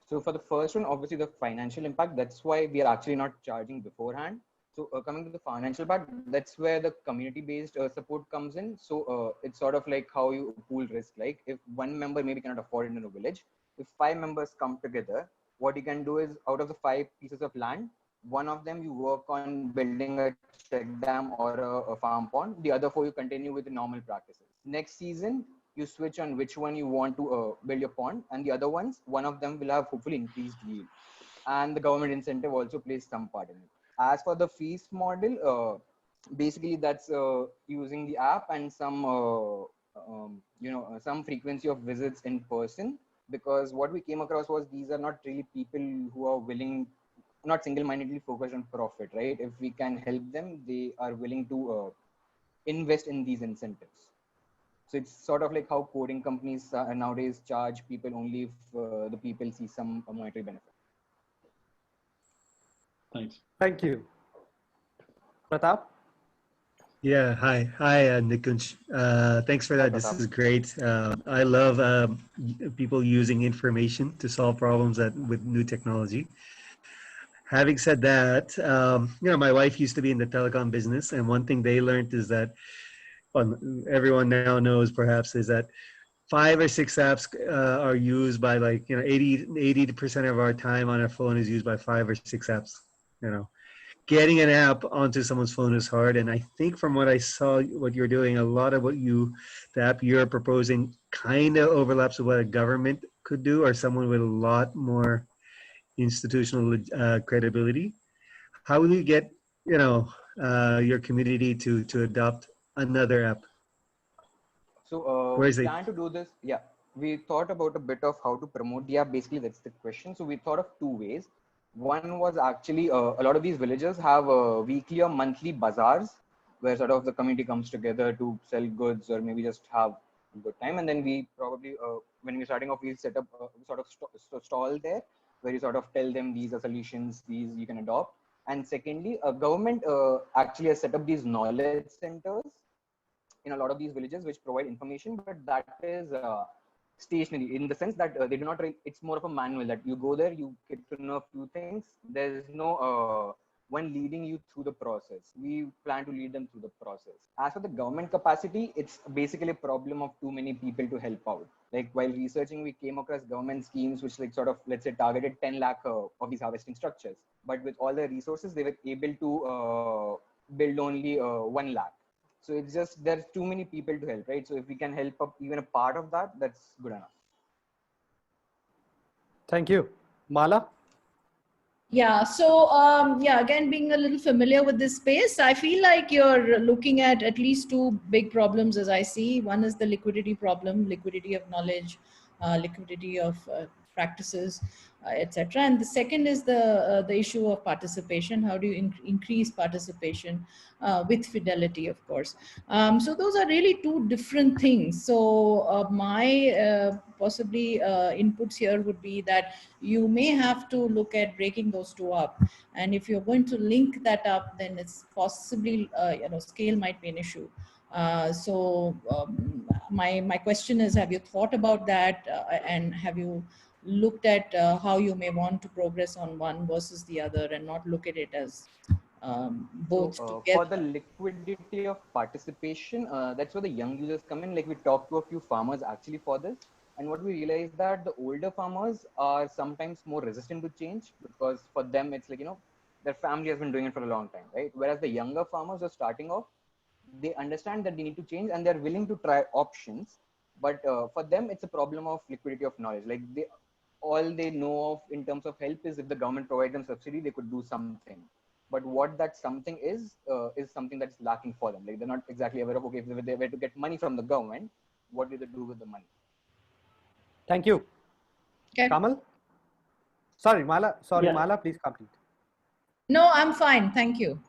Speaker 15: So for the first one, obviously the financial impact, that's why we are actually not charging beforehand. So coming to the financial part, that's where the community-based support comes in. So it's sort of like how you pool risk. Like if one member maybe cannot afford it in a village, if 5 members come together, what you can do is out of the 5 pieces of land, one of them you work on building a check dam or a farm pond. The other 4 you continue with the normal practices. Next season, you switch on which one you want to build your pond, and the other ones, one of them will have hopefully increased yield. And the government incentive also plays some part in it. As for the fees model, basically that's using the app and some some frequency of visits in person, because what we came across was these are not really people who are willing, not single-mindedly focused on profit, right? If we can help them, they are willing to invest in these incentives. So it's sort of like how coding companies nowadays charge people only if the people see some monetary benefit.
Speaker 11: Thanks.
Speaker 1: Thank you. Pratap?
Speaker 5: Yeah, hi, Nikunj. Thanks for that. This is great. I love people using information to solve problems with new technology. Having said that, my wife used to be in the telecom business, and one thing they learned is that, everyone now knows perhaps, is that 5 or 6 apps are used by 80% of our time on our phone is used by 5 or 6 apps. Getting an app onto someone's phone is hard, and I think from what I saw, what you're doing, a lot of the app you're proposing kind of overlaps with what a government could do, or someone with a lot more institutional credibility. How will you get your community to adopt another app?
Speaker 15: So we plan to do this. Yeah, we thought about a bit of how to promote the app. Basically, that's the question. So we thought of 2 ways. One was actually a lot of these villages have weekly or monthly bazaars where sort of the community comes together to sell goods or maybe just have a good time. And then we probably, when we're starting off, we'll set up a sort of stall there where you sort of tell them these are solutions, these you can adopt. And secondly, government actually has set up these knowledge centers in a lot of these villages which provide information, but that is stationary in the sense that they do not it's more of a manual that you go there, you get to know a few things. There's no one leading you through the process. We plan to lead them through the process. As for the government capacity, it's basically a problem of too many people to help out. Like while researching, we came across government schemes which sort of, let's say, targeted 10 lakh of these harvesting structures, but with all the resources they were able to build only 1 lakh. So it's just there's too many people to help, right? So if we can help up even a part of that, that's good enough.
Speaker 1: Thank you. Mala?
Speaker 4: Yeah, so again, being a little familiar with this space, I feel like you're looking at least 2 big problems as I see. One is the liquidity problem, liquidity of knowledge, liquidity of practices, etc. And the second is the issue of participation. How do you increase participation with fidelity, of course. So those are really 2 different things. So my possibly inputs here would be that you may have to look at breaking those 2 up. And if you're going to link that up, then it's possibly, scale might be an issue. My question is, have you thought about that, and have you looked at how you may want to progress on one versus the other and not look at it as both together?
Speaker 15: For the liquidity of participation, that's where the young users come in. Like we talked to a few farmers actually for this, and what we realized that the older farmers are sometimes more resistant to change because for them it's like, their family has been doing it for a long time, right? Whereas the younger farmers are starting off, they understand that they need to change and they're willing to try options, but for them it's a problem of liquidity of knowledge. Like all they know of in terms of help is if the government provides them subsidy, they could do something, but what that something is something that's lacking for them. Like they're not exactly aware of, okay, if they were to get money from the government, what do they do with the money?
Speaker 1: Thank you.
Speaker 4: Okay.
Speaker 1: Kamal? Sorry, Mala. Sorry,
Speaker 6: Yeah.
Speaker 1: Mala, please complete.
Speaker 4: No, I'm fine. Thank you.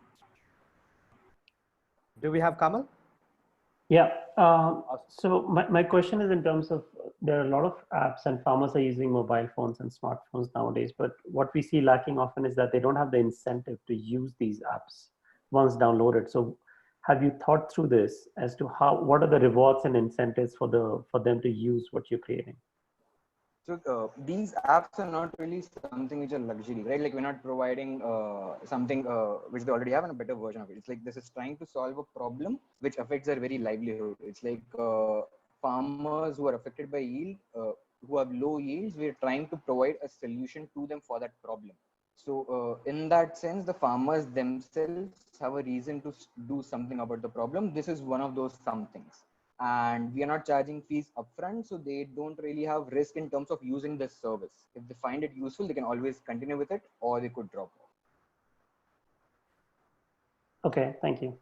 Speaker 1: Do we have Kamal?
Speaker 6: Yeah. So my question is in terms of, there are a lot of apps and farmers are using mobile phones and smartphones nowadays, but what we see lacking often is that they don't have the incentive to use these apps once downloaded. So have you thought through this as to what are the rewards and incentives for them to use what you're creating?
Speaker 15: So these apps are not really something which are luxury, right? Like we're not providing something which they already have and a better version of it. It's like this is trying to solve a problem which affects their very livelihood. It's like farmers who are affected by yield, who have low yields, we're trying to provide a solution to them for that problem. So in that sense, the farmers themselves have a reason to do something about the problem. This is one of those somethings. And we are not charging fees upfront, so they don't really have risk in terms of using this service. If they find it useful, they can always continue with it, or they could drop off.
Speaker 6: Okay, thank you.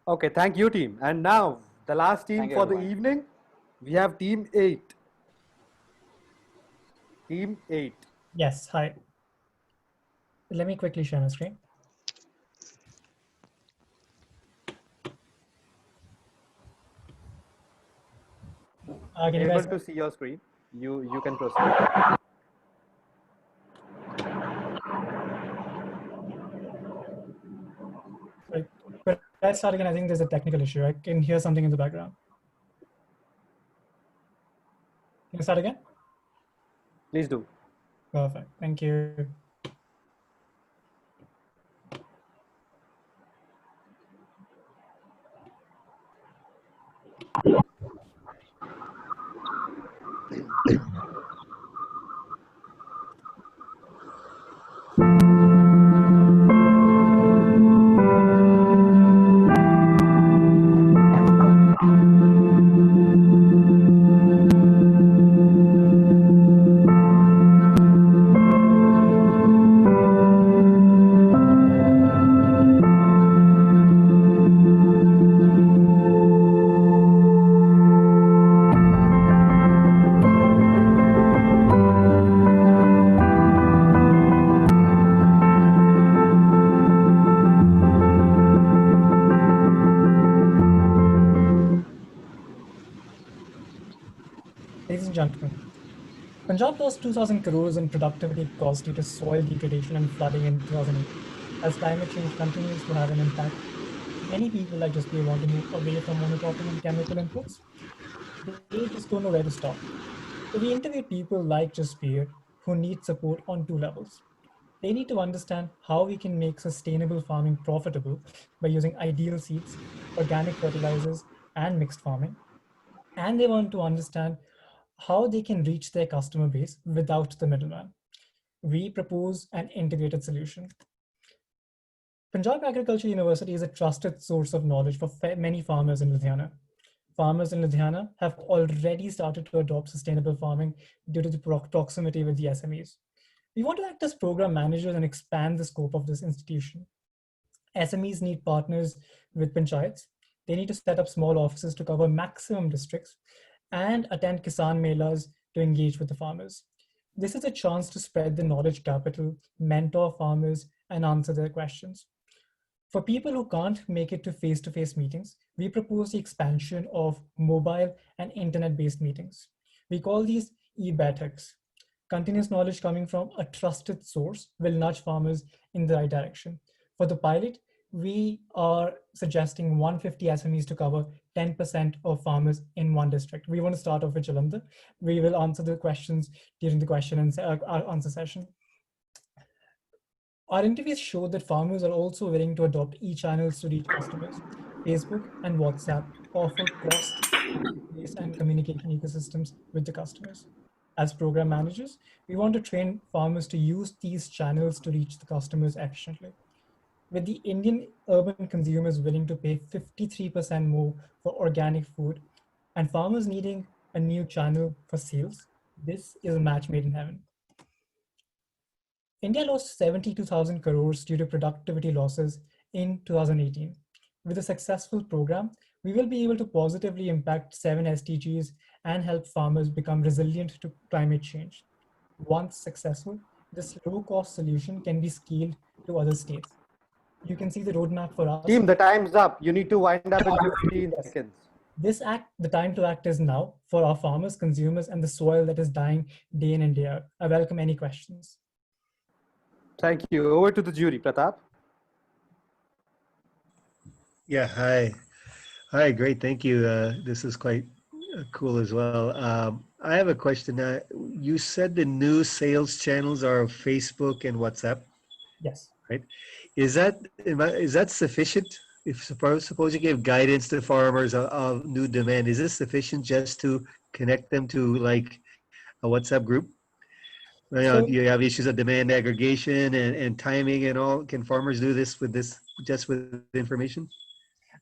Speaker 1: Okay, thank you, team. And now the last team for the evening, we have team 8. Team 8.
Speaker 7: Yes, hi. Let me quickly share my screen.
Speaker 1: Can you able to see your screen? You can proceed.
Speaker 7: Right. But let's start again. I think there's a technical issue. I can hear something in the background. Can you start again?
Speaker 1: Please do.
Speaker 7: Perfect. Thank you. Ladies and gentlemen, Punjab lost 2,000 crores in productivity costs due to soil degradation and flooding in 2008. As climate change continues to have an impact, many people like Jaspir want to move away from monocropping and chemical inputs. They just don't know where to start. So we interviewed people like Jaspir who need support on 2 levels. They need to understand how we can make sustainable farming profitable by using ideal seeds, organic fertilizers, and mixed farming. And they want to understand how they can reach their customer base without the middleman. We propose an integrated solution. Punjab Agriculture University is a trusted source of knowledge for many farmers in Ludhiana. Farmers in Ludhiana have already started to adopt sustainable farming due to the proximity with the SMEs. We want to act as program managers and expand the scope of this institution. SMEs need partners with panchayats. They need to set up small offices to cover maximum districts and attend Kisan Melas to engage with the farmers. This is a chance to spread the knowledge capital, mentor farmers, and answer their questions. For people who can't make it to face-to-face meetings, we propose the expansion of mobile and internet-based meetings. We call these e-baithaks. Continuous knowledge coming from a trusted source will nudge farmers in the right direction. For the pilot, we are suggesting 150 SMEs to cover 10% of farmers in one district. We want to start off with Jalandhar. We will answer the questions during the question and answer session. Our interviews show that farmers are also willing to adopt e-channels to reach customers. Facebook and WhatsApp offer cross-marketplace and communication ecosystems with the customers. As program managers, we want to train farmers to use these channels to reach the customers efficiently. With the Indian urban consumers willing to pay 53% more for organic food and farmers needing a new channel for sales, this is a match made in heaven. India lost 72,000 crores due to productivity losses in 2018. With a successful program, we will be able to positively impact 7 SDGs and help farmers become resilient to climate change. Once successful, this low-cost solution can be scaled to other states. You can see the roadmap for us.
Speaker 1: Team, the time's up. You need to wind up in 15 seconds.
Speaker 7: The time to act is now for our farmers, consumers, and the soil that is dying day in and day out. I welcome any questions.
Speaker 1: Thank you. Over to the jury, Pratap.
Speaker 5: Yeah, hi. Hi, great, thank you. This is quite cool as well. I have a question. You said the new sales channels are Facebook and WhatsApp.
Speaker 7: Yes.
Speaker 5: Right. Is that sufficient? If suppose you give guidance to farmers of new demand, is this sufficient just to connect them to like a WhatsApp group? You know, you have issues of demand aggregation and timing and all. Can farmers do this just with information?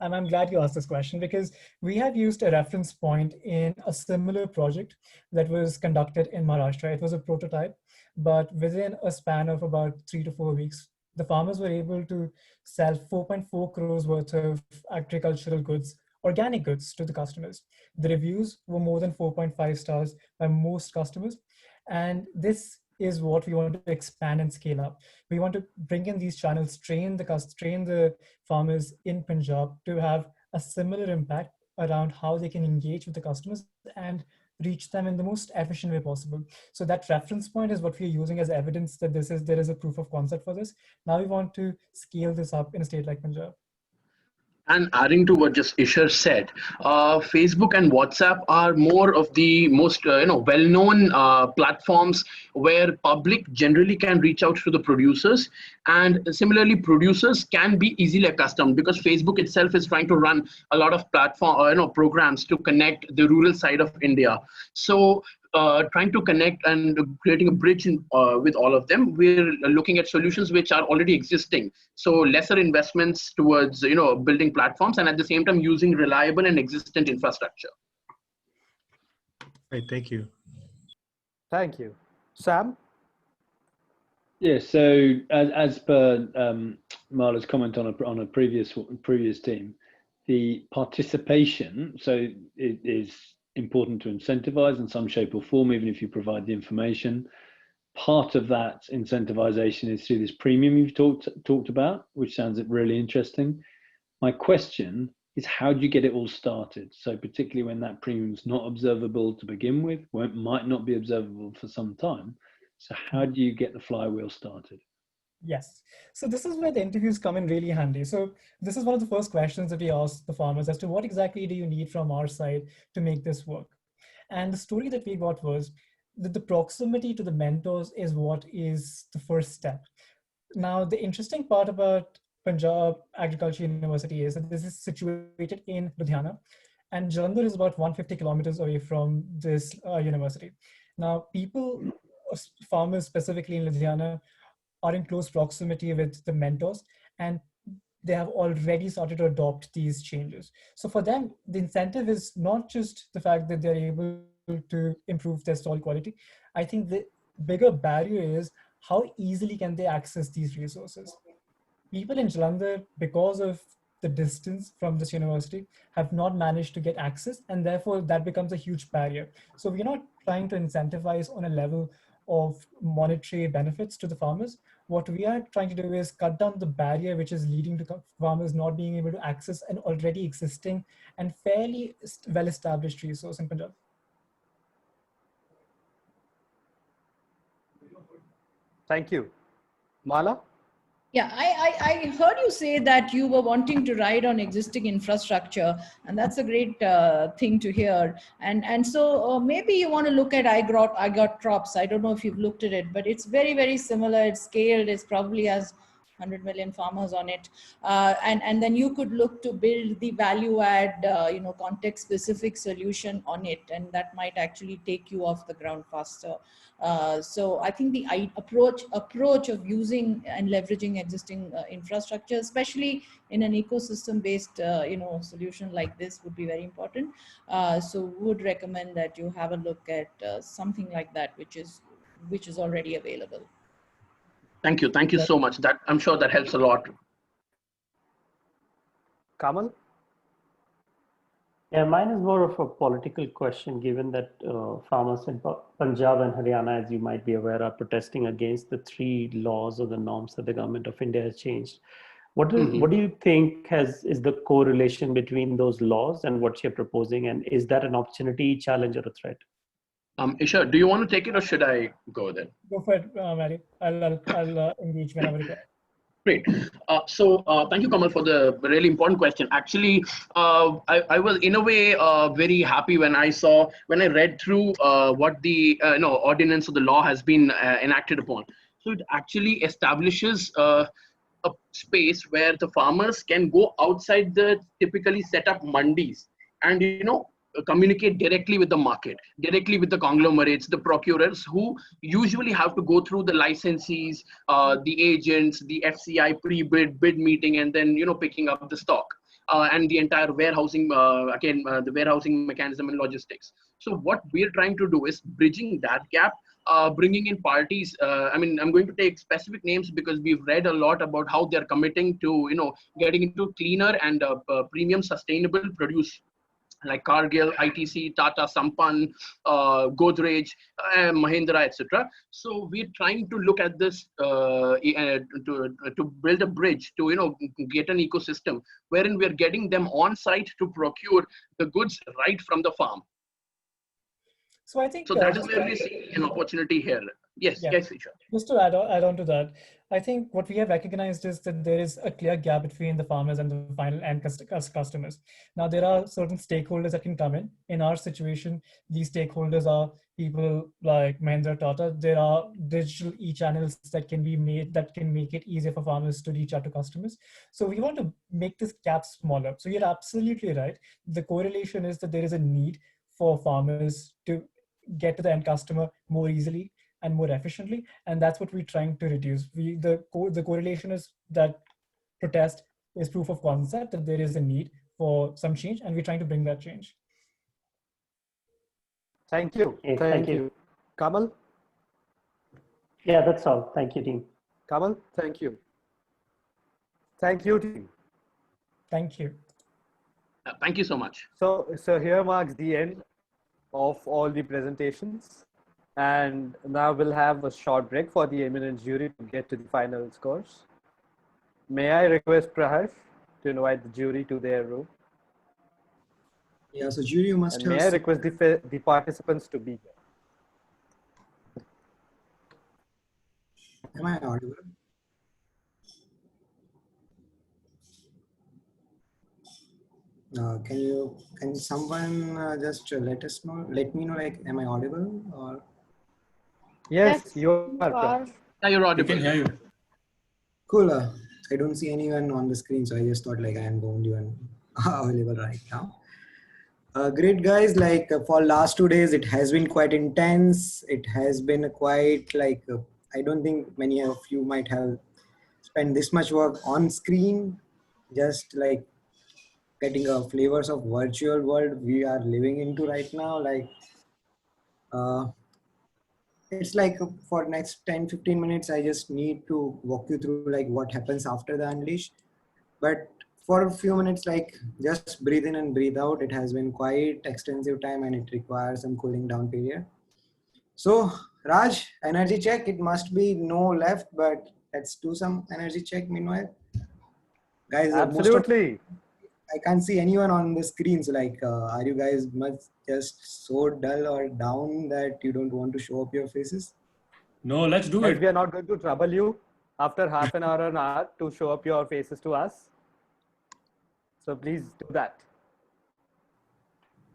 Speaker 7: And I'm glad you asked this question because we have used a reference point in a similar project that was conducted in Maharashtra. It was a prototype, but within a span of about 3 to 4 weeks, the farmers were able to sell 4.4 crores worth of agricultural goods, organic goods to the customers. The reviews were more than 4.5 stars by most customers. And this is what we want to expand and scale up. We want to bring in these channels, train the farmers in Punjab to have a similar impact around how they can engage with the customers and reach them in the most efficient way possible. So that reference point is what we're using as evidence that there is a proof of concept for this. Now we want to scale this up in a state like Punjab.
Speaker 8: And adding to what just Ishar said, Facebook and WhatsApp are more of the most well-known platforms where public generally can reach out to the producers, and similarly producers can be easily accustomed because Facebook itself is trying to run a lot of programs to connect the rural side of India. So trying to connect and creating a bridge with all of them, we're looking at solutions which are already existing. So lesser investments towards building platforms and at the same time using reliable and existent infrastructure.
Speaker 5: Right, thank you.
Speaker 1: Thank you. Sam?
Speaker 11: Yeah, so as per Marla's comment on a previous team, the participation, so it is important to incentivize in some shape or form, even if you provide the information. Part of that incentivization is through this premium you've talked about, which sounds really interesting. My question is, how do you get it all started? So particularly when that premium is not observable to begin with, might not be observable for some time. So how do you get the flywheel started?
Speaker 7: Yes. So this is where the interviews come in really handy. So this is one of the first questions that we asked the farmers as to what exactly do you need from our side to make this work? And the story that we got was that the proximity to the mentors is what is the first step. Now, the interesting part about Punjab Agriculture University is that this is situated in Ludhiana, and Jalandhar is about 150 kilometers away from this university. Now, farmers specifically in Ludhiana, are in close proximity with the mentors, and they have already started to adopt these changes. So for them, the incentive is not just the fact that they're able to improve their soil quality. I think the bigger barrier is how easily can they access these resources. People in Jalandhar, because of the distance from this university, have not managed to get access, and therefore that becomes a huge barrier. So we're not trying to incentivize on a level of monetary benefits to the farmers. What we are trying to do is cut down the barrier which is leading to farmers not being able to access an already existing and fairly well-established resource in Punjab.
Speaker 1: Thank you. Mala?
Speaker 4: Yeah, I heard you say that you were wanting to ride on existing infrastructure, and that's a great thing to hear. And so maybe you want to look at I got crops. I don't know if you've looked at it, but it's very, very similar. It's scaled. It's probably has 100 million farmers on it, and then you could look to build the value add, context specific solution on it, and that might actually take you off the ground faster. So I think the approach of using and leveraging existing infrastructure, especially in an ecosystem-based solution like this, would be very important. So would recommend that you have a look at something like that, which is already available.
Speaker 8: Thank you. Thank you so much. That I'm sure that helps a lot.
Speaker 1: Kamal?
Speaker 6: Yeah, mine is more of a political question, given that farmers in Punjab and Haryana, as you might be aware, are protesting against the 3 laws or the norms that the government of India has changed. What do you think is the correlation between those laws and what you're proposing, and is that an opportunity, challenge, or a threat?
Speaker 8: Isha, do you want to take it or should I go then?
Speaker 7: Go for it, Mary. I'll engage whenever required.
Speaker 8: Great. So thank you, Kamal, for the really important question. Actually, I was in a way very happy when I read through what the ordinance or the law has been enacted upon. So it actually establishes a space where the farmers can go outside the typically set up mandis and communicate directly with the market, directly with the conglomerates, the procurers who usually have to go through the licensees, the agents, the FCI bid meeting, and then picking up the stock and the entire warehousing, the warehousing mechanism and logistics. So what we're trying to do is bridging that gap, bringing in parties. I'm going to take specific names because we've read a lot about how they're committing to getting into cleaner and premium sustainable produce, like Cargill, ITC, Tata, Sampann, Godrej, Mahindra, etc. So we're trying to look at this to build a bridge to get an ecosystem wherein we're getting them on site to procure the goods right from the farm.
Speaker 7: So I think
Speaker 8: that is where we see an opportunity here. Yes,
Speaker 7: yeah.
Speaker 8: Yes, Isha.
Speaker 7: Just to add on to that, I think what we have recognized is that there is a clear gap between the farmers and the final end customers. Now, there are certain stakeholders that can come in. In our situation, these stakeholders are people like Mahindra, Tata. There are digital e-channels that can be made that can make it easier for farmers to reach out to customers. So we want to make this gap smaller. So you're absolutely right. The correlation is that there is a need for farmers to get to the end customer more easily and more efficiently, and that's what we're trying to reduce. The correlation is that protest is proof of concept that there is a need for some change, and we're trying to bring that change.
Speaker 1: Thank you.
Speaker 6: Thank you.
Speaker 1: Kamal?
Speaker 6: Yeah, that's all. Thank you, team.
Speaker 1: Kamal, thank you. Thank you, team.
Speaker 7: Thank you.
Speaker 8: Thank you so much.
Speaker 1: So here marks the end of all the presentations. And now we'll have a short break for the eminent jury to get to the final scores. May I request Praharsh to invite the jury to their room?
Speaker 22: Yeah, so jury, you must
Speaker 1: and
Speaker 22: have...
Speaker 1: May I request the participants to be here?
Speaker 22: Am I audible? Can someone just let me know, like, am I audible or?
Speaker 1: Yes, you are.
Speaker 8: You're audible.
Speaker 13: We can hear you.
Speaker 22: Cool. I don't see anyone on the screen, so I just thought like I am the only one available right now. Great, guys. Like for last 2 days, it has been quite intense. It has been quite like I don't think many of you might have spent this much work on screen, just like getting a flavors of virtual world we are living into right now. Like it's like for next 10-15 minutes, I just need to walk you through like what happens after the unleash. But for a few minutes, like just breathe in and breathe out. It has been quite extensive time and it requires some cooling down period. So Raj, energy check. It must be no left, but let's do some energy check meanwhile. Guys,
Speaker 1: absolutely.
Speaker 22: I can't see anyone on the screen. So like, are you guys much just so dull or down that you don't want to show up your faces?
Speaker 13: No, let's do it.
Speaker 1: We are not going to trouble you. after half an hour to show up your faces to us. So please do that.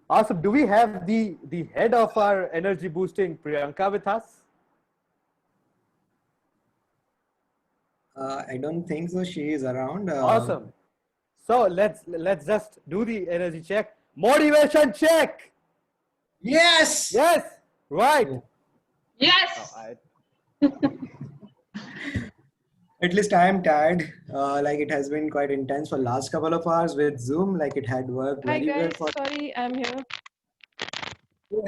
Speaker 1: Awesome. Do we have the head of our energy boosting, Priyanka, with us?
Speaker 22: I don't think so. She is around.
Speaker 1: Awesome. So let's just do the energy check. Motivation check.
Speaker 22: Yes.
Speaker 1: Yes. Right.
Speaker 14: Yes.
Speaker 22: At least I am tired. Like it has been quite intense for last couple of hours with Zoom. Like it had worked
Speaker 9: Hi
Speaker 22: very well
Speaker 9: guys,
Speaker 22: for.
Speaker 9: sorry, I'm here.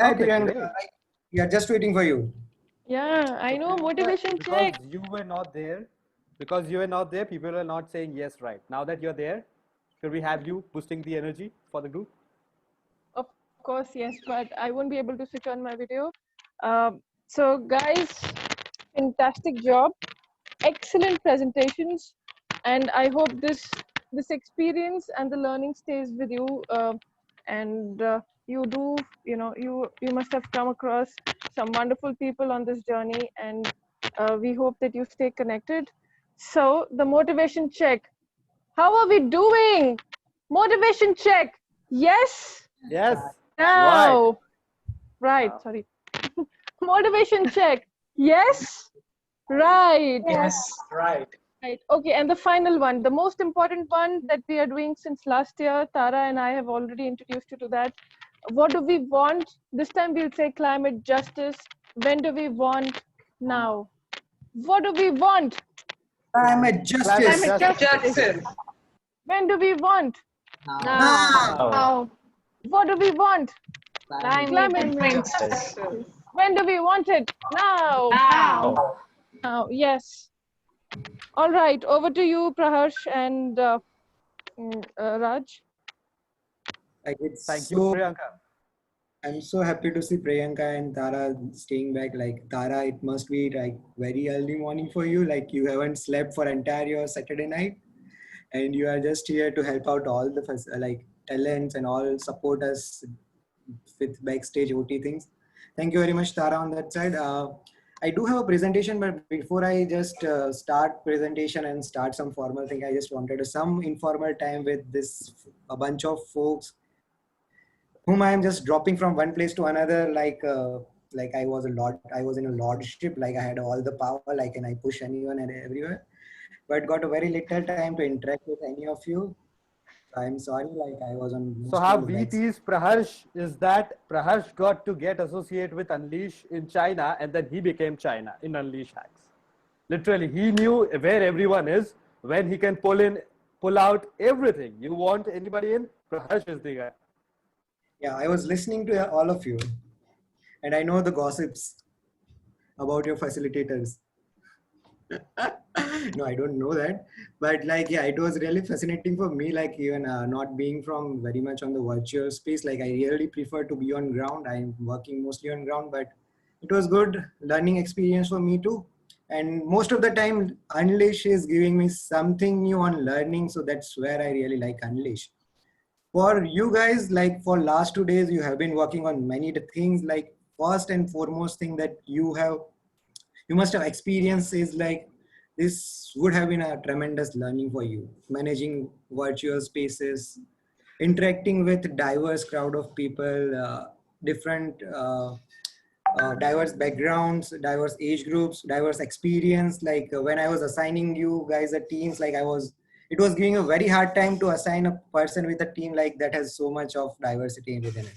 Speaker 22: Hi
Speaker 1: Okay,
Speaker 22: Priyanka.
Speaker 1: great.
Speaker 22: We are just waiting for you.
Speaker 9: Yeah, I know, motivation
Speaker 1: Because
Speaker 9: check.
Speaker 1: you were not there, people are not saying yes right. Now that you're there, should we have you boosting the energy for the group?
Speaker 9: Of course, yes, but I won't be able to switch on my video. So guys, fantastic job, excellent presentations, and I hope this experience and the learning stays with you. And you do, you must have come across some wonderful people on this journey, and we hope that you stay connected. So the motivation check. How are we doing? Motivation check. Yes.
Speaker 1: Yes.
Speaker 9: No. Right. Sorry. Motivation check. Yes. Right.
Speaker 16: Yes, right.
Speaker 9: Right. Okay. And the final one, the most important one that we are doing since last year, Tara and I have already introduced you to that. What do we want? This time we'll say climate justice. When do we want? Now. What do we want?
Speaker 22: Climate justice.
Speaker 9: Climate justice. When do we want?
Speaker 16: Now.
Speaker 9: What do we want?
Speaker 16: Climate
Speaker 9: Justice. When do we want it? Now. Now. Yes. All right. Over to you, Praharsh and Raj.
Speaker 22: Like it's
Speaker 1: Thank you,
Speaker 22: so.
Speaker 1: Priyanka.
Speaker 22: I'm so happy to see Priyanka and Tara staying back. Like Tara, it must be like very early morning for you. Like you haven't slept for entire your Saturday night, and you are just here to help out all the like talents and all support us with backstage OT things. Thank you very much, Tara, on that side. I do have a presentation, but before I just start presentation and start some formal thing, I just wanted some informal time with a bunch of folks whom I am just dropping from one place to another, like I was in a lordship, like I had all the power, like and I push anyone and everywhere, but got a very little time to interact with any of you. I'm sorry, like I was on.
Speaker 1: So how we tease Praharsh is that Praharsh got to get associated with Unleash in China, and then he became China in Unleash Hacks. Literally, he knew where everyone is, when he can pull out everything. You want anybody in? Praharsh is the guy.
Speaker 22: Yeah, I was listening to all of you, and I know the gossips about your facilitators. No, I don't know that, but like, yeah, it was really fascinating for me, like even not being from very much on the virtual space, like I really prefer to be on ground. I'm working mostly on ground, but it was good learning experience for me too. And most of the time Unleash is giving me something new on learning, so that's where I really like Unleash. For you guys, like for last 2 days, you have been working on many things. Like first and foremost thing that you must have experienced is like, this would have been a tremendous learning for you, managing virtual spaces, interacting with diverse crowd of people, different diverse backgrounds, diverse age groups, diverse experience. Like when I was assigning you guys a teams, like it was giving a very hard time to assign a person with a team like that has so much of diversity within it.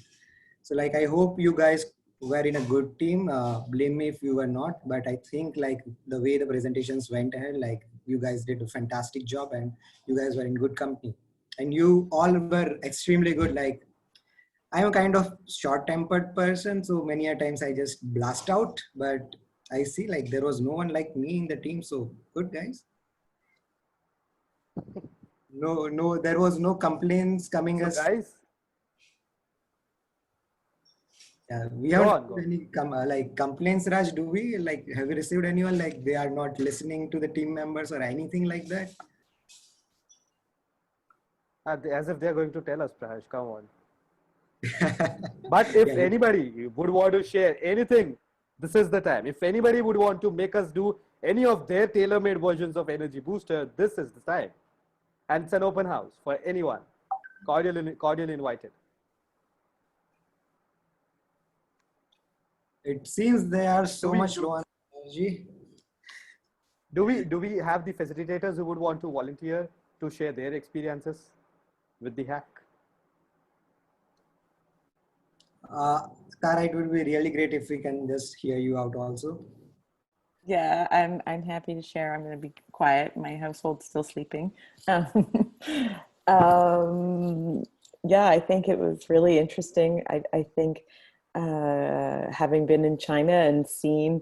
Speaker 22: So like, I hope you guys were in a good team. Blame me if you were not, but I think like the way the presentations went ahead, like you guys did a fantastic job and you guys were in good company. And you all were extremely good. Like I'm a kind of short-tempered person, so many a times I just blast out, but I see like there was no one like me in the team. So good guys. No, there was no complaints coming
Speaker 1: So
Speaker 22: us.
Speaker 1: guys,
Speaker 22: yeah, we haven't any like complaints, Raj. Do we like have you received anyone like they are not listening to the team members or anything like that?
Speaker 1: as if they're going to tell us, Praharsh, come on. But if anybody would want to share anything This is the time. If anybody would want to make us do any of their tailor-made versions of Energy Booster, this is the time. And it's an open house for anyone. Cordially invited.
Speaker 22: It seems they are so much low on energy.
Speaker 1: Do we have the facilitators who would want to volunteer to share their experiences with the hack?
Speaker 22: Tara, it would be really great if we can just hear you out also.
Speaker 17: Yeah, I'm happy to share. I'm going to be quiet. My household's still sleeping. Yeah, I think it was really interesting. I think having been in China and seen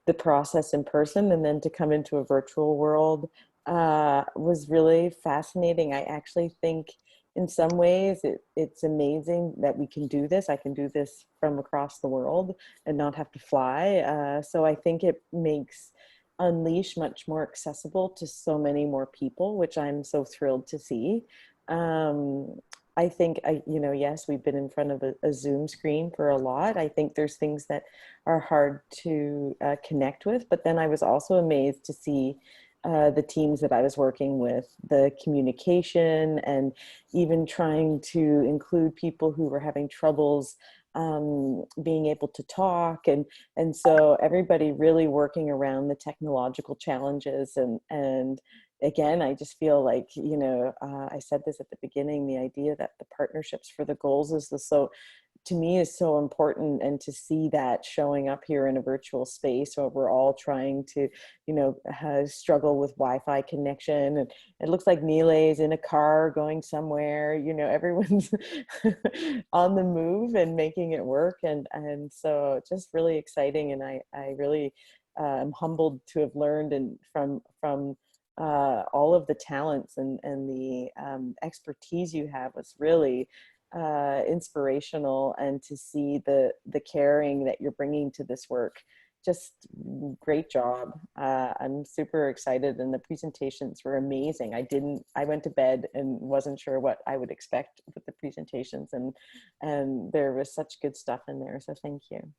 Speaker 17: the process in person and then to come into a virtual world was really fascinating. I actually think in some ways it's amazing that we can do this. I can do this from across the world and not have to fly. So I think it makes Unleash much more accessible to so many more people, which I'm so thrilled to see. I think, yes, we've been in front of a Zoom screen for a lot. I think there's things that are hard to connect with, but then I was also amazed to see the teams that I was working with, the communication, and even trying to include people who were having troubles being able to talk. And so everybody really working around the technological challenges. And again, I just feel like, I said this at the beginning, the idea that the partnerships for the goals to me is so important, and to see that showing up here in a virtual space where we're all trying to, struggle with Wi-Fi connection. And it looks like Nile is in a car going somewhere, everyone's on the move and making it work. And so just really exciting. And I really am humbled to have learned from all of the talents and the expertise you have was really inspirational, and to see the caring that you're bringing to this work. Just great job. I'm super excited, and the presentations were amazing. I went to bed and wasn't sure what I would expect with the presentations, and there was such good stuff in there. So thank you.